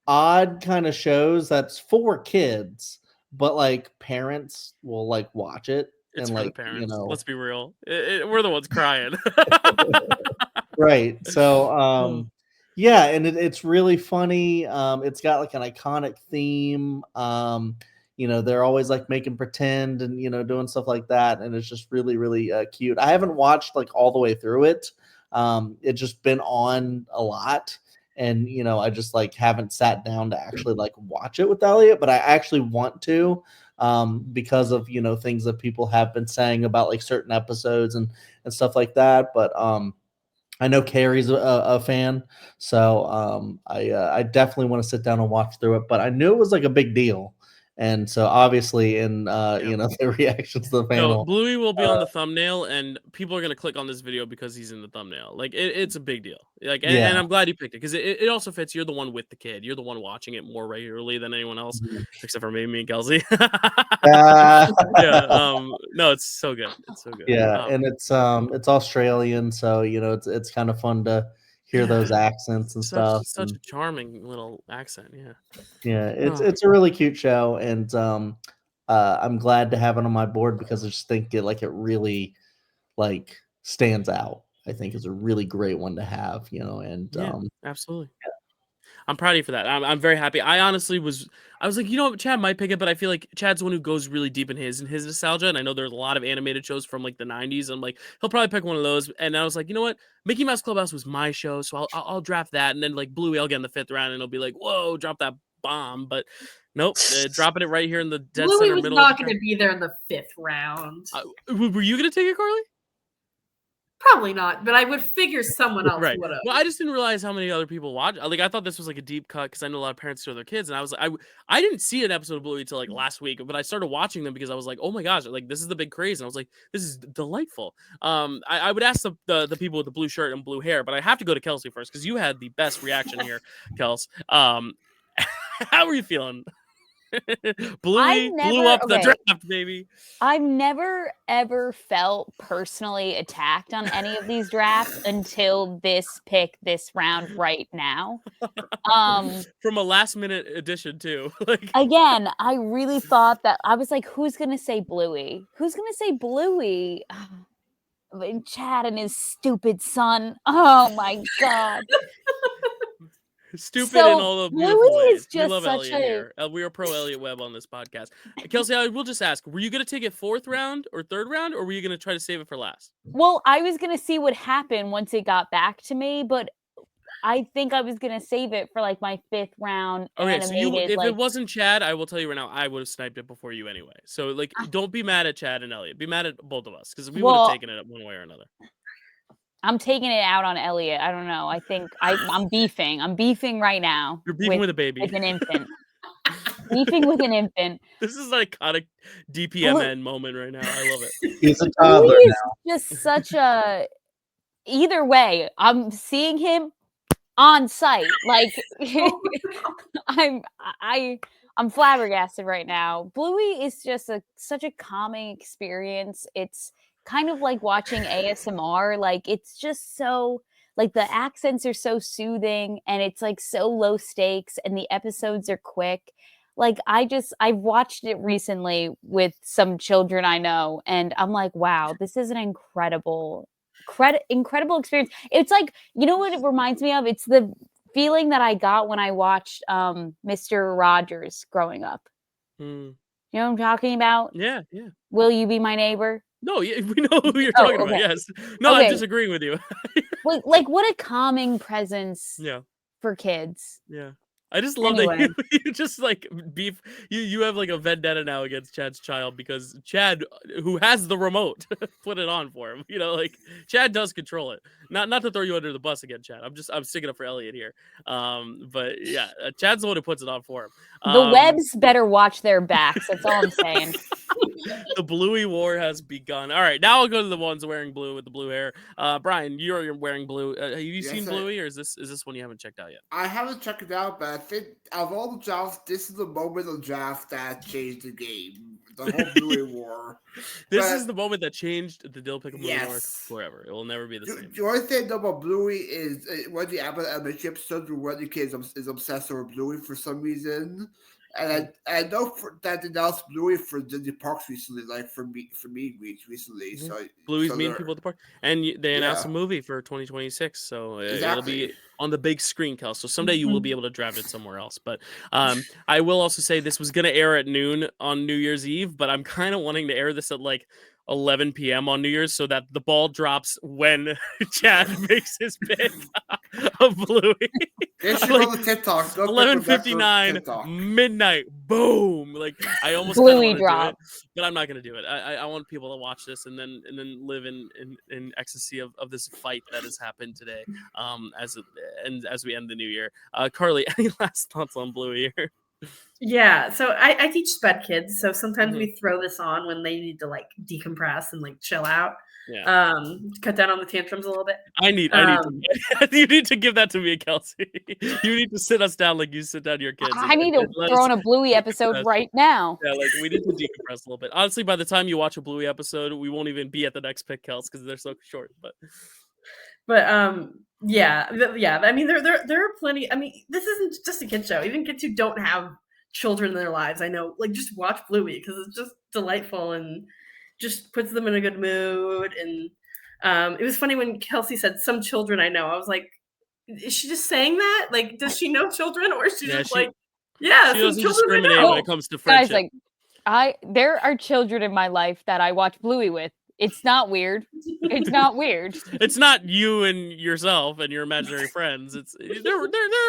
odd kind of shows that's for kids, but like parents will like watch it. It's and for like, the parents. you know, Let's be real. We're the ones crying. Right. So yeah, and it's really funny. It's got like an iconic theme. You know, they're always like making pretend and, you know, doing stuff like that, and it's just really, really cute. I haven't watched like all the way through it. It's just been on a lot, and, you know, I just like haven't sat down to actually like watch it with Elliot, but I actually want to, because of, you know, things that people have been saying about like certain episodes and stuff like that. But I know Carrie's a fan, so I definitely want to sit down and watch through it. But I knew it was like a big deal, and so obviously in you know, the reactions to the panel, no, Bluey will be on the thumbnail, and people are gonna click on this video because he's in the thumbnail. Like it's a big deal. Like, and I'm glad you picked it because it also fits. You're the one with the kid. You're the one watching it more regularly than anyone else, except for maybe me and Kelsey. Yeah. No, it's so good. It's so good. Yeah, and it's Australian, so, you know, it's kind of fun to hear those accents and stuff. Such a charming little accent. Yeah, it's a really cute show, and I'm glad to have it on my board because I just think it really like stands out. I think it's a really great one to have, you know, and absolutely. Yeah. I'm proud of you for that. I'm very happy. I honestly was like, you know what, Chad might pick it, but I feel like Chad's the one who goes really deep in his nostalgia, and I know there's a lot of animated shows from like the 90s. I'm like, he'll probably pick one of those, and I was like, you know what, Mickey Mouse Clubhouse was my show, so I'll draft that, and then like Bluey, I'll get in the 5th round, and it'll be like, whoa, drop that bomb, but nope, dropping it right here in the dead Bluey center was middle. Not going to be there in the 5th round. Were you going to take it, Carly? Probably not, but I would figure someone else would have. Well, I just didn't realize how many other people watch. Like, I thought this was like a deep cut because I know a lot of parents show their kids, and I was like, I didn't see an episode of Bluey till like last week, but I started watching them because I was like, oh my gosh, like this is the big craze, and I was like, this is delightful. I would ask the people with the blue shirt and blue hair, but I have to go to Kelsey first because you had the best reaction here, Kels. How are you feeling? Bluey blew up the draft, baby. I've never ever felt personally attacked on any of these drafts until this pick this round right now. From a last minute edition too. Like, again, I really thought that I was like, who's gonna say Bluey? Who's gonna say Bluey? Chad and his stupid son. Oh my god. Stupid in all the beautiful ways. Is just we love such Elliot here. We are pro Elliot Webb on this podcast. Kelsey, I will just ask, were you going to take it 4th round or 3rd round, or were you going to try to save it for last? Well, I was going to see what happened once it got back to me, but I think I was going to save it for like my 5th round. Okay, so if it wasn't Chad, I will tell you right now, I would have sniped it before you anyway. So like, don't be mad at Chad and Elliot. Be mad at both of us because we would have taken it one way or another. I'm taking it out on Elliot. I don't know. I think I'm beefing. I'm beefing right now. You're beefing with a baby. With an infant. Beefing with an infant. This is an iconic DPMN moment right now. I love it. He's a toddler now. Just such a... Either way, I'm seeing him on site. Like I'm flabbergasted right now. Bluey is just such a calming experience. It's kind of like watching ASMR. Like it's just so like the accents are so soothing and it's like so low stakes and the episodes are quick. Like I watched it recently with some children I know and I'm like, wow, this is an incredible experience. It's like, you know what it reminds me of? It's the feeling that I got when I watched Mr. Rogers growing up. You know what I'm talking about? Yeah. Will You Be My Neighbor? No, we know who you're talking about. Yes. No, okay. I'm disagreeing with you. like what a calming presence. Yeah. For kids. Yeah. I just love that you just like beef. You have like a vendetta now against Chad's child because Chad, who has the remote, put it on for him. You know, like Chad does control it. Not to throw you under the bus again, Chad. I'm sticking up for Elliot here. But yeah, Chad's the one who puts it on for him. The Webbs better watch their backs. That's all I'm saying. The Bluey war has begun. All right, now I'll go to the ones wearing blue with the blue hair. Brian, you're wearing blue. Have you seen Bluey, or is this one you haven't checked out yet? I haven't checked it out, but I think of all the drafts, this is the moment of draft that changed the game. The whole Bluey war. This is the moment that changed the Dyl Pickle Movie Network forever. It will never be the same. The only thing about Bluey is one of the elementary episodes where one of the kids is obsessed over Bluey for some reason. And I know that they announced Bluey for the parks recently, like for me recently. Mm-hmm. So Bluey's meeting people at the park, and they announced a movie for 2026. So it'll be on the big screen, Kel. So someday you will be able to draft it somewhere else. But I will also say this was going to air at noon on New Year's Eve, but I'm kind of wanting to air this at like 11 p.m. on New Year's so that the ball drops when Chad makes his pick of Bluey. Like, on the TikTok. 11:59 midnight. Boom! Like I almost Bluey drop, but I'm not gonna do it. I want people to watch this and then live in ecstasy of this fight that has happened today. As we end the new year. Carly, any last thoughts on Bluey here? Yeah, so I teach sped kids, so sometimes we throw this on when they need to like decompress and like chill out. Yeah. Cut down on the tantrums a little bit. I need you need to give that to me, Kelsey. You need to sit us down like you sit down your kids. I need to throw on a Bluey episode right now. Yeah, like we need to decompress a little bit. Honestly, by the time you watch a Bluey episode, we won't even be at the next pick, Kels, because they're so short. But yeah. I mean, there are plenty. I mean, this isn't just a kid show. Even kids who don't have children in their lives, I know, like just watch Bluey because it's just delightful and just puts them in a good mood. And it was funny when Kelsey said some children I know. I was like, is she just saying that? Like, does she know children, or is she just like, yeah, she doesn't discriminate when it comes to friendship. Guys, there are children in my life that I watch Bluey with. It's not weird. It's not weird. It's not you and yourself and your imaginary friends. They're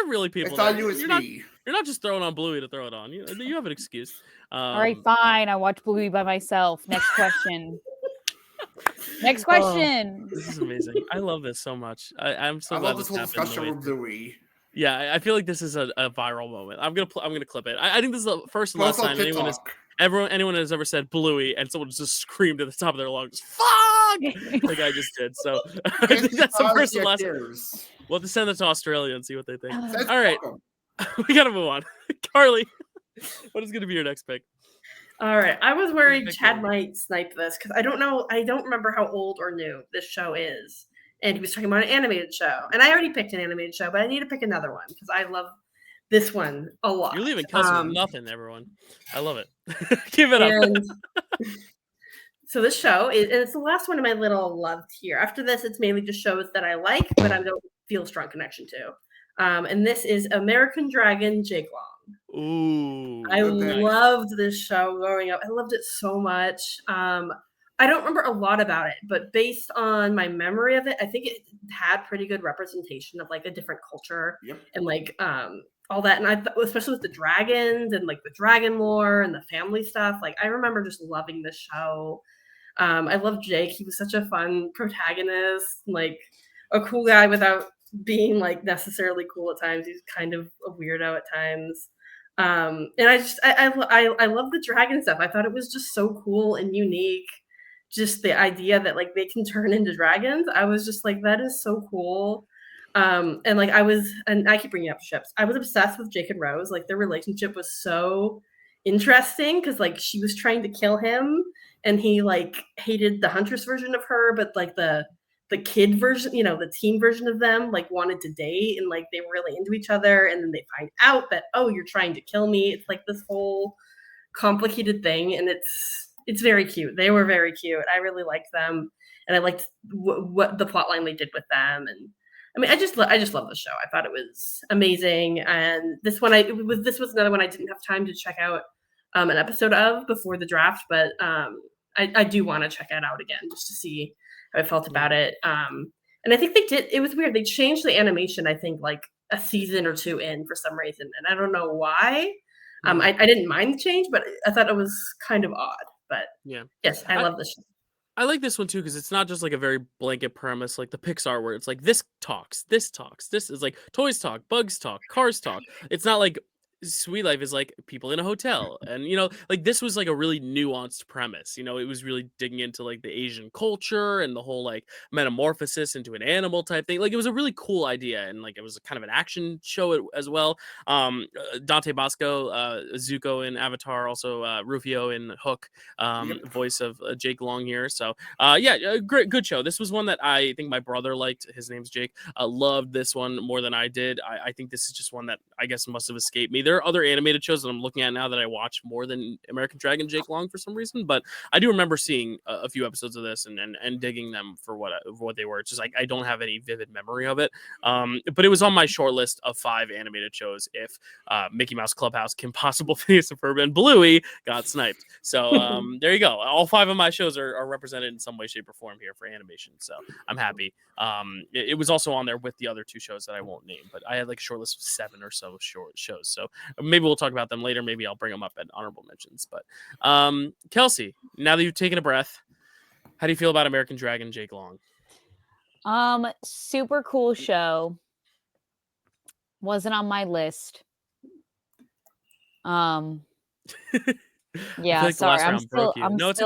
really people. It's not you, it's me. You're not just throwing on Bluey to throw it on. You have an excuse. All right, fine. I watch Bluey by myself. Next question. Next question. This is amazing. I love this so much. I'm so glad this whole discussion with Bluey. Yeah, I feel like this is a viral moment. I'm gonna clip it. I think this is the first and last time anyone has ever said Bluey and someone just screamed at the top of their lungs, "Fuck!" like I just did. So I think that's the first and last. We'll have to send it to Australia and see what they think. All right, we gotta move on. Carly, what is gonna be your next pick? All right, I was worried Chad might snipe this because I don't remember how old or new this show is. And he was talking about an animated show. And I already picked an animated show, but I need to pick another one because I love this one a lot. You're leaving Kelsey with nothing, everyone. I love it. Give it up. So this show, it's the last one in my little love tier. After this, it's mainly just shows that I like, but I don't feel a strong connection to. And this is American Dragon Jake Long. Ooh. I loved this show growing up. I loved it so much. I don't remember a lot about it, but based on my memory of it, I think it had pretty good representation of like a different culture and like all that. And I thought, especially with the dragons and like the dragon lore and the family stuff, like I remember just loving this show. I love Jake. He was such a fun protagonist, like a cool guy without being like necessarily cool at times. He's kind of a weirdo at times. And I love the dragon stuff. I thought it was just so cool and unique. Just the idea that like they can turn into dragons. I was just like, that is so cool. And like and I keep bringing up ships. I was obsessed with Jake and Rose. Like their relationship was so interesting because like she was trying to kill him, and he like hated the Huntress version of her, but like the kid version, the teen version of them, like wanted to date, and like they were really into each other. And then they find out that, oh, you're trying to kill me. It's like this whole complicated thing, and it's very cute. They were very cute. I really liked them, and I liked what the plot line they did with them. And I mean, I just love the show. I thought it was amazing. And this one, this was another one I didn't have time to check out an episode of before the draft, but I do want to check it out again just to see how I felt about it. And I think it was weird. They changed the animation, I think, like a season or two in for some reason, and I don't know why. I didn't mind the change, but I thought it was kind of odd. But yes, I love this show. I like this one too because it's not just like a very blanket premise like the Pixar where it's like this talks. This is like toys talk, bugs talk, cars talk. It's not like Sweet Life is like people in a hotel, and like this was like a really nuanced premise. It was really digging into like the Asian culture and the whole like metamorphosis into an animal type thing. Like it was a really cool idea, and like it was kind of an action show as well. Dante Bosco, Zuko in Avatar, also Rufio in Hook, voice of Jake Long here. So good show. This was one that I think my brother liked. His name's Jake. Loved this one more than I did. I think this is just one that I guess must have escaped me. There are other animated shows that I'm looking at now that I watch more than American Dragon Jake Long for some reason, but I do remember seeing a few episodes of this and digging them for what they were. It's just like I don't have any vivid memory of it, but it was on my short list of 5 animated shows if Mickey Mouse Clubhouse, Kim Possible, Phineas and Ferb, and Bluey got sniped. So there you go. All 5 of my shows are represented in some way, shape, or form here for animation. So I'm happy. It was also on there with the other 2 shows that I won't name, but I had like a short list of 7 or so short shows. So maybe we'll talk about them later. Maybe I'll bring them up at honorable mentions. But Kelsey, now that you've taken a breath, how do you feel about American Dragon Jake Long? Super cool show. Wasn't on my list. Yeah, like sorry. I'm still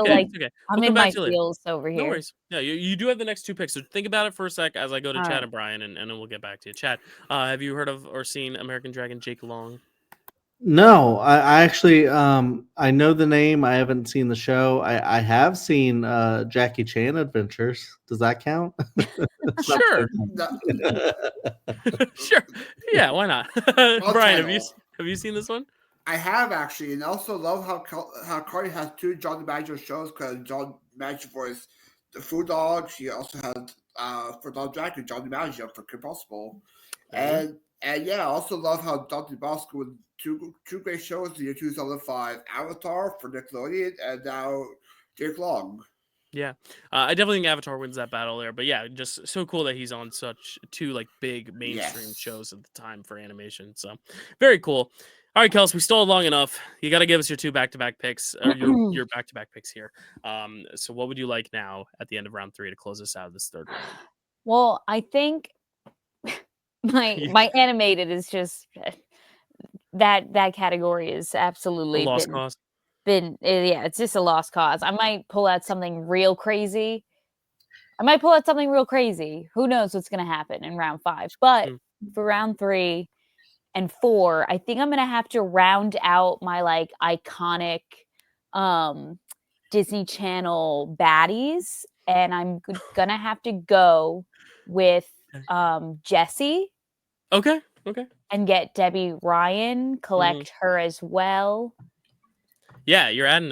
like, okay. I'm in my feels over here. No worries. Yeah, you do have the next 2 picks, so think about it for a sec as I go to Chad and Brian, and then we'll get back to you. Chad, have you heard of or seen American Dragon Jake Long? No, I actually I know the name. I haven't seen the show. I have seen Jackie Chan Adventures. Does that count? Sure. Sure. Yeah, why not? Brian, have you seen this one? I have actually, and I also love how Cardi has 2 John DiMaggio shows because John DiMaggio voiced the Food Dog. She also had for Dog Dracula, John DiMaggio for Kim Possible, and yeah, I also love how Dante Bosco with two great shows in the year 2005, Avatar for Nickelodeon, and now Jake Long. Yeah, I definitely think Avatar wins that battle there. But yeah, just so cool that he's on such 2 like big mainstream shows at the time for animation. So very cool. All right, Kels, we stalled long enough. You got to give us your 2 back-to-back picks, or your back-to-back picks here. So what would you like now at the end of round 3 to close us out of this 3rd round? Well, I think my animated is just that category is absolutely a lost cause. It's just a lost cause. I might pull out something real crazy. Who knows what's going to happen in round 5? But for round 3 and 4, I think I'm going to have to round out my like iconic Disney Channel baddies, and I'm going to have to go with Jessie. Okay. And get Debbie Ryan, collect her as well. Yeah, you're adding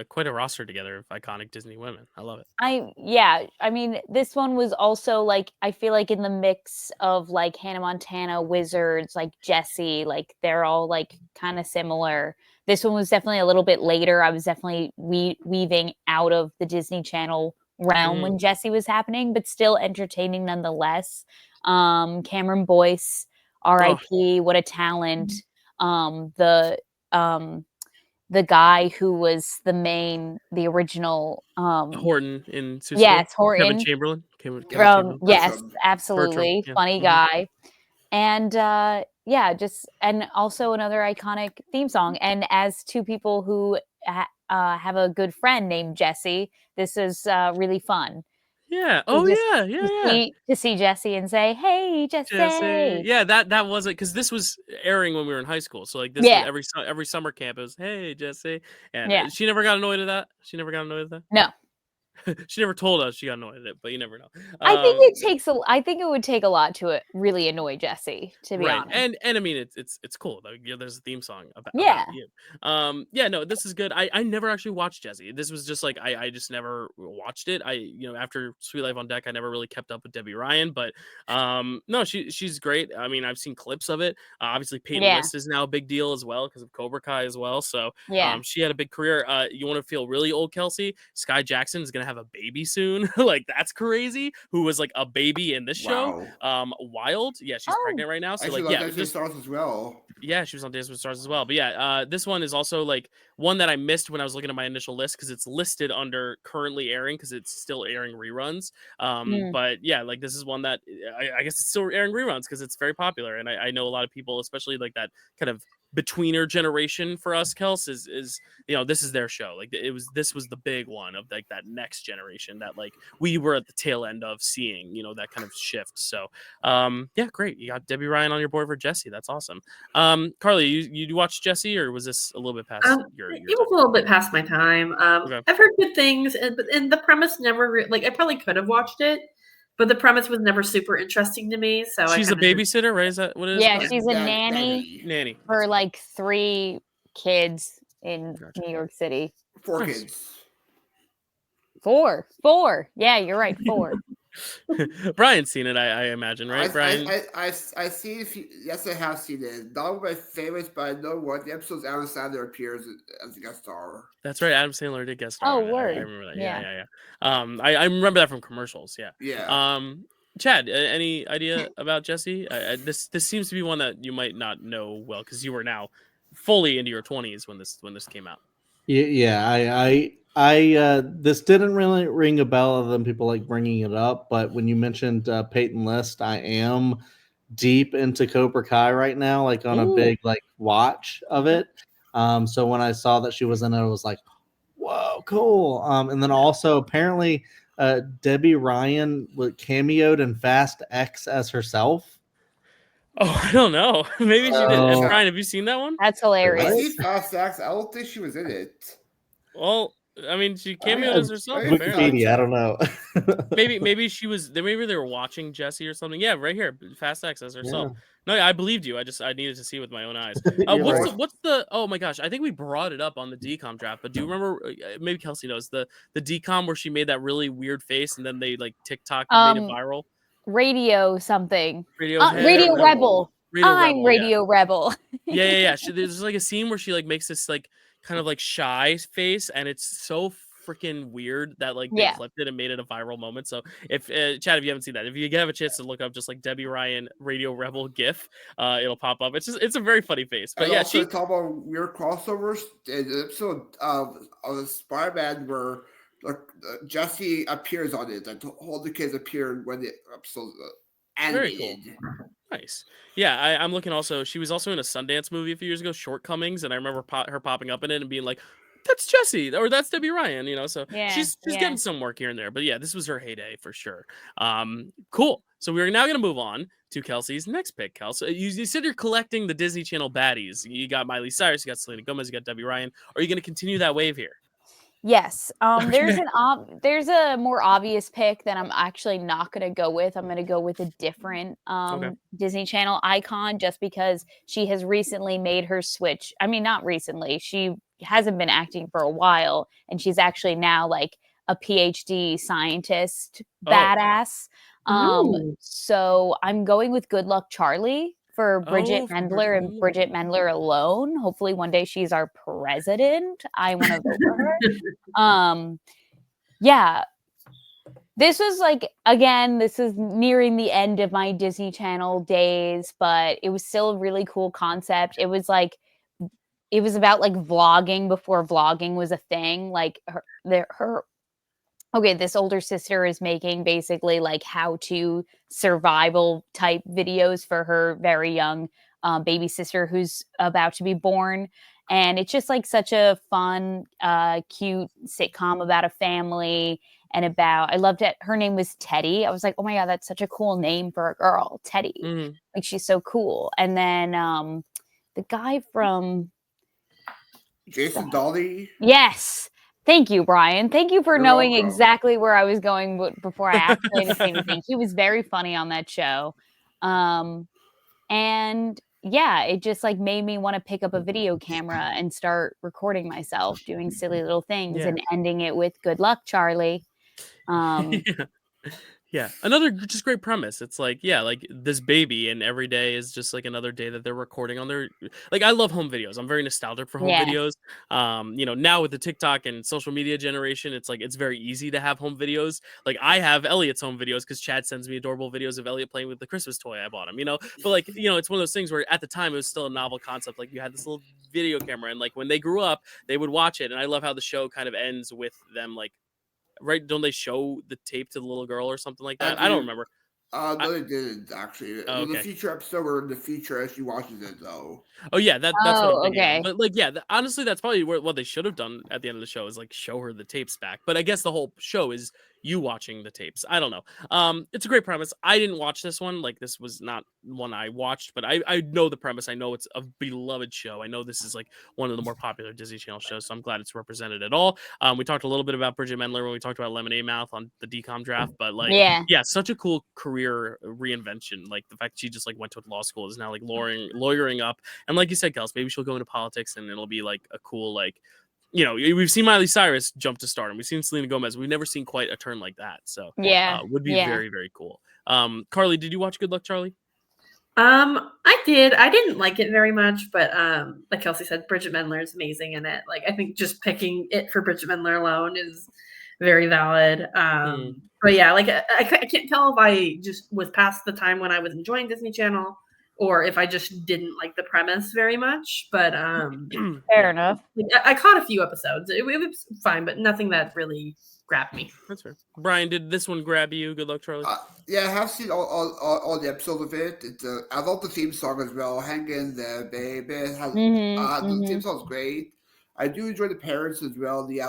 quite a roster together of iconic Disney women. I love it. I mean, this one was also like, I feel like in the mix of like Hannah Montana, Wizards, like Jessie, like they're all like kind of similar. This one was definitely a little bit later. I was definitely weaving out of the Disney Channel realm when Jessie was happening, but still entertaining nonetheless. Cameron Boyce, R.I.P. What a talent. The guy who was the original Horton in Suicide. Yes, Horton. Kevin Chamberlain. Yes, absolutely. Bertram, funny guy. And and also another iconic theme song. And as 2 people who have a good friend named Jessie, this is really fun. Yeah. Oh yeah. To see Jesse and say, "Hey, Jesse." Yeah, that wasn't because this was airing when we were in high school. So like this was every summer camp. It was, "Hey, Jesse," and she never got annoyed at that. She never got annoyed at that. No. She never told us she got annoyed at it, but you never know. I think it would take a lot to really annoy Jesse, to be honest. And I mean it's cool. There's a theme song about you. No, this is good. I never actually watched Jesse. This was just like I just never watched it. After Sweet Life on Deck, I never really kept up with Debbie Ryan, but no, she's great. I mean, I've seen clips of it. Obviously, Peyton List is now a big deal as well because of Cobra Kai as well. So she had a big career. You want to feel really old, Kelsey? Sky Jackson is gonna have a baby soon. Like that's crazy. Who was like a baby in this show? Wild. Yeah, she's pregnant right now. So Stars as well. Yeah, she was on Dancing with Stars as well. But this one is also like one that I missed when I was looking at my initial list because it's listed under currently airing because it's still airing reruns. But yeah, like this is one that I guess it's still airing reruns because it's very popular, and I know a lot of people, especially like that kind of betweener generation for us, Kels, is this is their show. Like this was the big one of like that next generation that like we were at the tail end of seeing, that kind of shift. So great. You got Debbie Ryan on your board for Jesse. That's awesome. Carly, you watched Jesse, or was this a little bit past your it was a little bit past my time. Okay. I've heard good things, and the premise never I probably could have watched it, but the premise was never super interesting to me. So she's a babysitter, right? Is that what it is? Yeah, she's a nanny for like 3 kids in New York City. 4 kids. 4. Yeah, you're right. 4. Brian's seen it, I imagine, right, Brian? I see. Yes, I have seen it. Not one of my favorites, but I know one. The episodes Adam Sandler appears as a guest star. That's right. Adam Sandler did guest star. Oh, word. I remember that. Yeah. I remember that from commercials. Yeah. Yeah. Chad, any idea about Jesse? This seems to be one that you might not know well because you were now fully into your 20s when this came out. Yeah. I this didn't really ring a bell other than people like bringing it up, but when you mentioned Peyton List, I am deep into Cobra Kai right now, like on a big like watch of it. So when I saw that she was in it, I was like, whoa, cool. And then also apparently Debbie Ryan cameoed in Fast X as herself. Oh, I don't know. Maybe she did. And Brian, have you seen that one? That's hilarious. I see Fast X. I don't think she was in it. Well, I mean, she cameoed as herself. Wikipedia, I don't know. maybe she was. Maybe they were watching Jesse or something. Yeah, right here, Fast X as herself. Yeah. No, I believed you. I needed to see with my own eyes. What's the? Oh my gosh, I think we brought it up on the DCOM draft. But do you remember? Maybe Kelsey knows the DCOM where she made that really weird face and then they like TikTok made it viral. Radio something. Radio Rebel. I'm Radio Rebel. Yeah. There's like a scene where she like makes this like kind of like shy face, and it's so freaking weird that like they flipped it and made it a viral moment. So if Chad, if you haven't seen that, if you have a chance to look up just like Debbie Ryan Radio Rebel GIF, it'll pop up. It's a very funny face. But and she talk about weird crossovers. The episode of Spider-Man where Jesse appears on it, like all the kids appeared when the episode ended. Very cool. Nice. Yeah, I'm looking also. She was also in a Sundance movie a few years ago, Shortcomings, and I remember her popping up in it and being like, that's Jesse, or that's Debbie Ryan, so she's getting some work here and there. But yeah, this was her heyday for sure. Cool. So we're now going to move on to Kelsey's next pick, Kelsey. You said you're collecting the Disney Channel baddies. You got Miley Cyrus, you got Selena Gomez, you got Debbie Ryan. Are you going to continue that wave here? Yes. There's a more obvious pick that I'm actually not going to go with. I'm going to go with a different Disney Channel icon just because she has recently made her switch. I mean, not recently. She hasn't been acting for a while, and she's actually now like a PhD scientist badass. So I'm going with Good Luck Charlie for Bridget Mendler and Bridget Mendler alone. Hopefully one day she's our president. I want to vote for her. Yeah. This was like, again, this is nearing the end of my Disney Channel days, but it was still a really cool concept. It was about like vlogging before vlogging was a thing. Like this older sister is making basically like how to survival type videos for her very young baby sister who's about to be born. And it's just like such a fun, cute sitcom about a family. and about, I loved it. Her name was Teddy. I was like, oh my God, that's such a cool name for a girl, Teddy. Mm-hmm. Like, she's so cool. And then the guy from Jason Dolly. Yes. Thank you, Brian. Thank you for You're knowing welcome. exactly where I was going before I actually didn't say anything. He was very funny on that show. And yeah, it just like made me want to pick up a video camera and start recording myself doing silly little things and ending it with "Good luck, Charlie." Yeah, another just great premise. It's like, yeah, like this baby, and every day is just like another day that they're recording on their. Like, I love home videos. I'm very nostalgic for home videos. Now with the TikTok and social media generation, it's like it's very easy to have home videos. Like, I have Elliot's home videos because Chad sends me adorable videos of Elliot playing with the Christmas toy I bought him. But like, it's one of those things where at the time it was still a novel concept. Like, you had this little video camera, and like when they grew up, they would watch it, and I love how the show kind of ends with them like. Right? Don't they show the tape to the little girl or something like that? I don't remember. No, they didn't actually. Oh, okay. The future episode where in the future as she watches it though. Oh yeah, that's what I'm thinking. Okay. Of. But like, yeah, honestly, that's probably what they should have done at the end of the show is like show her the tapes back. But I guess the whole show is you watching the tapes. I don't know. It's a great premise. I didn't watch this one. Like, this was not one I watched, but I know the premise. I know it's a beloved show. I know this is like one of the more popular Disney Channel shows, so I'm glad it's represented at all. We talked a little bit about Bridget Mendler when we talked about Lemonade Mouth on the DCOM draft, but like, yeah, such a cool career reinvention. Like the fact that she just like went to law school, is now like lawyering up, and like you said, Kels, maybe she'll go into politics, and it'll be like a cool like. We've seen Miley Cyrus jump to stardom. We've seen Selena Gomez. We've never seen quite a turn like that. So would be very, very cool. Carly, did you watch Good Luck, Charlie? I did. I didn't like it very much, but like Kelsey said, Bridget Mendler is amazing in it. Like, I think just picking it for Bridget Mendler alone is very valid. But yeah, like I can't tell if I just was past the time when I was enjoying Disney Channel, or if I just didn't like the premise very much. But fair enough. I caught a few episodes. It was fine, but nothing that really grabbed me. That's fair. Brian, did this one grab you? Good Luck, Charlie. Yeah, I have seen all the episodes of it. I love the theme song as well. Hang in there, baby. The theme song's great. I do enjoy the parents as well. The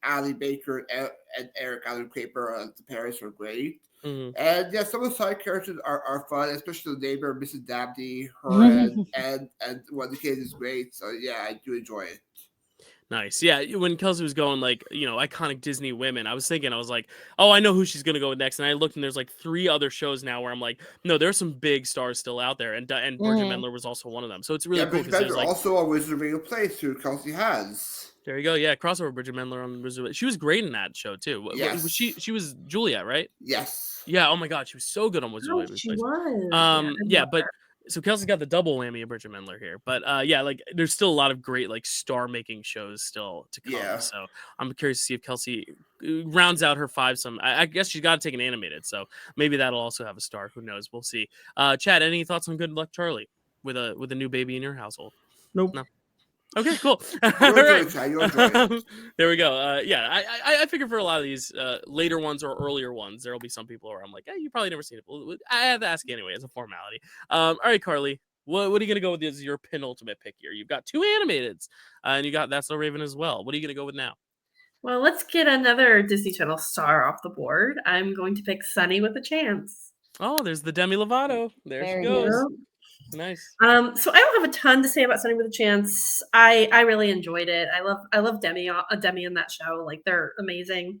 Ali Baker and Eric Allen Craper, the parents were great. And yeah, some of the side characters are fun, especially the neighbor, Mrs. Dabney, her and one of the kids is great. So yeah, I do enjoy it. Nice. Yeah, when Kelsey was going like, iconic Disney women, I was like, oh, I know who she's going to go with next. And I looked, and there's like 3 other shows now where I'm like, no, there's some big stars still out there. And Bridget Mendler was also one of them. So it's really cool. Bridget Mendler also a Wizard of Radio Place who Kelsey has. There you go. Yeah, crossover Bridget Mendler on Wizard. She was great in that show too. Yes. She was Juliet, right? Yes. Yeah. Oh my God, she was so good on Wizard of Radio Place. She was. Yeah, but. So Kelsey got the double whammy of Bridget Mendler here, but like there's still a lot of great like star making shows still to come. Yeah. So I'm curious to see if Kelsey rounds out her 5. I guess she's got to take an animated, so maybe that'll also have a star. Who knows? We'll see. Chad, any thoughts on Good Luck, Charlie, with a new baby in your household? Nope. No. Okay, cool. There we go. I figure for a lot of these later ones or earlier ones, there'll be some people where I'm like, hey, you probably never seen it. I have to ask anyway as a formality. All right, Carly, what are you gonna go with as your penultimate pick here? You've got 2 animateds, and you got That's So Raven as well. What are you gonna go with now? Well, let's get another Disney Channel star off the board. I'm going to pick Sunny with a Chance. Oh, there's the Demi Lovato. There she goes. Nice. So I don't have a ton to say about Sunny with a Chance. I really enjoyed it. I love Demi in that show. Like, they're amazing.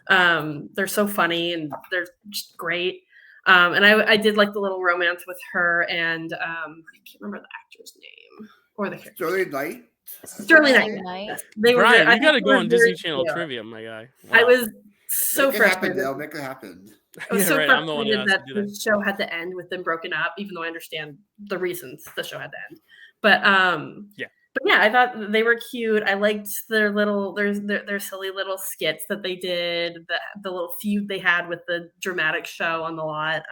They're so funny and they're just great. And I did like the little romance with her and I can't remember the actor's name or the character. Sterling Knight. They were. Brian, you got to go on Disney Channel trivia, my guy. Wow. I was so frustrated. Make it happen. I was so frustrated that the show had to end with them broken up, even though I understand the reasons the show had to end. But yeah, I thought they were cute. I liked their silly little skits that they did, the little feud they had with the dramatic show on the lot.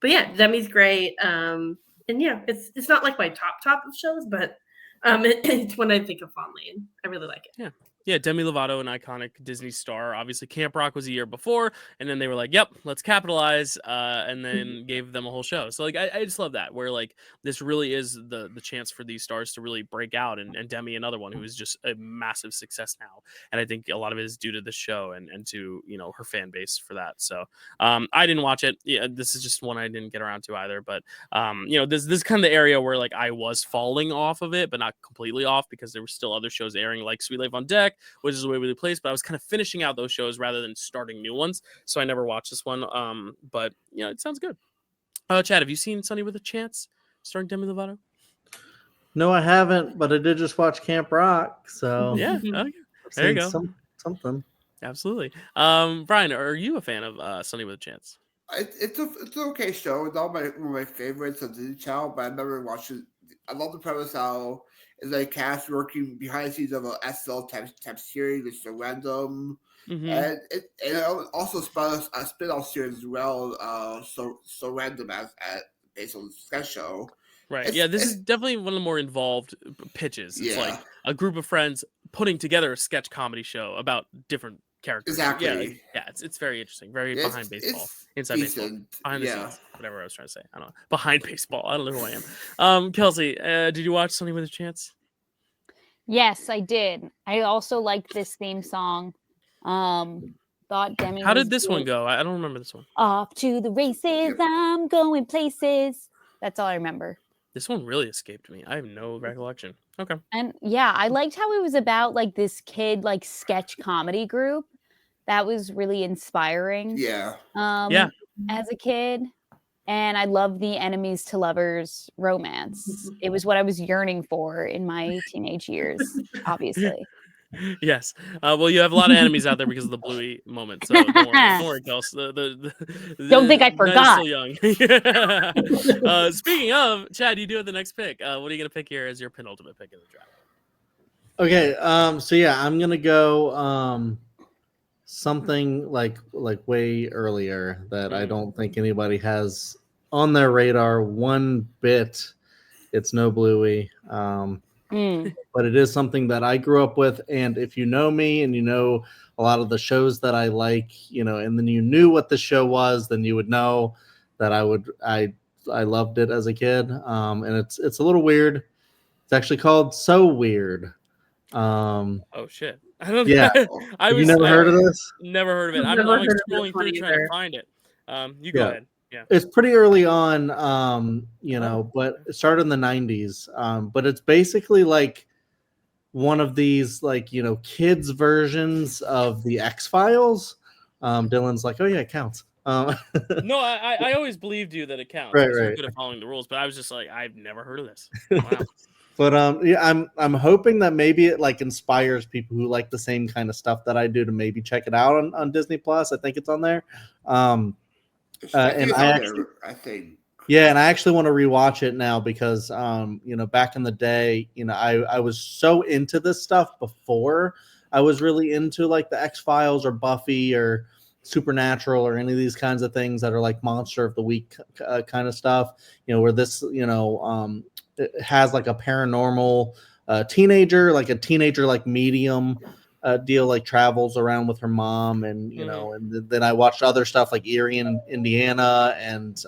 But yeah, Demi's great. And yeah, it's not like my top of shows, but it's when I think of fondly, and I really like it. Yeah. Yeah, Demi Lovato, an iconic Disney star. Obviously, Camp Rock was a year before, and then they were like, "Yep, let's capitalize," and then gave them a whole show. So, like, I just love that, where like this really is the chance for these stars to really break out, and Demi, another one who is just a massive success now, and I think a lot of it is due to the show and to her fan base for that. So, I didn't watch it. Yeah, this is just one I didn't get around to either. But this is kind of the area where like I was falling off of it, but not completely off because there were still other shows airing, like Sweet Life on Deck, which is a Waverly Place, but I was kind of finishing out those shows rather than starting new ones. So I never watched this one. But it sounds good. Chad, have you seen Sunny with a Chance starring Demi Lovato? No, I haven't, but I did just watch Camp Rock. So yeah, there you go. Something. Absolutely. Brian, are you a fan of Sunny with a Chance? It's an okay show. It's not one of my favorites of Disney Channel, but I've never watched it. I love the premise how it's like cast working behind the scenes of an SL type series. It's so random, and it also a spin-off series as well. So random as based on the sketch show. Right. This is definitely one of the more involved pitches. It's like a group of friends putting together a sketch comedy show about different characters. Exactly. It's very interesting. Very behind baseball. Inside decent. baseball. Behind the scenes. Whatever I was trying to say. I don't know. Behind baseball. I don't know who I am. Kelsey, did you watch Sunny with a Chance? Yes, I did. I also liked this theme song. Thought Demi. How did this one go? I don't remember this one. Off to the races, I'm going places. That's all I remember. This one really escaped me. I have no recollection. Okay. And yeah, I liked how it was about like this kid like sketch comedy group. That was really inspiring. Yeah. As a kid. And I love the enemies to lovers romance. It was what I was yearning for in my teenage years, obviously. Yes. Well, you have a lot of enemies out there because of the Bluey moment. So don't worry, Kels. Don't think I forgot. Still young. Speaking of, Chad, you do have the next pick. What are you going to pick here as your penultimate pick in the draft? Okay. So yeah, I'm going to go something like way earlier that I don't think anybody has on their radar one bit. It's no Bluey. But it is something that I grew up with, and if you know me and you know a lot of the shows that I like, and then you knew what the show was, then you would know that I loved it as a kid. And it's a little weird. It's actually called So Weird. Oh shit! I don't. Yeah, you never heard of this? Never heard of it. I'm like scrolling through trying to find it. You go ahead. Yeah, it's pretty early on, but it started in the 90s. But it's basically like one of these kids versions of the X-Files. Dylan's like, oh yeah, it counts. No, I always believed you that it counts. Right. You're good at following the rules, but I was just like, I've never heard of this. Wow. But I'm hoping that maybe it inspires people who like the same kind of stuff that I do to maybe check it out on Disney Plus. I think it's on there. And I think. Yeah, and I actually want to rewatch it now because back in the day, I was so into this stuff before I was really into like the X-Files or Buffy or Supernatural or any of these kinds of things that are like Monster of the Week kind of stuff. Where this it has like a paranormal teenager, like a teenager like medium deal, like travels around with her mom, and and then I watched other stuff like Erie in Indiana and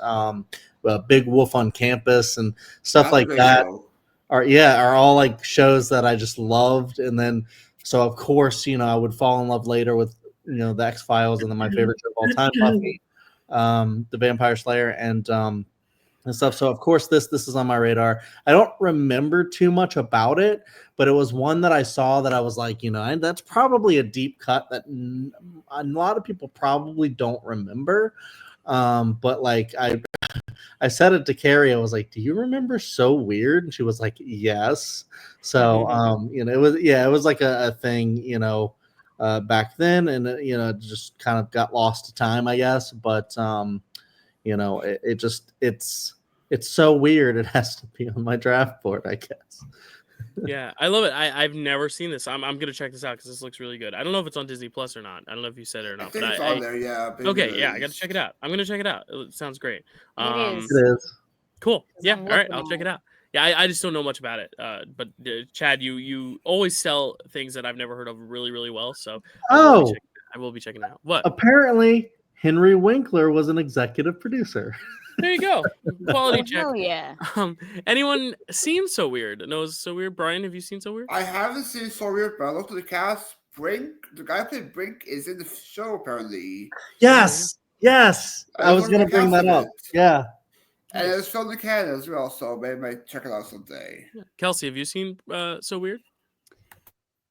Big Wolf on Campus and stuff like that. Are all like shows that I just loved, and then so of course I would fall in love later with the X-Files, and then my favorite show of all time, Buffy, the Vampire Slayer, and stuff. So of course this is on my radar. I don't remember too much about it, but it was one that I saw that I was like, that's probably a deep cut that a lot of people probably don't remember. But like I said it to Carrie, I was like, do you remember So Weird? And she was like, yes. So it was like a thing, back then, and it just kind of got lost to time, I guess. But it's so weird. It has to be on my draft board, I guess. Yeah, I love it. I've never seen this. I'm gonna check this out because this looks really good. I don't know if it's on Disney Plus or not. I don't know if you said it or not. I think it's on there. Yeah. Okay. Yeah, I gotta check it out. I'm gonna check it out. It sounds great. It is. Cool. Yeah. All right. I'll check it out. Yeah, I just don't know much about it. But Chad, you always sell things that I've never heard of really, really well. So I will be checking it out. What? Apparently, Henry Winkler was an executive producer. There you go. Quality check. Oh yeah. Anyone seen So Weird? Knows So Weird? Brian, have you seen So Weird? I haven't seen So Weird, but I looked at the cast. Brink, the guy who played Brink, is in the show apparently. Yes. I was gonna bring that up. Yeah. And it was filmed in Canada as well, so maybe I might check it out someday. Yeah. Kelsey, have you seen So Weird?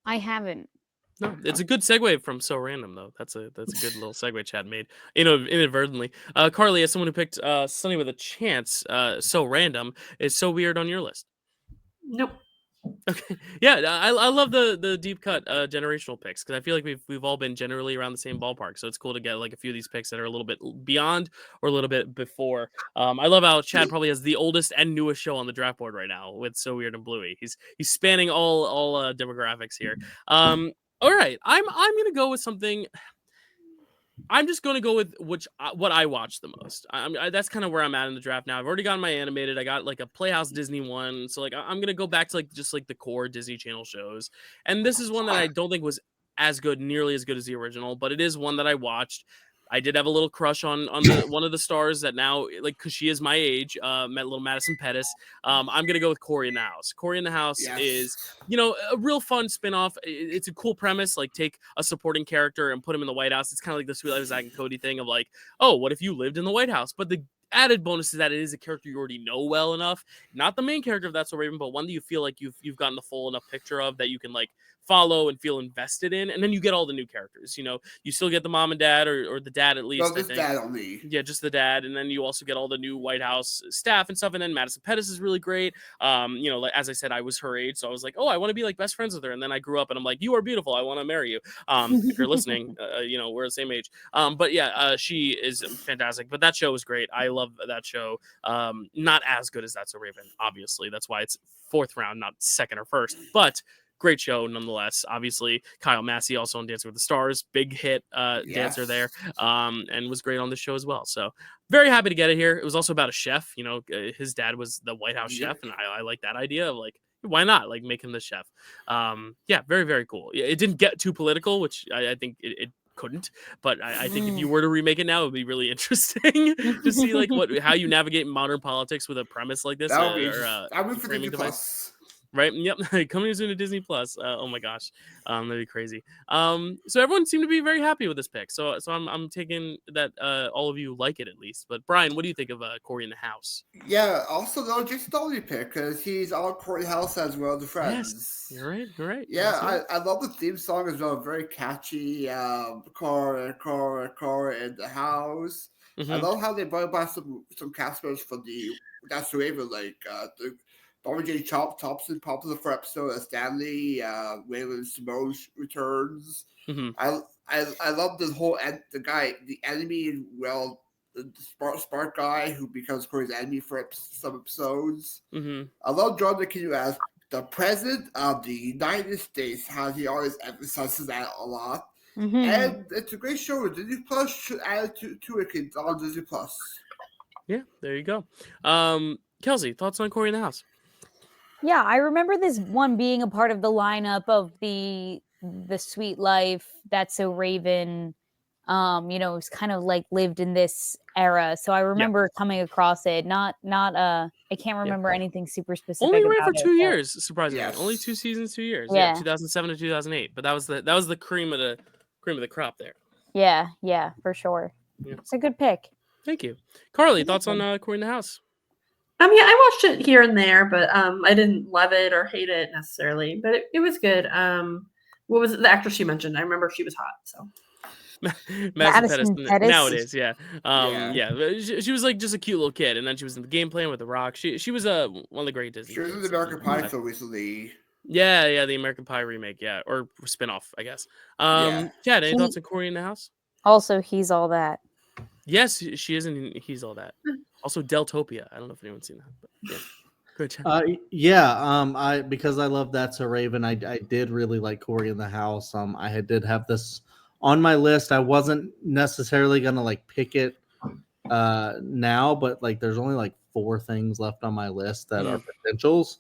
I haven't. No, it's a good segue from So Random though. That's a good little segue Chad made, inadvertently. Carly, as someone who picked Sunny with a Chance, So Random, is So Weird on your list? Nope. Okay, yeah, I love the deep cut generational picks because I feel like we've all been generally around the same ballpark, so it's cool to get like a few of these picks that are a little bit beyond or a little bit before. I love how Chad probably has the oldest and newest show on the draft board right now with So Weird and Bluey. He's spanning all demographics here. All right, I'm gonna go with something. I'm just going to go with what I watch the most. That's kind of where I'm at in the draft now. I've already gotten my animated. I got like a Playhouse Disney one. So like I'm going to go back to like just like the core Disney Channel shows. And this is one that I don't think was nearly as good as the original, but it is one that I watched. I did have a little crush on one of the stars that now, like, because she is my age, met little Madison Pettis. I'm going to go with Cory in the House. Cory in the House is, a real fun spinoff. It's a cool premise. Like, take a supporting character and put him in the White House. It's kind of like the Sweet Life of Zack and Cody thing of like, oh, what if you lived in the White House? But the added bonus is that it is a character you already know well enough. Not the main character of That's So Raven, but one that you feel like you've gotten the full enough picture of that you can like follow and feel invested in, and then you get all the new characters. You still get the mom and dad, or the dad at least. No, just dad only. Yeah, just the dad, and then you also get all the new White House staff and stuff. And then Madison Pettis is really great. Like, as I said, I was her age, so I was like, oh, I want to be like best friends with her. And then I grew up, and I'm like, you are beautiful. I want to marry you. If you're listening, we're the same age. But yeah, she is fantastic. But that show was great. I love that show. Not as good as That's So Raven, obviously. That's why it's fourth round, not second or first. But great show nonetheless. Obviously, Kyle Massey also on Dancing with the Stars, big hit dancer there, and was great on this show as well. So very happy to get it here. It was also about a chef. His dad was the White House chef, and I like that idea of like, why not like make him the chef? Yeah, very, very cool. It didn't get too political, which I think it couldn't, but I think if you were to remake it now, it would be really interesting to see like how you navigate modern politics with a premise like this. I would for Disney Plus. Right. Yep. Coming soon to Disney Plus. Oh my gosh. That'd be crazy. So everyone seemed to be very happy with this pick. So I'm taking that all of you like it at least. But Brian, what do you think of Cory in the House? Yeah. Also, though, just Dolly pick because he's on Cory House as well as the Friends. Yes, you're right. You're right. Yeah, I love the theme song as well. Very catchy. Cory in the House. Mm-hmm. I love how they brought back some cast members from the That's So Raven, like the Dr. J. Thompson pops up for episode of Stanley. Waylon Simone returns. Mm-hmm. I love the whole the enemy. Well, the Spark guy who becomes Cory's enemy for some episodes. Mm-hmm. I love John McCain as the president of the United States. How he always emphasizes that a lot. Mm-hmm. And it's a great show. Disney Plus should add to it on Disney Plus. Yeah, there you go. Kelsey, thoughts on Cory in the House? Yeah, I remember this one being a part of the lineup of the Sweet Life, That's So Raven. It's kind of like lived in this era. So I remember coming across it. Not I can't remember anything super specific. Only ran for 2 years, surprisingly. Yes. Only 2 seasons, 2 years. Yeah, 2007 to 2008. But that was the cream of the crop there. Yeah, for sure. Yeah. It's a good pick. Thank you. Carly, thoughts on Cory in the House? Yeah, I watched it here and there, but I didn't love it or hate it necessarily. But it was good. What was the actress she mentioned? I remember she was hot. So Madison Pettis. Nowadays, yeah. She was like just a cute little kid, and then she was in the Game Plan with The Rock. She was one of the great Disney. She was in the American Pie so recently. Yeah, the American Pie remake, or spinoff, I guess. Chad, any thoughts on Cory in the House? Also, He's All That. Yes, she is in He's All That. Also, Deltopia. I don't know if anyone's seen that, but yeah. Good job. Because I love That's So Raven, I did really like Cory in the House. I did have this on my list. I wasn't necessarily gonna like pick it now, but like there's only like 4 things left on my list that are potentials.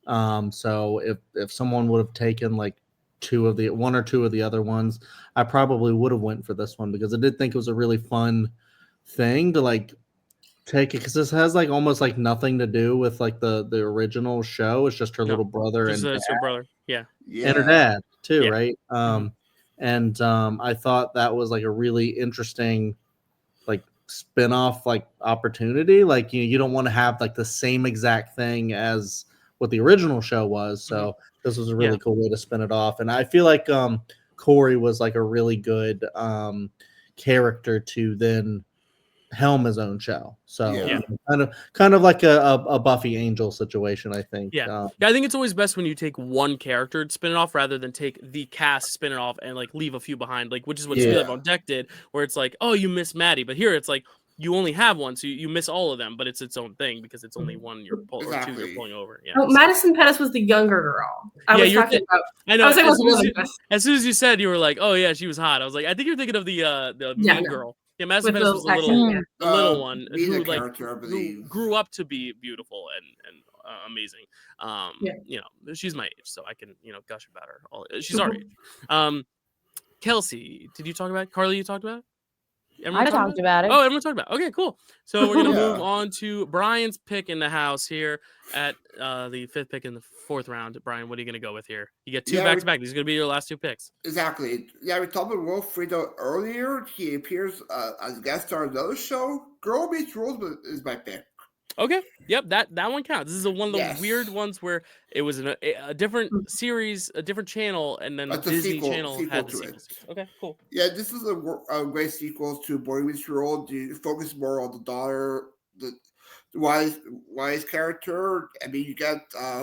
So if someone would have taken like 1 or 2 of the other ones, I probably would have went for this one because I did think it was a really fun thing to like take it, because this has like almost like nothing to do with like the original show. It's just her little brother and her brother, and her dad too, Yeah. right? And I thought that was like a really interesting like spin-off like opportunity. Like you don't want to have like the same exact thing as what the original show was, so this was a really cool way to spin it off. And I feel like Corey was like a really good character to then helm his own show. So kind of like a Buffy Angel situation, I think. I think it's always best when you take one character to spin it off rather than take the cast, spin it off, and like leave a few behind, like which is what Spielberg on Deck did, where it's like, oh, you miss Maddie, but here it's like you only have one, so you miss all of them, but it's its own thing because it's only one or 2 you're pulling over. Madison Pettis was the younger girl. I was talking about. I know. As soon as you said, you were like, oh yeah, she was hot. I was like, I think you're thinking of the mean girl. Yeah, Madison Pettis was the little one who like who grew up to be beautiful and amazing. You know, she's my age, so I can gush about her. She's our age. Kelsey, did you talk about it? Carly? You talked about it? I talked about it. Oh, everyone talked about it. Okay, cool. So we're gonna move on to Brian's pick in the house here at the 5th pick in the 4th round. Brian, what are you gonna go with here? You get 2 back to back. These are gonna be your last 2 picks. Exactly. Yeah, we talked about Wilfredo earlier. He appears as a guest star in another show. Girl Meets World is my pick. Okay. Yep. That one counts. This is one of the weird ones where it was a different series, a different channel, and then Disney Channel had the sequel. Okay. Cool. Yeah, this is a great sequel to Boy Meets World. You focus more on the daughter, the wise character. I mean, you get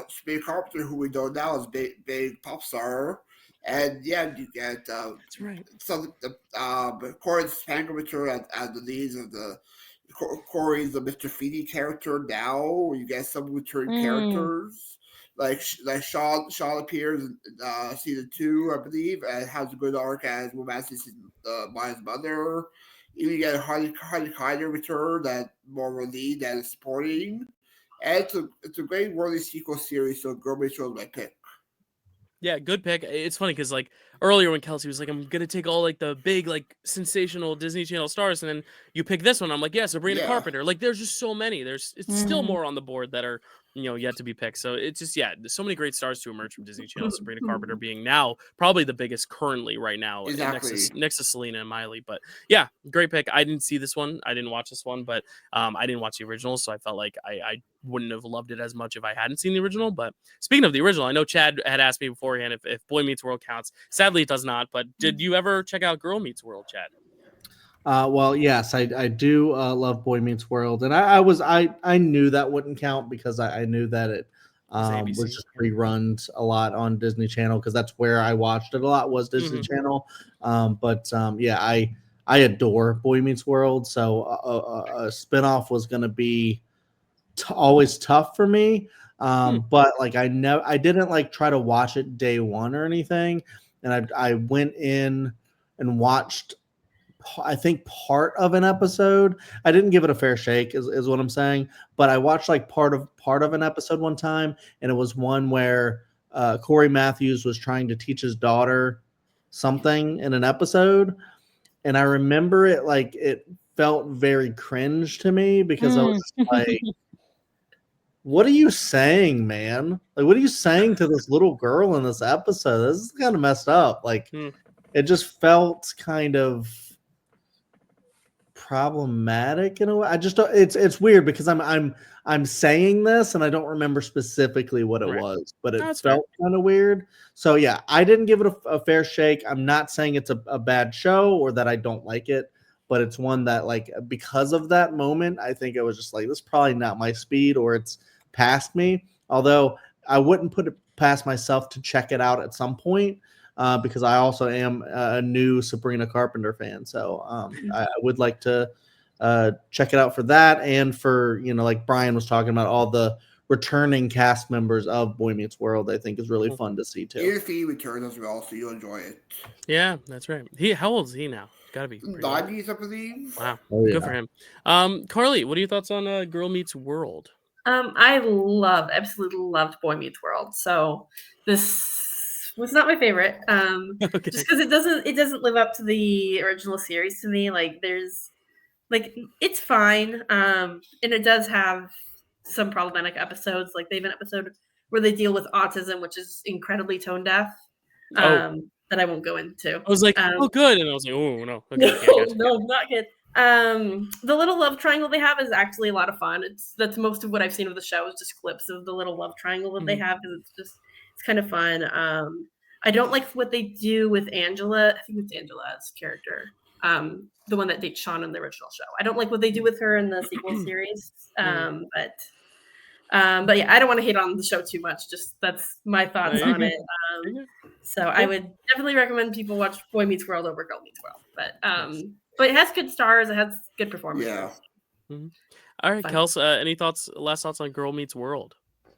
Sabrina Carpenter, who we know now as big pop star, and you get that's right. Some Corey Spangler return as the leads of the. Corey's the Mr. Feeny character now. You get some returning characters like Sean appears in season 2, I believe, and has a good arc as romances Maya's mother. You get Harley Kiner return that more of a lead that is supporting, and it's a great worthy sequel series. So Girl Meets World my pick. Yeah, good pick. It's funny because like earlier when Kelsey was like, I'm gonna take all like the big like sensational Disney Channel stars, and then you pick this one. I'm like, Sabrina Carpenter. Like there's just so many. It's still more on the board that are yet to be picked. So it's just there's so many great stars to emerge from Disney Channel. Sabrina Carpenter being now probably the biggest currently right now, next to Selena and Miley. But yeah, great pick. I didn't see this one. I didn't watch this one, but I didn't watch the original, so I felt like I wouldn't have loved it as much if I hadn't seen the original. But speaking of the original, I know Chad had asked me beforehand if Boy Meets World counts. Sadly, it does not. But did you ever check out Girl Meets World, Chad? Well, yes, I do love Boy Meets World, and I knew that wouldn't count because I knew that it was just reruns a lot on Disney Channel because that's where I watched it a lot was Disney Channel. I adore Boy Meets World, so a spinoff was going to be always tough for me. But like I didn't like try to watch it day one or anything, and I went in and watched. I think part of an episode. I didn't give it a fair shake, is what I'm saying. But I watched like part of an episode one time, and it was one where Corey Matthews was trying to teach his daughter something in an episode, and I remember it like it felt very cringe to me because I was like, "What are you saying, man? Like, what are you saying to this little girl in this episode? This is kind of messed up." Like, it just felt kind of problematic in a way. I just don't, it's weird because I'm saying this and I don't remember specifically what it was, but it felt kind of weird. So yeah, I didn't give it a fair shake. I'm not saying it's a bad show or that I don't like it, but it's one that like because of that moment, I think it was just like this is probably not my speed or it's past me. Although I wouldn't put it past myself to check it out at some point. Because I also am a new Sabrina Carpenter fan. So I would like to check it out for that and for, like Brian was talking about, all the returning cast members of Boy Meets World, I think is really fun to see too. If he returns as well, so you'll enjoy it. Yeah, that's right. How old is he now? Gotta be 90s, I believe. Wow, good for him. Carly, what are your thoughts on Girl Meets World? I absolutely loved Boy Meets World. So this was not my favorite. Okay. Just because it doesn't live up to the original series to me. Like it's fine. And it does have some problematic episodes. Like they have an episode where they deal with autism, which is incredibly tone deaf. That I won't go into. I was like, oh, good, and I was like, oh no, okay, no, not good. The little love triangle they have is actually a lot of fun. That's most of what I've seen of the show is just clips of the little love triangle that they have because it's kind of fun. I don't like what they do with Angela. I think it's Angela's character, the one that dates Sean in the original show. I don't like what they do with her in the sequel series. But yeah, I don't want to hate on the show too much. Just that's my thoughts on it. So I would definitely recommend people watch Boy Meets World over Girl Meets World. But it has good stars. It has good performances. Yeah. All right, Kels, any last thoughts on Girl Meets World?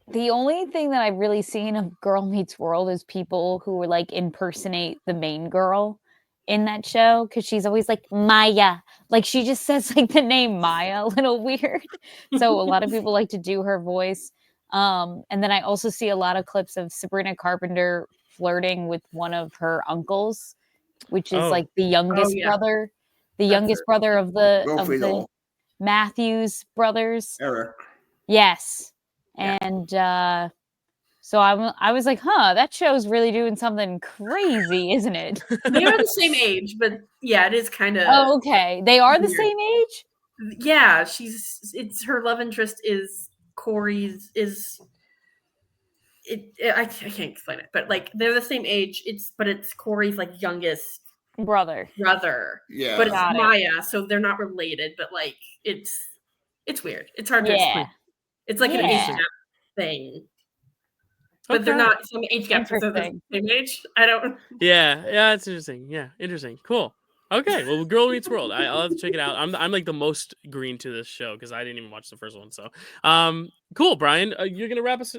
The only thing that I've really seen of Girl Meets World is people who like impersonate the main girl in that show because she's always like Maya. Like she just says like the name Maya a little weird. So a lot of people like to do her voice. And then I also see a lot of clips of Sabrina Carpenter flirting with one of her uncles, which is like the youngest brother, brother of the Matthews brothers. Eric. Yes. And so I was like, that show's really doing something crazy, isn't it? They are the same age, but yeah, it is kind of. Oh, okay. They are the same age? Yeah, it's her love interest is Corey's I can't explain it, but like they're the same age. It's Corey's like youngest brother. Yeah. But it's Maya, so they're not related, but like it's weird. It's hard to explain. It's like an age gap thing. But they're not some age gap because they're the same age. I don't. Yeah, it's interesting. Yeah, interesting. Cool. Okay, well, Girl Meets World. I'll have to check it out. I'm like the most green to this show because I didn't even watch the first one. So, cool, Brian. You're gonna round us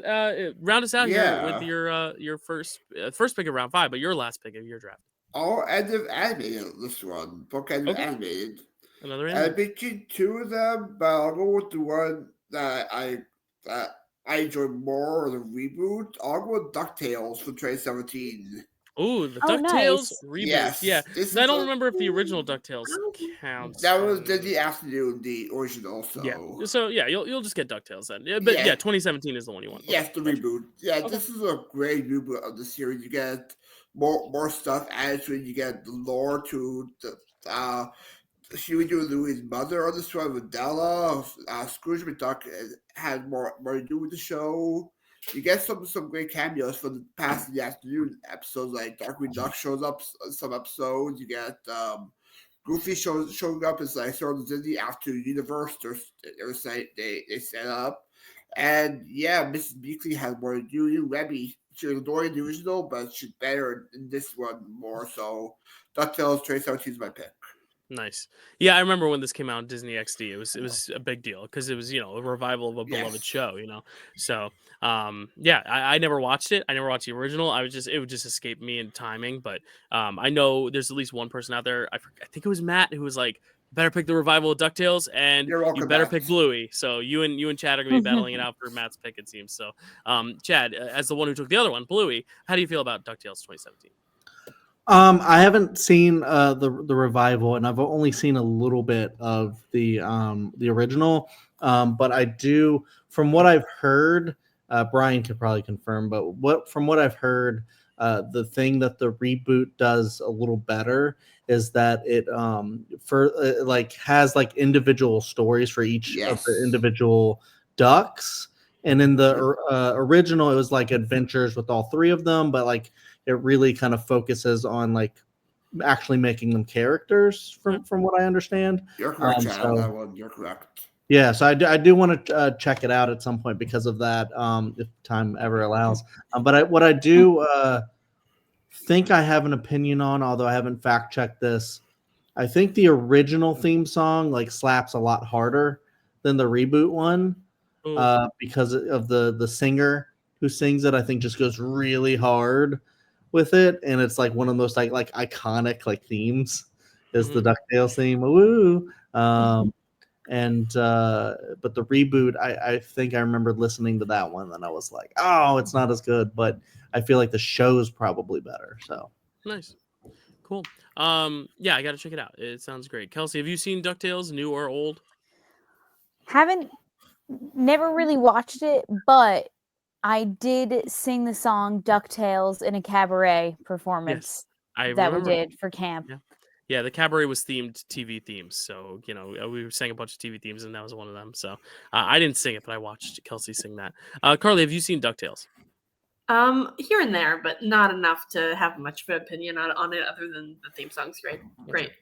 out here with your first pick of round 5, but your last pick of your draft. All end of animated. This one book end of animated. Another animated. I picked 2 of them, but I'll go with the one that I enjoyed more, the reboot. I'll go with DuckTales from 2017. Ooh, the DuckTales reboot. Yes. Yeah. I don't remember if the original DuckTales counts. That was Disney Afternoon, the original. So yeah. So yeah, you'll just get DuckTales then. Yeah, but yeah, 2017 is the one you want. Yes, the reboot. Yeah, this is a great reboot of the series. You get more stuff added to it. You get the lore to the Huey Dewey Louie's mother on this one with Della. Scrooge McDuck had more to do with the show. You get some great cameos from the past in the afternoon episodes, like Darkwing Duck shows up some episodes. You get Goofy showing up as like sort of the Disney Afternoon universe. They set up, and yeah, Mrs. Beakley has more to do. Webby, she was adoring the original, but she's better in this one more. So DuckTales 2017 is my pick. Nice. Yeah, I remember when this came out on Disney XD. It was a big deal because it was, a revival of a beloved show, So, I never watched it. I never watched the original. It would just escape me in timing. But I know there's at least one person out there. I think it was Matt who was like, better pick the revival of DuckTales and you better pick Bluey. So you and Chad are going to be battling it out for Matt's pick, it seems. So, Chad, as the one who took the other one, Bluey, how do you feel about DuckTales 2017? I haven't seen the revival, and I've only seen a little bit of the original. But I do, from what I've heard, Brian could probably confirm. But from what I've heard, the thing that the reboot does a little better is that it has like individual stories for each of the individual ducks. And in the original, it was like adventures with all 3 of them, but like it really kind of focuses on like actually making them characters from what I understand. You're correct, Chad, on that one. You're correct. Yeah, so I do want to check it out at some point because of that, if time ever allows. But what I do think I have an opinion on, although I haven't fact checked this, I think the original theme song like slaps a lot harder than the reboot one. Because of the singer who sings it, I think just goes really hard with it, and it's like one of those like iconic like themes, is the DuckTales theme. Woo! And but the reboot, I think I remember listening to that one, and I was like, oh, it's not as good, but I feel like the show's probably better. So nice, cool. Yeah, I gotta check it out. It sounds great. Kelsey, have you seen DuckTales, new or old? Never really watched it, but I did sing the song DuckTales in a cabaret performance that we did for camp. Yeah, the cabaret was themed TV themes. So, we sang a bunch of TV themes, and that was one of them. So I didn't sing it, but I watched Kelsey sing that. Carly, have you seen DuckTales? Here and there, but not enough to have much of an opinion on it other than the theme song's great. Great.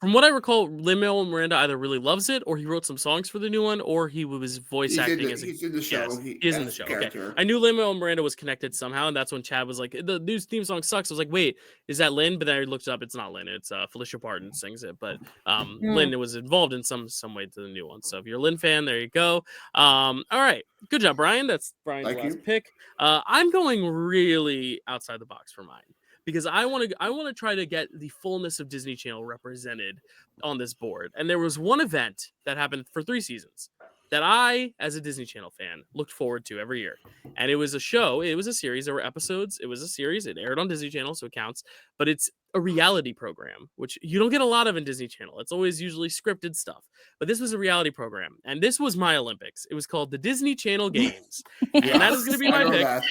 From what I recall, Lin-Manuel Miranda either really loves it, or he wrote some songs for the new one, or he was voice acting He's in the show. Yes, he is in the show. Okay. I knew Lin-Manuel Miranda was connected somehow, and that's when Chad was like, the new theme song sucks. I was like, wait, is that Lin? But then I looked it up. It's not Lin. It's Felicia Barton sings it. But Lin was involved in some way to the new one. So if you're a Lin fan, there you go. All right. Good job, Brian. That's Brian's last pick. I'm going really outside the box for mine, because I want to try to get the fullness of Disney Channel represented on this board. And there was one event that happened for 3 seasons that I, as a Disney Channel fan, looked forward to every year. And it was a show. It was a series. There were episodes. It was a series. It aired on Disney Channel, so it counts. But it's a reality program, which you don't get a lot of in Disney Channel. It's always usually scripted stuff. But this was a reality program. And this was my Olympics. It was called the Disney Channel Games. And that is going to be my pick.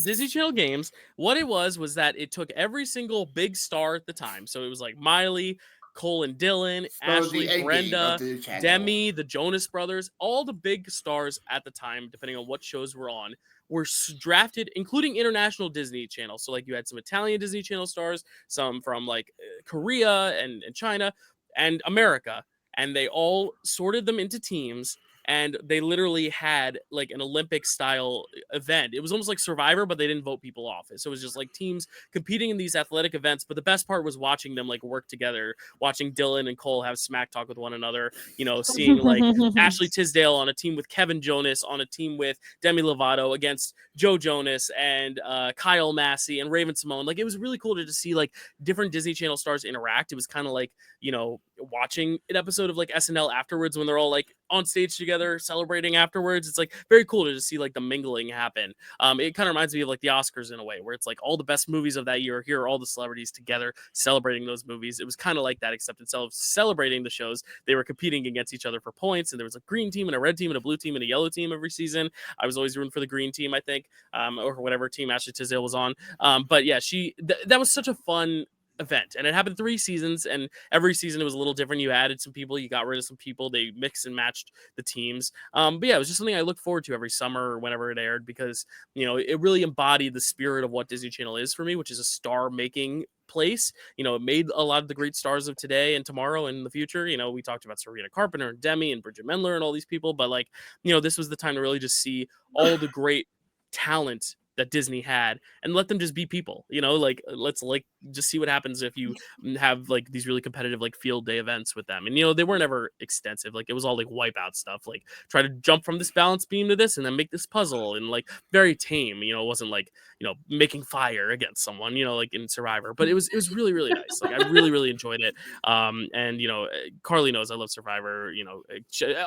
Disney Channel Games. What it was that it took every single big star at the time. So it was like Miley, Cole and Dylan, Ashley, Brenda, Demi, the Jonas Brothers, all the big stars at the time, depending on what shows were on, were drafted, including international Disney Channel. So like you had some Italian Disney Channel stars, some from like Korea and China and America, and they all sorted them into teams. And they literally had like an Olympic style event. It was almost like Survivor, but they didn't vote people off. So it was just like teams competing in these athletic events. But the best part was watching them like work together, watching Dylan and Cole have smack talk with one another, seeing like Ashley Tisdale on a team with Kevin Jonas, on a team with Demi Lovato against Joe Jonas and Kyle Massey and Raven Simone. Like it was really cool to just see like different Disney Channel stars interact. It was kind of like, watching an episode of like SNL afterwards when they're all like on stage together celebrating afterwards. It's like very cool to just see like the mingling happen. It kind of reminds me of like the Oscars in a way, where it's like all the best movies of that year, here are all the celebrities together celebrating those movies. It was kind of like that, except instead of celebrating the shows, they were competing against each other for points, and there was a green team and a red team and a blue team and a yellow team every season. I was always rooting for the green team, I think, or whatever team Ashley Tisdale was on. But yeah, that was such a fun event, and it happened 3 seasons, and every season it was a little different. You added some people, you got rid of some people, they mixed and matched the teams. But yeah, it was just something I looked forward to every summer or whenever it aired, because it really embodied the spirit of what Disney Channel is for me, which is a star making place. It made a lot of the great stars of today and tomorrow and in the future. We talked about Serena Carpenter and Demi and Bridget Mendler and all these people, but like this was the time to really just see all the great talent that Disney had and let them just be people. Let's like just see what happens if you have like these really competitive like field day events with them. And they weren't ever extensive. Like it was all like wipeout stuff, like try to jump from this balance beam to this and then make this puzzle, and like very tame. It wasn't like making fire against someone, like in Survivor. But it was really, really nice. Like I really enjoyed it. And Carly knows I love Survivor.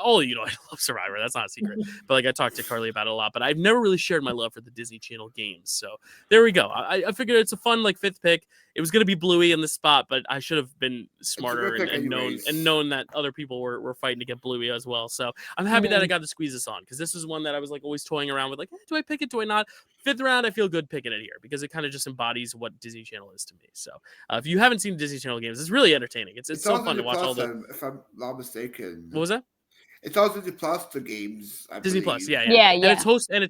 All of I love Survivor. That's not a secret. But like I talked to Carly about it a lot. But I've never really shared my love for the Disney Channel games. So there we go. I figured it's a fun like 5th pick. It was going to be Bluey in the spot, but I should have been smarter and known that other people were fighting to get Bluey as well. So I'm happy that I got to squeeze this on, because this is one that I was like always toying around with, like, do I pick it? Do I not? 5th round, I feel good picking it here, because it kind of just embodies what Disney Channel is to me. So if you haven't seen Disney Channel games, it's really entertaining. It's so fun to watch all the. If I'm not mistaken. What was that? It's all Disney Plus, the games. Disney Plus, yeah. And it's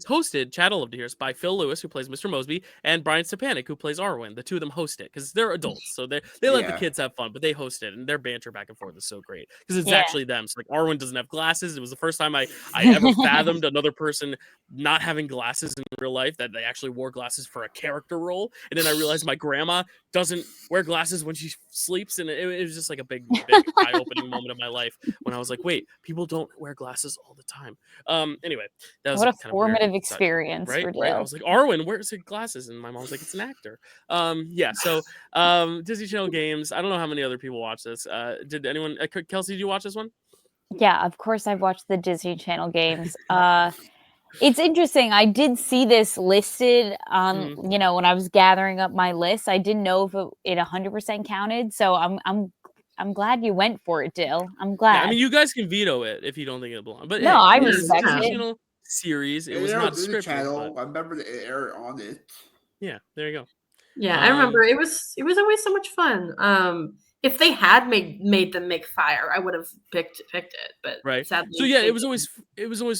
hosted. Chad will love to hear this, by Phil Lewis, who plays Mr. Mosby, and Brian Stepanek, who plays Arwen. The two of them host it because they're adults, so they let the kids have fun, but they host it, and their banter back and forth is so great because it's actually them. So like Arwen doesn't have glasses. It was the first time I ever fathomed another person not having glasses in real life, that they actually wore glasses for a character role, and then I realized my grandma doesn't wear glasses when she sleeps, and it was just like a big eye-opening moment of my life when I was like, wait, people don't don't wear glasses all the time. Anyway, that was what a kind formative of experience, right? for Right. I Dyl. was like, Arwen, where's his glasses? And my mom's like, it's an actor. Yeah. So, Disney Channel games. I don't know how many other people watch this. Did anyone? Kelsey, did you watch this one? Yeah, of course I've watched the Disney Channel games. It's interesting. I did see this listed on, when I was gathering up my list. I didn't know if it 100% counted. So I'm glad you went for it, Dyl. I'm glad. Yeah, I mean, you guys can veto it if you don't think it belongs. But no, hey, I it's respect Disney it. Channel series. It It was aired not on Disney scripted. Channel. But I remember it aired on it. yeah, there you go. Yeah, I remember it was always so much fun. If they had made them make fire, I would have picked it. But right. sadly, So yeah, it was always.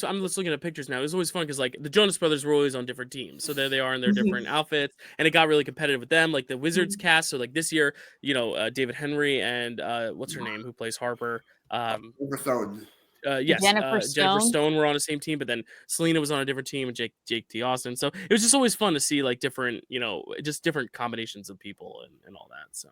I'm just looking at pictures now. It was always fun because like the Jonas Brothers were always on different teams, so there they are in their different outfits, and it got really competitive with them. Like the Wizards cast. So like this year, David Henry and what's her name who plays Harper. Yes, Jennifer Stone were on the same team, but then Selena was on a different team, and Jake T. Austin. So it was just always fun to see like different, just different combinations of people and all that. So,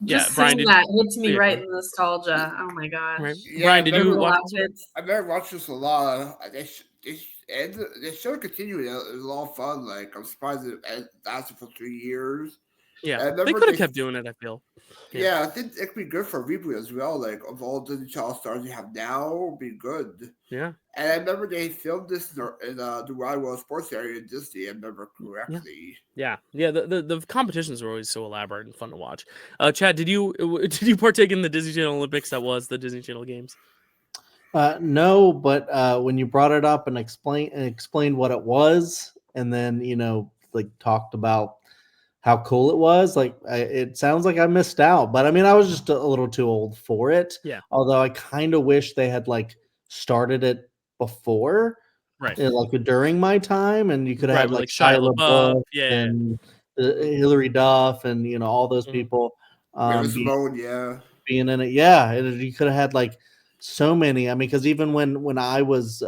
just Brian, that hits me right in nostalgia. Oh my gosh! Right. Yeah, Brian, did you watch this? I've never watched this a lot. They should continue. It was a lot of fun. Like I'm surprised it lasted for 3 years. Yeah, they could have kept doing it. I feel. Yeah, I think it could be good for a reboot as well. Like of all the child stars you have now, would be good. Yeah. And I remember they filmed this in the Marvel-ous sports area in Disney. I remember correctly. Yeah. The competitions were always so elaborate and fun to watch. Chad, did you partake in the Disney Channel Olympics? That was the Disney Channel games. No, but when you brought it up and explained what it was, and then like talked about how cool it was, like it sounds like I missed out. But I mean, I was just a little too old for it. Yeah. Although I kind of wish they had like started it before, right? Like during my time, and you could have like Shia LaBeouf and Hilary Duff, and all those people being in it. Yeah, and you could have had like so many. I mean, because even when I was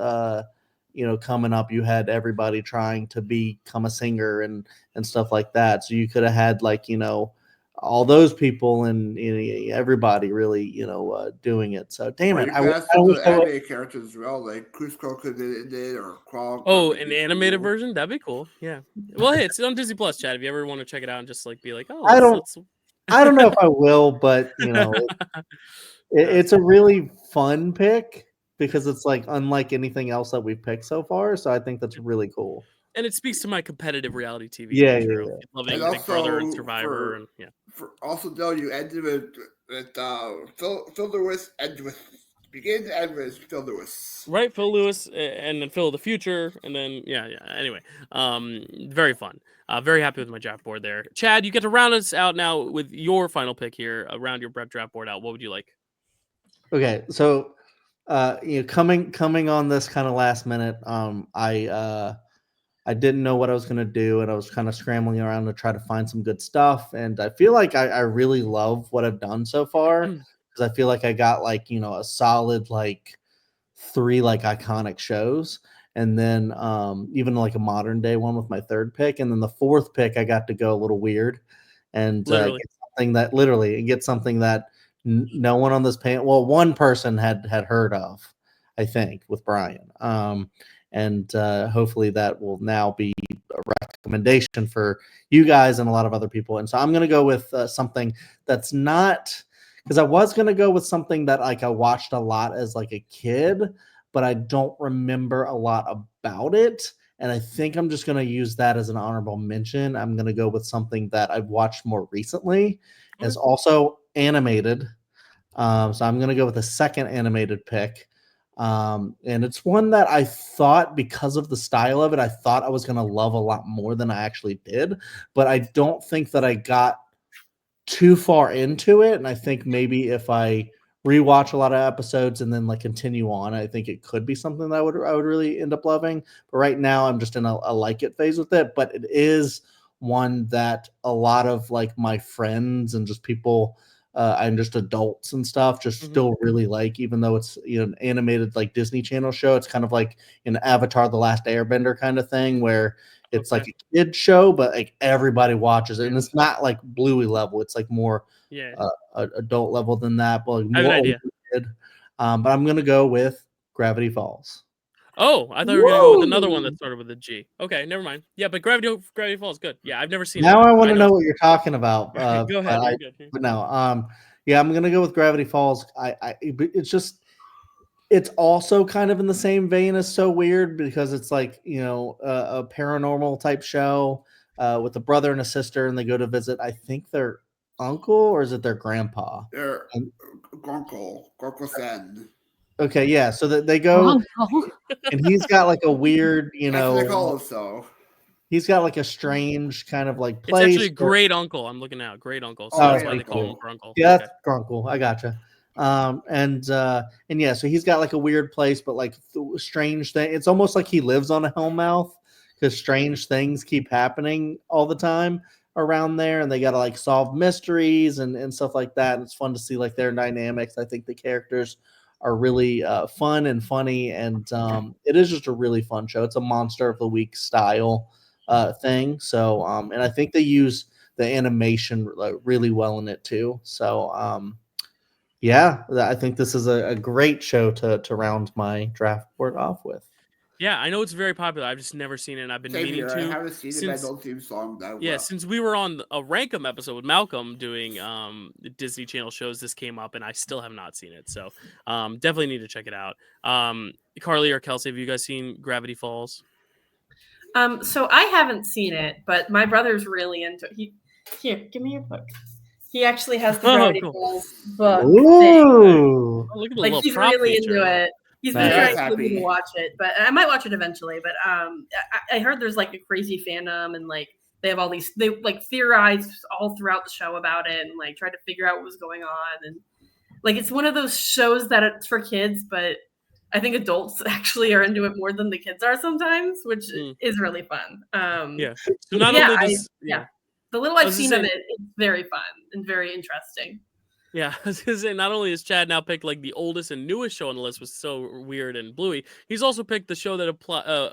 coming up, you had everybody trying to become a singer and stuff like that. So you could have had all those people and everybody really doing it. So damn it, I wish animated characters as well, like Cusco could have did or Kronk. Oh, an animated version? That'd be cool. Yeah. Well, hey, it's on Disney Plus, Chad. If you ever want to check it out and just like be like, oh, I don't know if I will, but it's a really fun pick because it's like unlike anything else that we've picked so far. So I think that's really cool. And it speaks to my competitive reality TV nature of loving Big Brother and Survivor. Also, though, you ended with Phil Lewis, begin to end with Phil Lewis. Right, Phil Lewis, and then Phil of the Future, and then Anyway, very fun. Very happy with my draft board there. Chad, you get to round us out now with your final pick here. Round your draft board out. What would you like? Okay, so coming on this kind of last minute, I didn't know what I was going to do, and I was kind of scrambling around to try to find some good stuff. And I feel like I really love what I've done so far because I feel like I got a solid 3 iconic shows, and then even a modern day one with my third pick, and then the fourth pick I got to go a little weird and get something that no one on this panel, well, one person had heard of, I think, with Brian. And hopefully that will now be a recommendation for you guys and a lot of other people. And so I'm going to go with something that's not, because I was going to go with something that I watched a lot as a kid, but I don't remember a lot about it. And I think I'm just going to use that as an honorable mention. I'm going to go with something that I've watched more recently. It's also animated. So I'm going to go with a second animated pick. And it's one that I thought, because of the style of it, I thought I was going to love a lot more than I actually did. But I don't think that I got too far into it. And I think maybe if I rewatch a lot of episodes and then continue on, I think it could be something that I would really end up loving. But right now I'm just in a like it phase with it. But it is one that a lot of my friends and just people and just adults and stuff just still really like, even though it's an animated Disney Channel show. It's kind of like an Avatar: The Last Airbender kind of thing where it's a kid show, but everybody watches it, and it's not Bluey level. It's more adult level than that. But more I have an idea. But I'm gonna go with Gravity Falls. Oh, I thought we were gonna go with another one that started with a G. Okay, never mind. Yeah, but Gravity Falls, good. Yeah, I've never seen it. Now I want to know what you're talking about. Go ahead. But no, yeah, I'm gonna go with Gravity Falls. It's just, it's also kind of in the same vein as So Weird, because it's like, a paranormal type show with a brother and a sister, and they go to visit, I think, their uncle, or is it their grandpa? Their uncle Sen. Okay, yeah. So that they go, and he's got like a weird, That's what they call it, so. He's got like a strange kind of like place. It's actually great uncle. I'm looking out. Great uncle. So that's why they call him Grunkle. Yeah, that's Grunkle. I gotcha. And yeah, so he's got like a weird place, but like strange thing. It's almost like he lives on a Hellmouth, because strange things keep happening all the time around there, and they got to like solve mysteries and stuff like that. And it's fun to see like their dynamics. I think the characters are really fun and funny, and it is just a really fun show. It's a Monster of the Week style thing. So and I think they use the animation really well in it too. So yeah, I think this is a great show to round my draft board off with. Yeah, I know it's very popular. I've just never seen it, and I've been meaning to. I haven't seen it, but I don't theme song that well. Since we were on a Rankum episode with Malcolm doing Disney Channel shows, this came up, and I still have not seen it. So definitely need to check it out. Carly or Kelsey, have you guys seen Gravity Falls? So I haven't seen it, but my brother's really into it. Here, give me your book. He actually has the Gravity Falls book. Ooh. Look at the like little he's prop really feature. into it. He's been trying to get me to watch it, but I might watch it eventually. But I heard there's like a crazy fandom, and like they have all these, they like theorize all throughout the show about it, and like try to figure out what was going on. And like it's one of those shows that it's for kids, but I think adults actually are into it more than the kids are sometimes, which is really fun. So not only does the little I've seen of it, it's very fun and very interesting. Yeah, I was gonna say, not only has Chad now picked like the oldest and newest show on the list was So Weird and Bluey, he's also picked the show that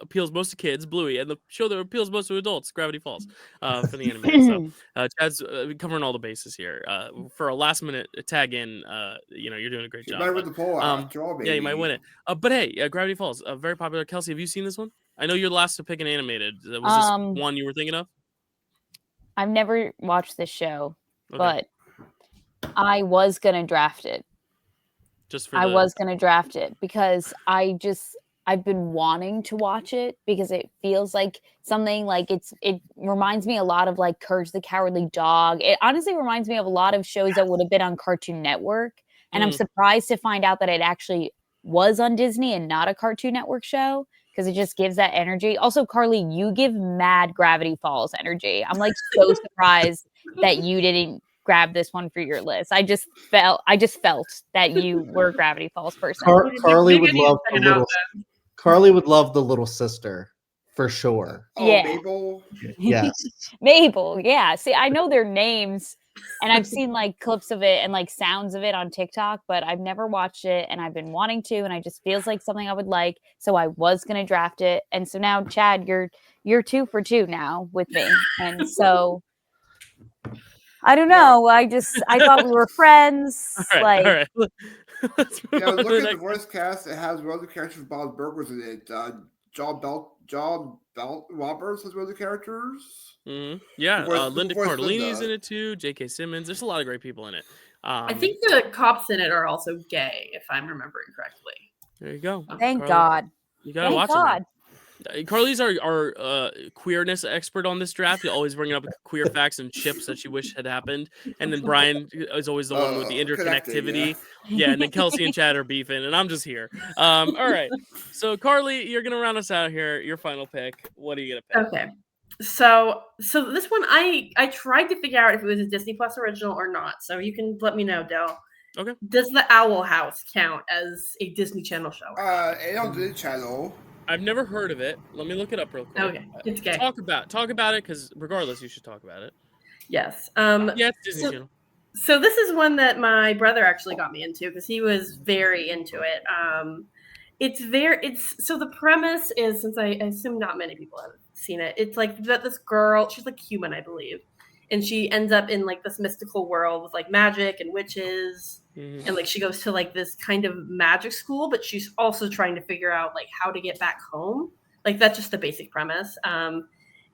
appeals most to kids, Bluey, and the show that appeals most to adults, Gravity Falls, for the anime. So Chad's covering all the bases here. For a last minute tag in, you're doing a great job. You might win the poll after all, baby. Yeah, you might win it. But hey, Gravity Falls, very popular. Kelsey, have you seen this one? I know you're the last to pick an animated. Was this one you were thinking of? I've never watched this show, but I was gonna draft it. I was gonna draft it because I've been wanting to watch it because it feels like something like it reminds me a lot of like Courage the Cowardly Dog. It honestly reminds me of a lot of shows that would have been on Cartoon Network, and I'm surprised to find out that it actually was on Disney and not a Cartoon Network show, because it just gives that energy. Also, Carly, you give mad Gravity Falls energy. I'm like so surprised that you didn't grab this one for your list. I just felt that you were a Gravity Falls person. Carly would love Carly would love the little sister for sure. Oh, yeah. Mabel. Yes. Mabel. Yeah. See, I know their names, and I've seen like clips of it and like sounds of it on TikTok, but I've never watched it, and I've been wanting to, and it just feels like something I would like. So I was gonna draft it, and so now, Chad, you're 2 for 2 now with me, and so. I don't know. I thought we were friends. All right. Look at the voice cast. It has one of the characters, Bob Burgers, in it. John Belt Roberts is one of the characters. Mm-hmm. Yeah, Linda Cardellini's in it too. J.K. Simmons. There's a lot of great people in it. I think the cops in it are also gay, if I'm remembering correctly. There you go. Thank God. You gotta watch it. Carly's our queerness expert on this draft. You always bring up queer facts and chips that you wish had happened, and then Brian is always the one with the interconnectivity. Yeah, and then Kelsey and Chad are beefing, and I'm just here. All right, so Carly, you're gonna round us out here. Your final pick. What are you gonna pick? Okay, so this one I tried to figure out if it was a Disney Plus original or not. So you can let me know, Dyl. Okay. Does The Owl House count as a Disney Channel show? It on Disney Channel. I've never heard of it. Let me look it up real quick. Okay, it's gay. Talk about it, because regardless, you should talk about it. Yes. Yeah, it's Disney Channel. So this is one that my brother actually got me into because he was very into it. So the premise is, since I assume not many people have seen it, it's like that this girl, she's like human, I believe, and she ends up in like this mystical world with like magic and witches. And like she goes to like this kind of magic school, but she's also trying to figure out like how to get back home. Like that's just the basic premise.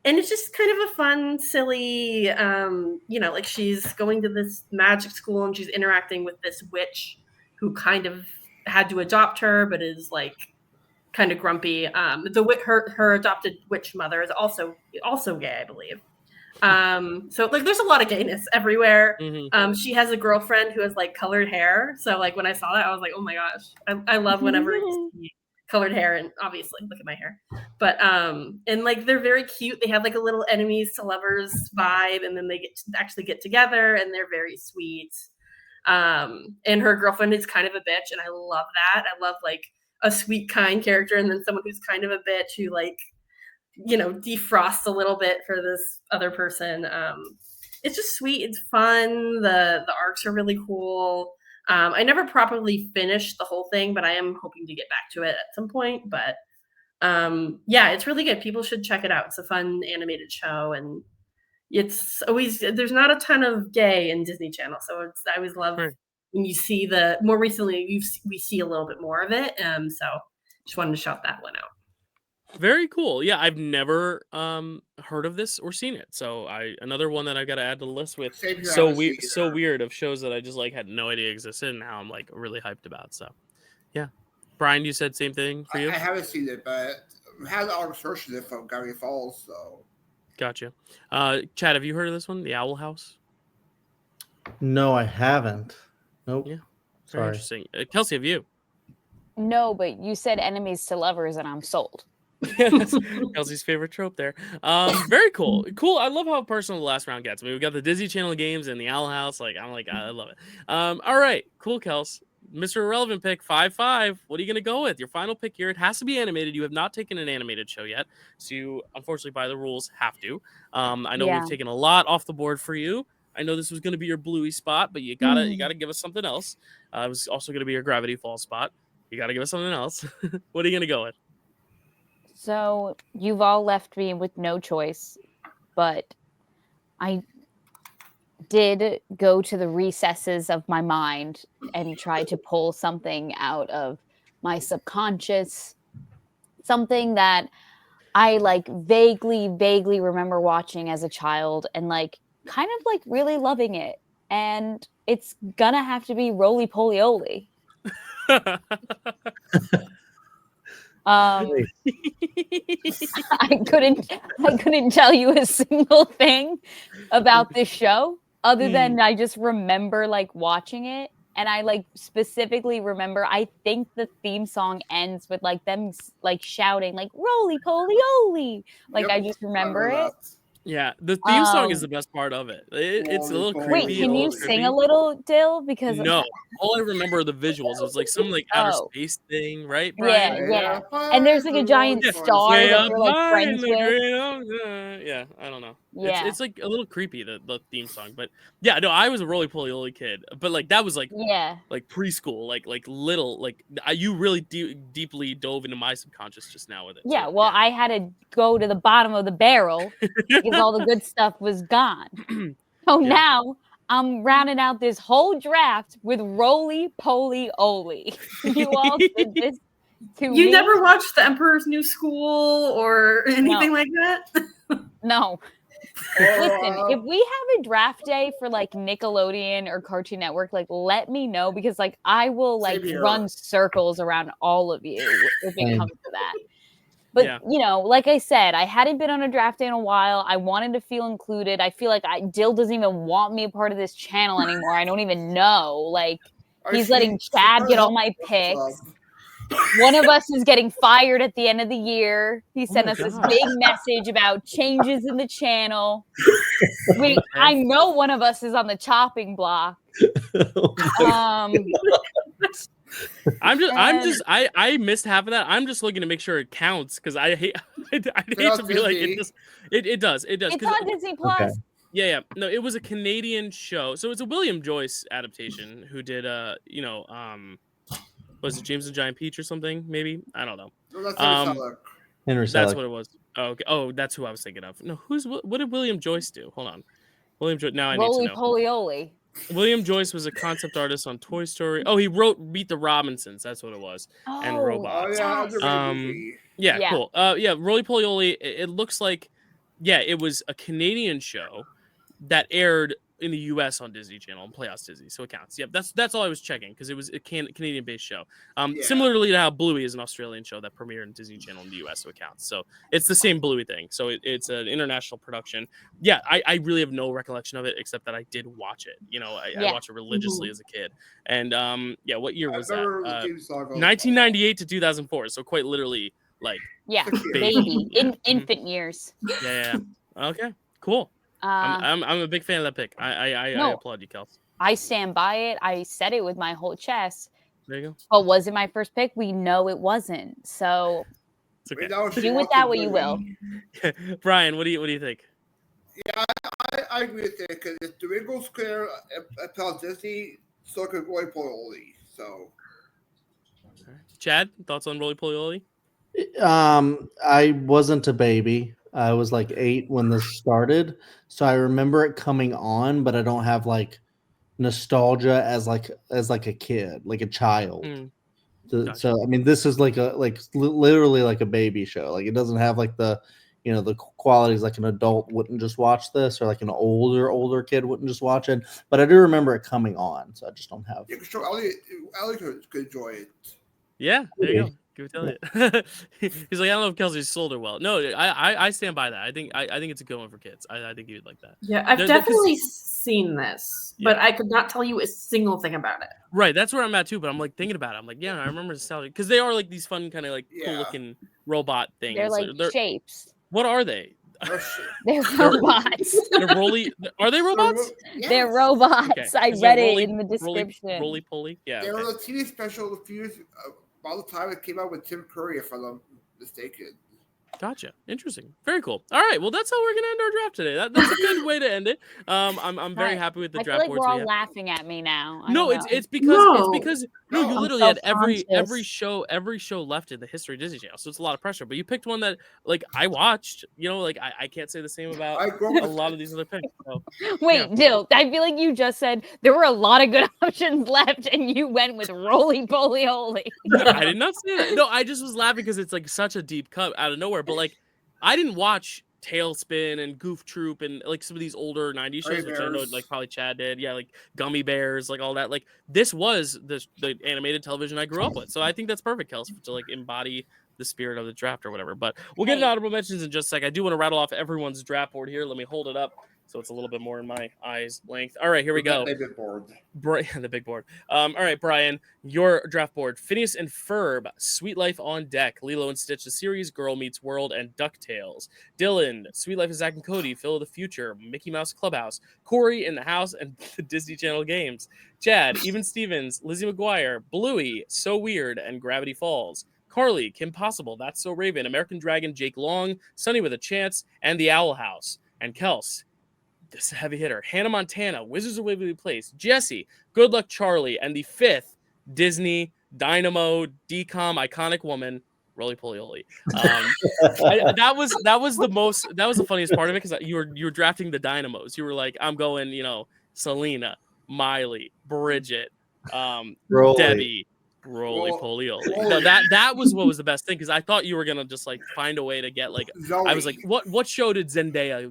And it's just kind of a fun, silly, like she's going to this magic school and she's interacting with this witch who kind of had to adopt her, but is like kind of grumpy. Her adopted witch mother is also gay, I believe. So like there's a lot of gayness everywhere. She has a girlfriend who has like colored hair. So like when I saw that, I was like, oh my gosh, I love whenever you see colored hair, and obviously look at my hair. But and like they're very cute. They have like a little enemies to lovers vibe, and then they actually get together, and they're very sweet. And her girlfriend is kind of a bitch, and I love that. I love like a sweet, kind character, and then someone who's kind of a bitch who like defrosts a little bit for this other person. It's just sweet. It's fun. The arcs are really cool. I never properly finished the whole thing, but I am hoping to get back to it at some point. But yeah, it's really good. People should check it out. It's a fun animated show, and it's always, there's not a ton of gay in Disney Channel, so I always love when you see more recently we see a little bit more of it. So just wanted to shout that one out. Very cool. Yeah, I've never heard of this or seen it. So another one that I've got to add to the list with. So weird of shows that I just like had no idea existed, and now I'm like really hyped about. So yeah. Brian, you said same thing for you? I haven't seen it, but I had all the searches it from Gravity Falls, so gotcha. Chad, have you heard of this one? The Owl House? No, I haven't. Nope. Yeah. Very interesting. Kelsey, have you? No, but you said enemies to lovers, and I'm sold. Yeah, that's Kelsey's favorite trope there. Very cool. I love how personal the last round gets. I mean, we got the Disney Channel games and the Owl House. I love it. All right, cool, Kels. Mr. Irrelevant pick 5-5. What are you gonna go with? Your final pick here. It has to be animated. You have not taken an animated show yet, so you, unfortunately, by the rules, have to. I know we've taken a lot off the board for you. I know this was gonna be your Bluey spot, but you gotta give us something else. It was also gonna be your Gravity Falls spot. You gotta give us something else. What are you gonna go with? So you've all left me with no choice, but I did go to the recesses of my mind and try to pull something out of my subconscious, something that I like vaguely remember watching as a child and like kind of like really loving it. And it's gonna have to be Roly Poly Oly. I couldn't tell you a single thing about this show other than I just remember like watching it, and I like specifically remember I think the theme song ends with like them like shouting like Roly Poly Oly. Like I just remember it. Yeah, the theme song is the best part of it. It's a little creepy. Wait, can you sing a little, Dill? Because no, all I remember are the visuals. It was like some like outer space thing, right, Brian? Yeah. And there's like a giant star that you're like friends with. Yeah, I don't know. Yeah, it's like a little creepy, the theme song. But yeah, no, I was a Roly Poly Oly kid, but like that was like like preschool, like little, like you really deeply dove into my subconscious just now with it. Yeah, well, I had to go to the bottom of the barrel because all the good stuff was gone. So now I'm rounding out this whole draft with Roly Poly Oly. You all did this to me. You never watched The Emperor's New School or anything like that? No. Listen, if we have a draft day for like Nickelodeon or Cartoon Network, like let me know, because like I will like run circles around all of you if it comes to that. But you know, like I said, I hadn't been on a draft day in a while. I wanted to feel included. I feel like Dill doesn't even want me a part of this channel anymore. I don't even know. Like he's letting Chad get all my picks. One of us is getting fired at the end of the year. He sent us this big message about changes in the channel. I know one of us is on the chopping block. I missed half of that. I'm just looking to make sure it counts because I hate to be like it does. It's on Disney Plus. Okay. Yeah. No, it was a Canadian show, so it's a William Joyce adaptation. Who did was it James and Giant Peach or something? Maybe, I don't know. Henry Selick. That's what it was. Oh, okay. Oh, that's who I was thinking of. No, what did William Joyce do? Hold on, William Joyce. Now I need to know. Roly Poly Oly. William Joyce was a concept artist on Toy Story. Oh, he wrote Meet the Robinsons. That's what it was. And Robots. Yeah, cool. Roly Poly. It looks like, it was a Canadian show that aired in the U.S. on Disney Channel and Playhouse Disney, so it counts. Yep, that's all I was checking because it was a Canadian-based show. Similarly to how Bluey is an Australian show that premiered on Disney Channel in the U.S., so it counts. So it's the same Bluey thing. So it's an international production. Yeah, I really have no recollection of it except that I did watch it. I watched it religiously as a kid. And what year was that? 1998 to 2004. So quite literally, like baby in infant years. Yeah. Okay, cool. I'm a big fan of that pick. I applaud you, Kels. I stand by it. I said it with my whole chest. There you go. But was it my first pick? We know it wasn't. So okay. Do with that what you will. Brian, what do you think? Yeah, I agree with it because if the Ringo Square appeals Disney, so could Roly Poly. So, Chad, thoughts on Roly Poly? I wasn't a baby. I was like 8 when this started, so I remember it coming on, but I don't have like nostalgia as a kid, like a child. Gotcha. So I mean, this is literally like a baby show. Like it doesn't have like the the qualities like an adult wouldn't just watch this, or like an older kid wouldn't just watch it. But I do remember it coming on, so I just don't have. Yeah, sure. Ellie could enjoy it. Yeah, there you go. He's like, I don't know if Kelsey sold her well. No, I stand by that. I think it's a good one for kids. I think you'd like that. Yeah, I've definitely seen this, but I could not tell you a single thing about it. Right, that's where I'm at too. But I'm like thinking about it. I'm like, I remember nostalgia because they are like these fun kind of like cool looking robot things. They're like shapes. What are they? They're robots. They're Are they robots? They're robots. Okay. I read it in the description. Roly Poly. Yeah. There was a TV special a few years about the time it came out with Tim Curry, if I'm not mistaken. Gotcha. Interesting. Very cool. All right. Well, that's how we're gonna end our draft today. That's a good way to end it. I'm very happy with the draft boards. We're all laughing at me now. No, it's because you literally had every show left in the history of Disney Channel, so it's a lot of pressure. But you picked one that like I watched. I can't say the same about a lot of these other picks. So, Wait, Dyl, I feel like you just said there were a lot of good options left, and you went with Roly Poly Holy. I did not say that. No, I just was laughing because it's like such a deep cut out of nowhere. But like, I didn't watch Tailspin and Goof Troop and like some of these older 90s shows, which I know like probably Chad did. Yeah, like Gummy Bears, like all that. Like this was the animated television I grew up with. So I think that's perfect, Kelsey, to like embody the spirit of the draft or whatever. But we'll get into honorable mentions in just a sec. I do want to rattle off everyone's draft board here. Let me hold it up so it's a little bit more in my eyes length. All right, here we go. The big board. The big board. All right, Brian, your draft board. Phineas and Ferb, Sweet Life on Deck, Lilo and Stitch, the series, Girl Meets World, and DuckTales. Dylan, Sweet Life of Zack and Cody, Phil of the Future, Mickey Mouse Clubhouse, Corey in the House, and the Disney Channel games. Chad, Even Stevens, Lizzie McGuire, Bluey, So Weird, and Gravity Falls. Carly, Kim Possible, That's So Raven, American Dragon, Jake Long, Sunny with a Chance, and The Owl House. And Kels, this is a heavy hitter. Hannah Montana, Wizards of Waverly Place, Jesse, Good Luck Charlie, and the 5th Disney Dynamo DCOM iconic woman, Roly Poly Holy. That was the funniest part of it because you were drafting the Dynamos. You were like, I'm going, Selena, Miley, Bridget, Debbie. Roly Poly Holy. No, that was what was the best thing because I thought you were gonna just like find a way to get like Zoe. I was like, what show did Zendaya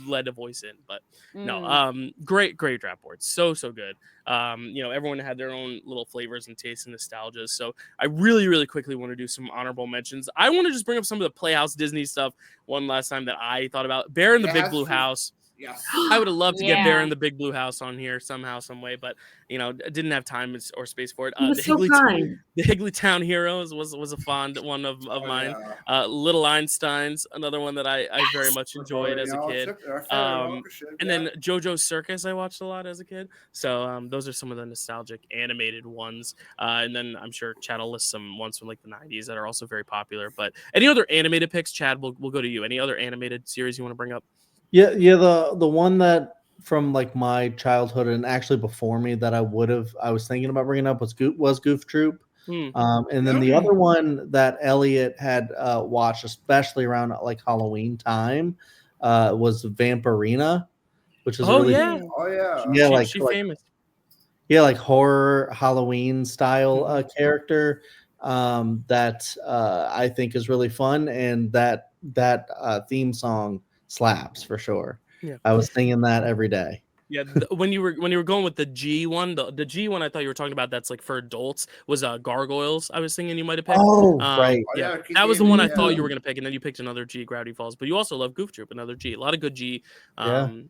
led a voice in? But no, great draft board, so good. Everyone had their own little flavors and tastes and nostalgias. So I really quickly want to do some honorable mentions. I want to just bring up some of the Playhouse Disney stuff one last time that I thought about. Bear in the Big Blue House. Yes. I would have loved to get Bear in the Big Blue House on here somehow, some way, but didn't have time or space for it. The Higglytown Heroes was a fond one of mine. Yeah. Little Einsteins, another one that I very much enjoyed as a kid. And then JoJo's Circus I watched a lot as a kid. So those are some of the nostalgic animated ones. And then I'm sure Chad will list some ones from like the 90s that are also very popular. But any other animated picks, Chad, we'll go to you. Any other animated series you want to bring up? Yeah. The one that from like my childhood and actually before me that I was thinking about bringing up was Goof Troop. And then the other one that Elliot had watched, especially around like Halloween time, was Vampirina. which is really yeah, she's famous. Yeah, like horror Halloween style character that I think is really fun, and that theme song slaps for sure. Yeah. I was singing that every day. Yeah, when you were going with the G one, the G one I thought you were talking about that's like for adults was Gargoyles. I was thinking you might have picked. Oh, right. Yeah, that was the one I thought you were gonna pick, and then you picked another G, Gravity Falls. But you also love Goof Troop, another G. A lot of good G,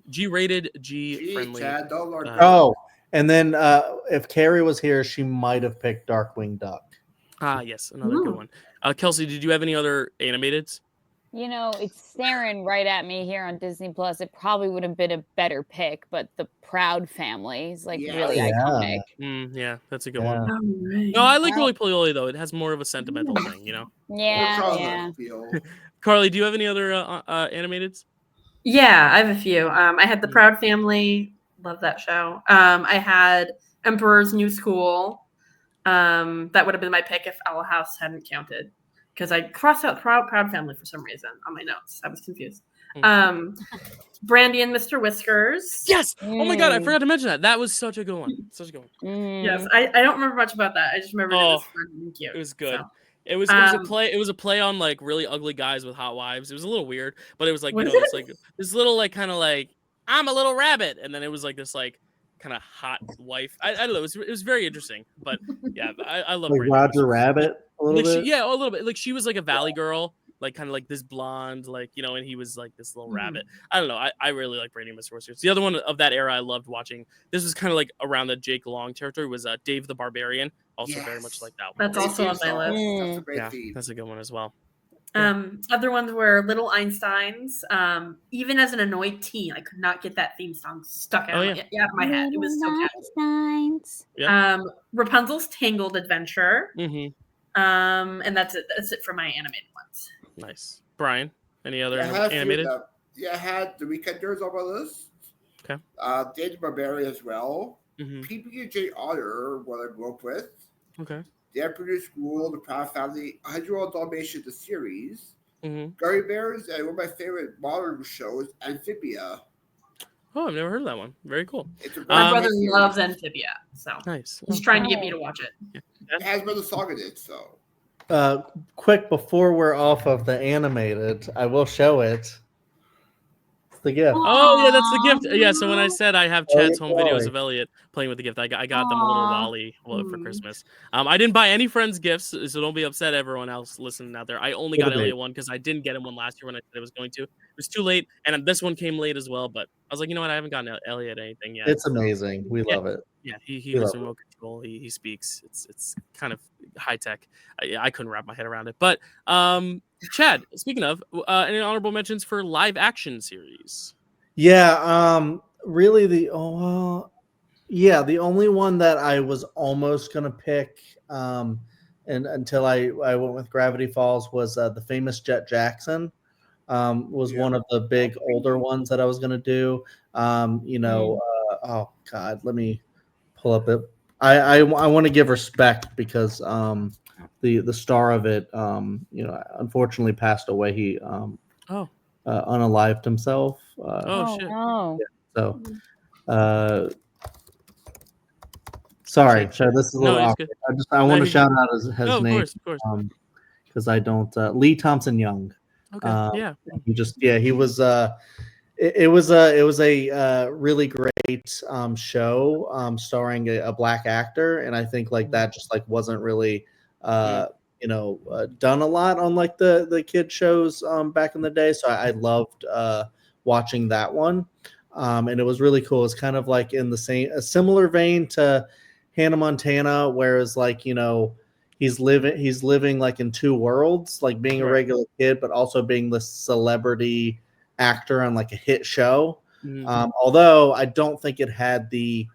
G rated, G friendly. And then if Carrie was here, she might have picked Darkwing Duck. Yes, another good one. Kelsey, did you have any other animateds? You know, it's staring right at me here on Disney Plus. It probably would have been a better pick, but the Proud Family is like really iconic. Yeah, that's a good one. No, I like Roly Poly though. It has more of a sentimental thing, you know. Yeah. Carly, do you have any other animateds? Yeah, I have a few. I had the Proud Family. Love that show. I had Emperor's New School. That would have been my pick if Owl House hadn't counted, because I crossed out Proud Family for some reason on my notes. I was confused. Brandy and Mr. Whiskers. Yes. Oh my god, I forgot to mention that. That was such a good one. Such a good one. Yes, I don't remember much about that. I just remember it was fun and cute. It was good. So. It was a play. It was a play on like really ugly guys with hot wives. It was a little weird, but it was like it's like this little like kind of like I'm a little rabbit, and then it was like this like kind of hot wife. I don't know. It was very interesting, but yeah, I love like Roger Rabbit a little bit. Yeah, a little bit. Like she was like a valley girl, like kind of like this blonde, like and he was like this little rabbit. I don't know. I really like Brandy and Mr. Whiskers. The other one of that era I loved watching. This was kind of like around the Jake Long territory. Was Dave the Barbarian. Also very much like that one. That's also on my list. That's a great feed. That's a good one as well. Other ones were Little Einsteins. Even as an annoyed teen, I could not get that theme song stuck out of my head. It was so catchy. Rapunzel's Tangled Adventure. And that's it. That's it for my animated ones. Nice. Brian, any other animated? I had The Weekenders on my list. Okay. Dave the Barbarian as well. PB&J Otter, what I grew up with. Okay. The Emperor's School, The Proud Family, 100 Dalmatians, the series, Gummy Bears, and one of my favorite modern shows, Amphibia. Oh, I've never heard of that one. Very cool. My brother loves Amphibia, so nice. He's trying to get me to watch it. It has been a song in it, so. Quick, before we're off of the animated, I will show it. The gift. Oh yeah, that's the gift. Yeah, so when I said I have Chad's home videos of Elliot playing with the gift, I got them a little Wally for Christmas. I didn't buy any friends gifts, so don't be upset, everyone else listening out there. I only got Elliot one because I didn't get him one last year when I said I was going to. It was too late, and this one came late as well. But I was like, you know what? I haven't gotten Elliot anything yet. It's amazing. We love it. Yeah, he was remote control. He speaks. It's kind of high tech. I couldn't wrap my head around it. But Chad, speaking of, any honorable mentions for live action series? Yeah, really the only one that I was almost gonna pick, and until I went with Gravity Falls was the famous Jet Jackson. Was one of the big older ones that I was gonna do. Oh God, let me pull up it. I want to give respect because the star of it unfortunately passed away. He unalived himself. Shit. No. So sorry, Chad, this is a little awkward. I want to shout out his name. Of course. Because I don't Lee Thompson Young. Okay. He was it was a really great show starring a black actor, and I think like that just like wasn't really done a lot on like the kid shows back in the day. So I loved watching that one, and it was really cool. It's kind of like in a similar vein to Hannah Montana, whereas like he's living like in two worlds, like being a regular kid, but also being the celebrity actor on like a hit show. Although I don't think it had the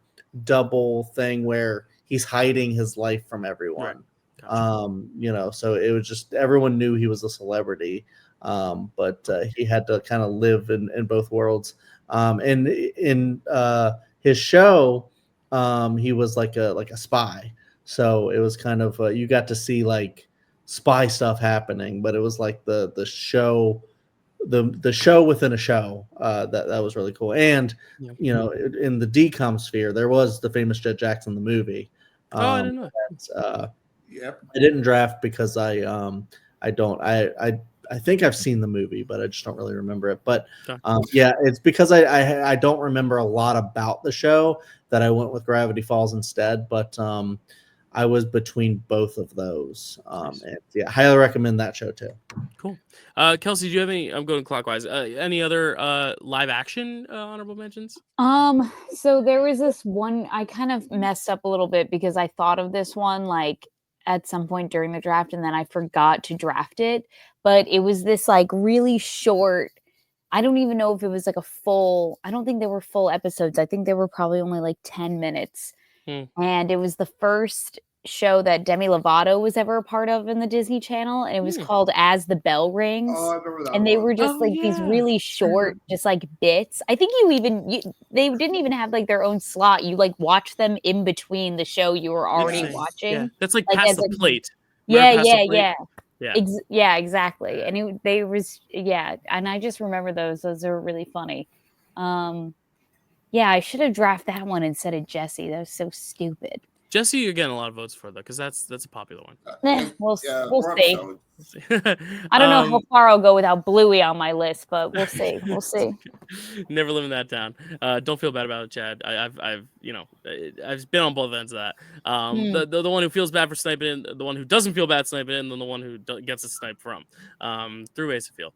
double thing where he's hiding his life from everyone. Gotcha. So it was just everyone knew he was a celebrity, but he had to kind of live in both worlds. And in his show, he was like a spy. So it was kind of you got to see like spy stuff happening, but it was like the show the show within a show. That was really cool. And you know, in the DCOM sphere, there was the famous Jet Jackson the movie. I didn't know. Yep. I didn't draft because I think I've seen the movie, but I just don't really remember it. But yeah, it's because I don't remember a lot about the show that I went with Gravity Falls instead. But I was between both of those. Nice. And yeah, highly recommend that show too. Cool. Kelsey, do you have any? I'm going clockwise. Any other live action honorable mentions? So there was this one I kind of messed up a little bit because I thought of this one like at some point during the draft and then I forgot to draft it. But it was this like really short. I don't even know if it was like a full. I don't think they were full episodes. I think they were probably only like 10 minutes. And it was the first show that Demi Lovato was ever a part of in the Disney Channel, and it was called As the Bell Rings. Oh, I remember that and they one. were just these really short, just like bits. I think they didn't even have like their own slot. You like watch them in between the show you were already watching. Yeah. That's like Pass the Plate. Yeah. Yeah, exactly. And and I just remember those are really funny. Yeah, I should have drafted that one instead of Jesse. That was so stupid. Jesse, you're getting a lot of votes for though, because that's a popular one. We'll see. I don't know how Um, far I'll go without Bluey on my list, but we'll see. We'll see. Never living that down. Don't feel bad about it, Chad. I've been on both ends of that. The one who feels bad for sniping, the one who doesn't feel bad sniping, and then the one who gets a snipe from. Through ways to feel.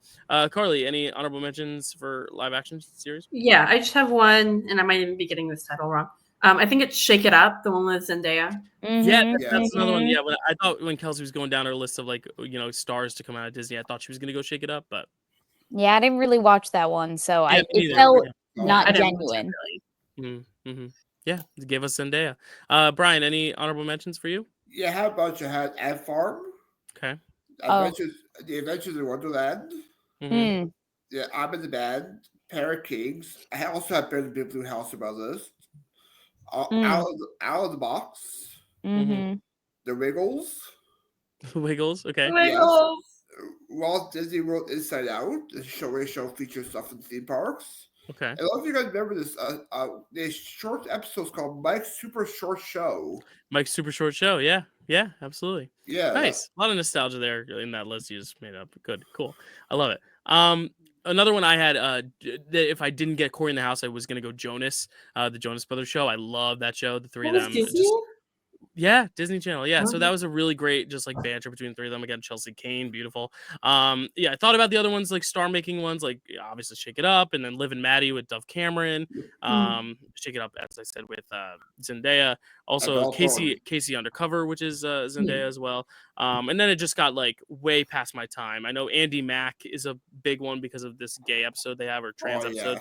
Carly, any honorable mentions for live action series? Yeah, I just have one, and I might even be getting this title wrong. I think it's Shake It Up, the one with Zendaya. Yeah, that's another one. Yeah, I thought when Kelsey was going down her list of like stars to come out of Disney, I thought she was gonna go Shake It Up, but yeah, I didn't really watch that one, so it felt not genuine. Yeah, it gave us Zendaya. Brian, any honorable mentions for you? Yeah, how about you had Ant Farm? Okay. The Adventures in Wonderland. Yeah, I'm in the Band. Pair of Kings. I also have Bear the Big Blue House on my list. Out of the Box. The Wiggles. Wiggles, okay. Wiggles. Yes. Walt Disney World Inside Out. The show features stuff in theme parks. Okay. I don't know if you guys remember this. There's short episodes called Mike's Super Short Show. Mike's Super Short Show, yeah, absolutely. Yeah, nice. A lot of nostalgia there in that list you just made up. Good, cool. I love it. Another one I had, that if I didn't get Corey in the House, I was gonna go Jonas, the Jonas Brothers show. I love that show. The three of them. Yeah, Disney Channel. Yeah, so that was a really great, just like banter between the three of them. Again, Chelsea Kane, beautiful. Yeah, I thought about the other ones, like star-making ones, like obviously Shake It Up, and then Liv and Maddie with Dove Cameron. Shake It Up, as I said, with Zendaya. Also, Casey Undercover, which is Zendaya as well. And then it just got like way past my time. I know Andy Mack is a big one because of this gay episode they have, or trans episode.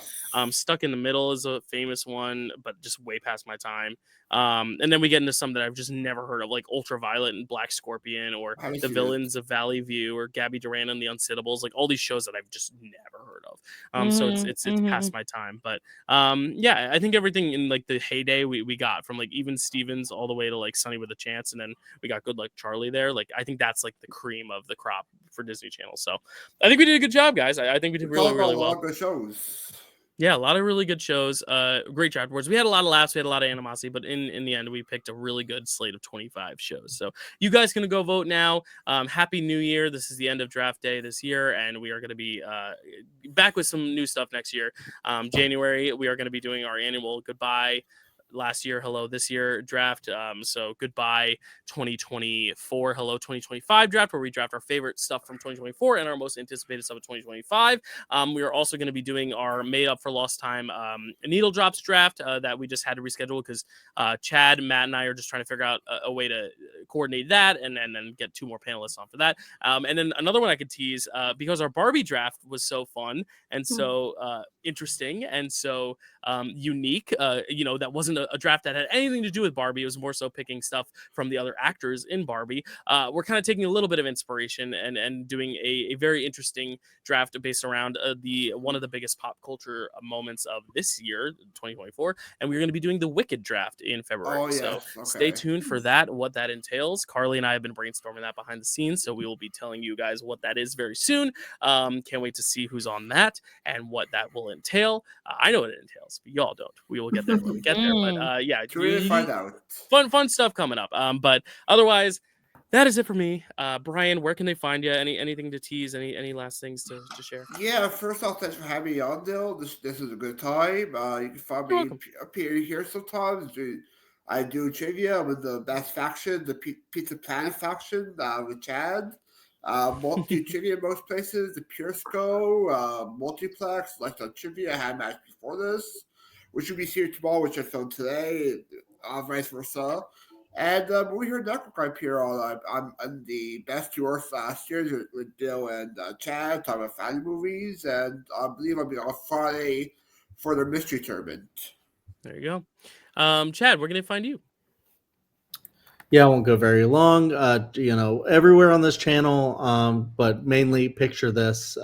Stuck in the Middle is a famous one, but just way past my time. And then we get into some that I've just never heard of, like Ultraviolet and Black Scorpion, or The Villains of Valley View, or Gabby Duran and the Unsittables, like all these shows that I've just never heard of. So it's past my time. But yeah, I think everything in like the heyday we got, from like Even Stevens all the way to like Sunny with a Chance, and then we got Good Luck Charlie there. Like I think that's like the cream of the crop for Disney Channel. So I think we did a good job, guys. I think we did really well. A lot of good shows. Yeah, a lot of really good shows. Great draft boards. We had a lot of laughs. We had a lot of animosity, but in the end, we picked a really good slate of 25 shows. So you guys can go vote now. Happy New Year. This is the end of draft day this year, and we are going to be back with some new stuff next year. January, we are going to be doing our annual goodbye. Last year, hello this year draft. So goodbye 2024, hello 2025 draft, where we draft our favorite stuff from 2024 and our most anticipated stuff of 2025. We are also going to be doing our made up for lost time needle drops draft that we just had to reschedule because Chad, Matt, and I are just trying to figure out a way to coordinate that and then get 2 more panelists on for that. And then another one I could tease, because our Barbie draft was so fun and so interesting and so unique, that wasn't a draft that had anything to do with Barbie. It was more so picking stuff from the other actors in Barbie. We're kind of taking a little bit of inspiration and doing a very interesting draft based around one of the biggest pop culture moments of this year, 2024, and we're going to be doing the Wicked draft in February. So stay tuned for that, what that entails. Carly and I have been brainstorming that behind the scenes, so we will be telling you guys what that is very soon. Can't wait to see who's on that and what that will entail. I know what it entails, but y'all don't. We will get there when we get there. But yeah, find out. Fun stuff coming up. But otherwise, that is it for me. Brian, where can they find you? Anything to tease? Any last things to share? Yeah, first off, thanks for having me on, Dyl. This is a good time. You can find me up here sometimes. I do trivia with the best faction, the Pizza Planet faction with Chad. Multi-trivia most places, the Pure Sco, Multiplex, like the trivia I had match before this, which will be here tomorrow, which I filmed today, vice versa. And we heard Network up here on the best to worst last year with Dyl and Chad talking about family movies, and I believe I'll be on Friday for the mystery tournament. There you go. Chad, where can they find you? Yeah, I won't go very long. Everywhere on this channel, but mainly Picture This,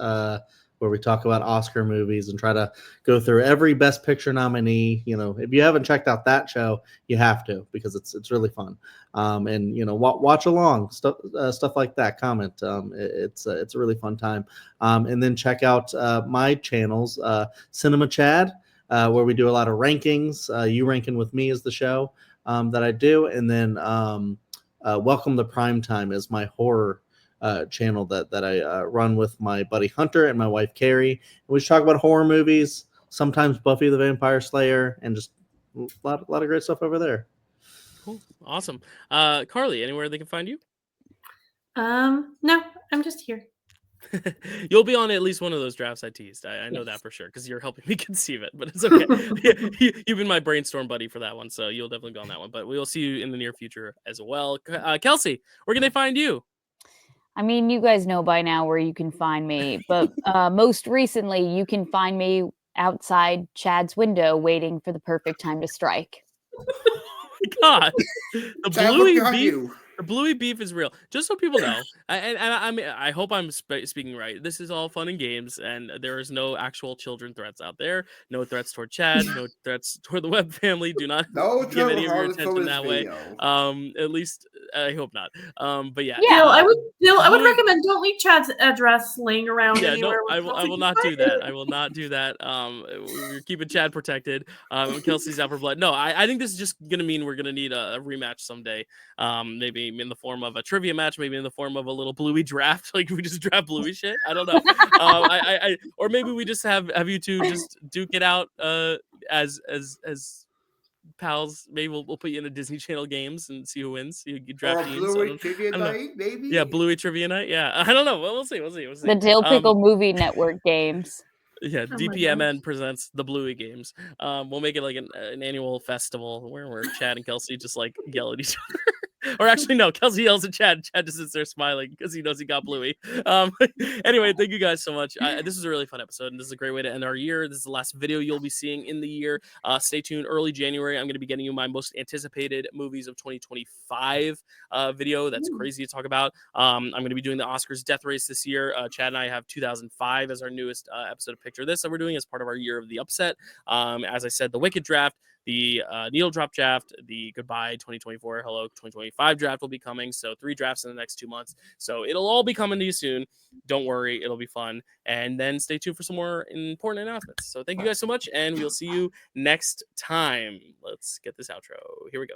where we talk about Oscar movies and try to go through every Best Picture nominee. If you haven't checked out that show, you have to, because it's really fun. And watch along, stuff like that. Comment. It's a really fun time. And then check out my channels, Cinema Chad, where we do a lot of rankings. You Ranking with Me is the show that I do, and then Welcome to Primetime is my horror channel that I run with my buddy Hunter and my wife Carrie. And we just talk about horror movies, sometimes Buffy the Vampire Slayer, and just a lot of great stuff over there. Cool, awesome. Carly, anywhere they can find you? No, I'm just here. You'll be on at least one of those drafts I teased. I know that for sure, because you're helping me conceive it, but it's okay. You've been my brainstorm buddy for that one, so you'll definitely be on that one. But we'll see you in the near future as well. Kelsey, where can they find you? I mean, you guys know by now where you can find me, but most recently, you can find me outside Chad's window waiting for the perfect time to strike. Oh my God, the bluey beef is real. Just so people know, and I mean, I hope I'm speaking right. This is all fun and games, and there is no actual children threats out there. No threats toward Chad. No threats toward the Webb family. Do not give any of your attention that way. At least I hope not. But yeah. I would recommend don't leave Chad's address laying around anywhere. I will not do that. I will not do that. We're keeping Chad protected. Kelsey's out for blood. No, I think this is just gonna mean we're gonna need a rematch someday. Maybe in the form of a trivia match, maybe in the form of a little Bluey draft, like we just draft Bluey shit. I don't know. Or maybe we just have you two just duke it out as pals. Maybe we'll put you in a Disney Channel games and see who wins. You draft teams. Bluey trivia night, maybe. Yeah, Bluey trivia night. Yeah, I don't know. We'll see. The Dyl Pickle Movie Network games. Yeah, DPMN presents the Bluey games. We'll make it like an annual festival where Chad and Kelsey just like yell at each other. Or actually, no, Kelsey yells at Chad. Chad just sits there smiling because he knows he got Bluey. Anyway, thank you guys so much. This is a really fun episode, and this is a great way to end our year. This is the last video you'll be seeing in the year. Stay tuned. Early January, I'm going to be getting you my most anticipated movies of 2025 video. That's crazy to talk about. I'm going to be doing the Oscars death race this year. Chad and I have 2005 as our newest episode of Picture This that we're doing as part of our year of the upset. As I said, the Wicked draft, the needle drop draft, the goodbye 2024, hello 2025 draft will be coming. So 3 drafts in the next 2 months. So it'll all be coming to you soon. Don't worry, it'll be fun. And then stay tuned for some more important announcements. So thank you guys so much, and we'll see you next time. Let's get this outro. Here we go.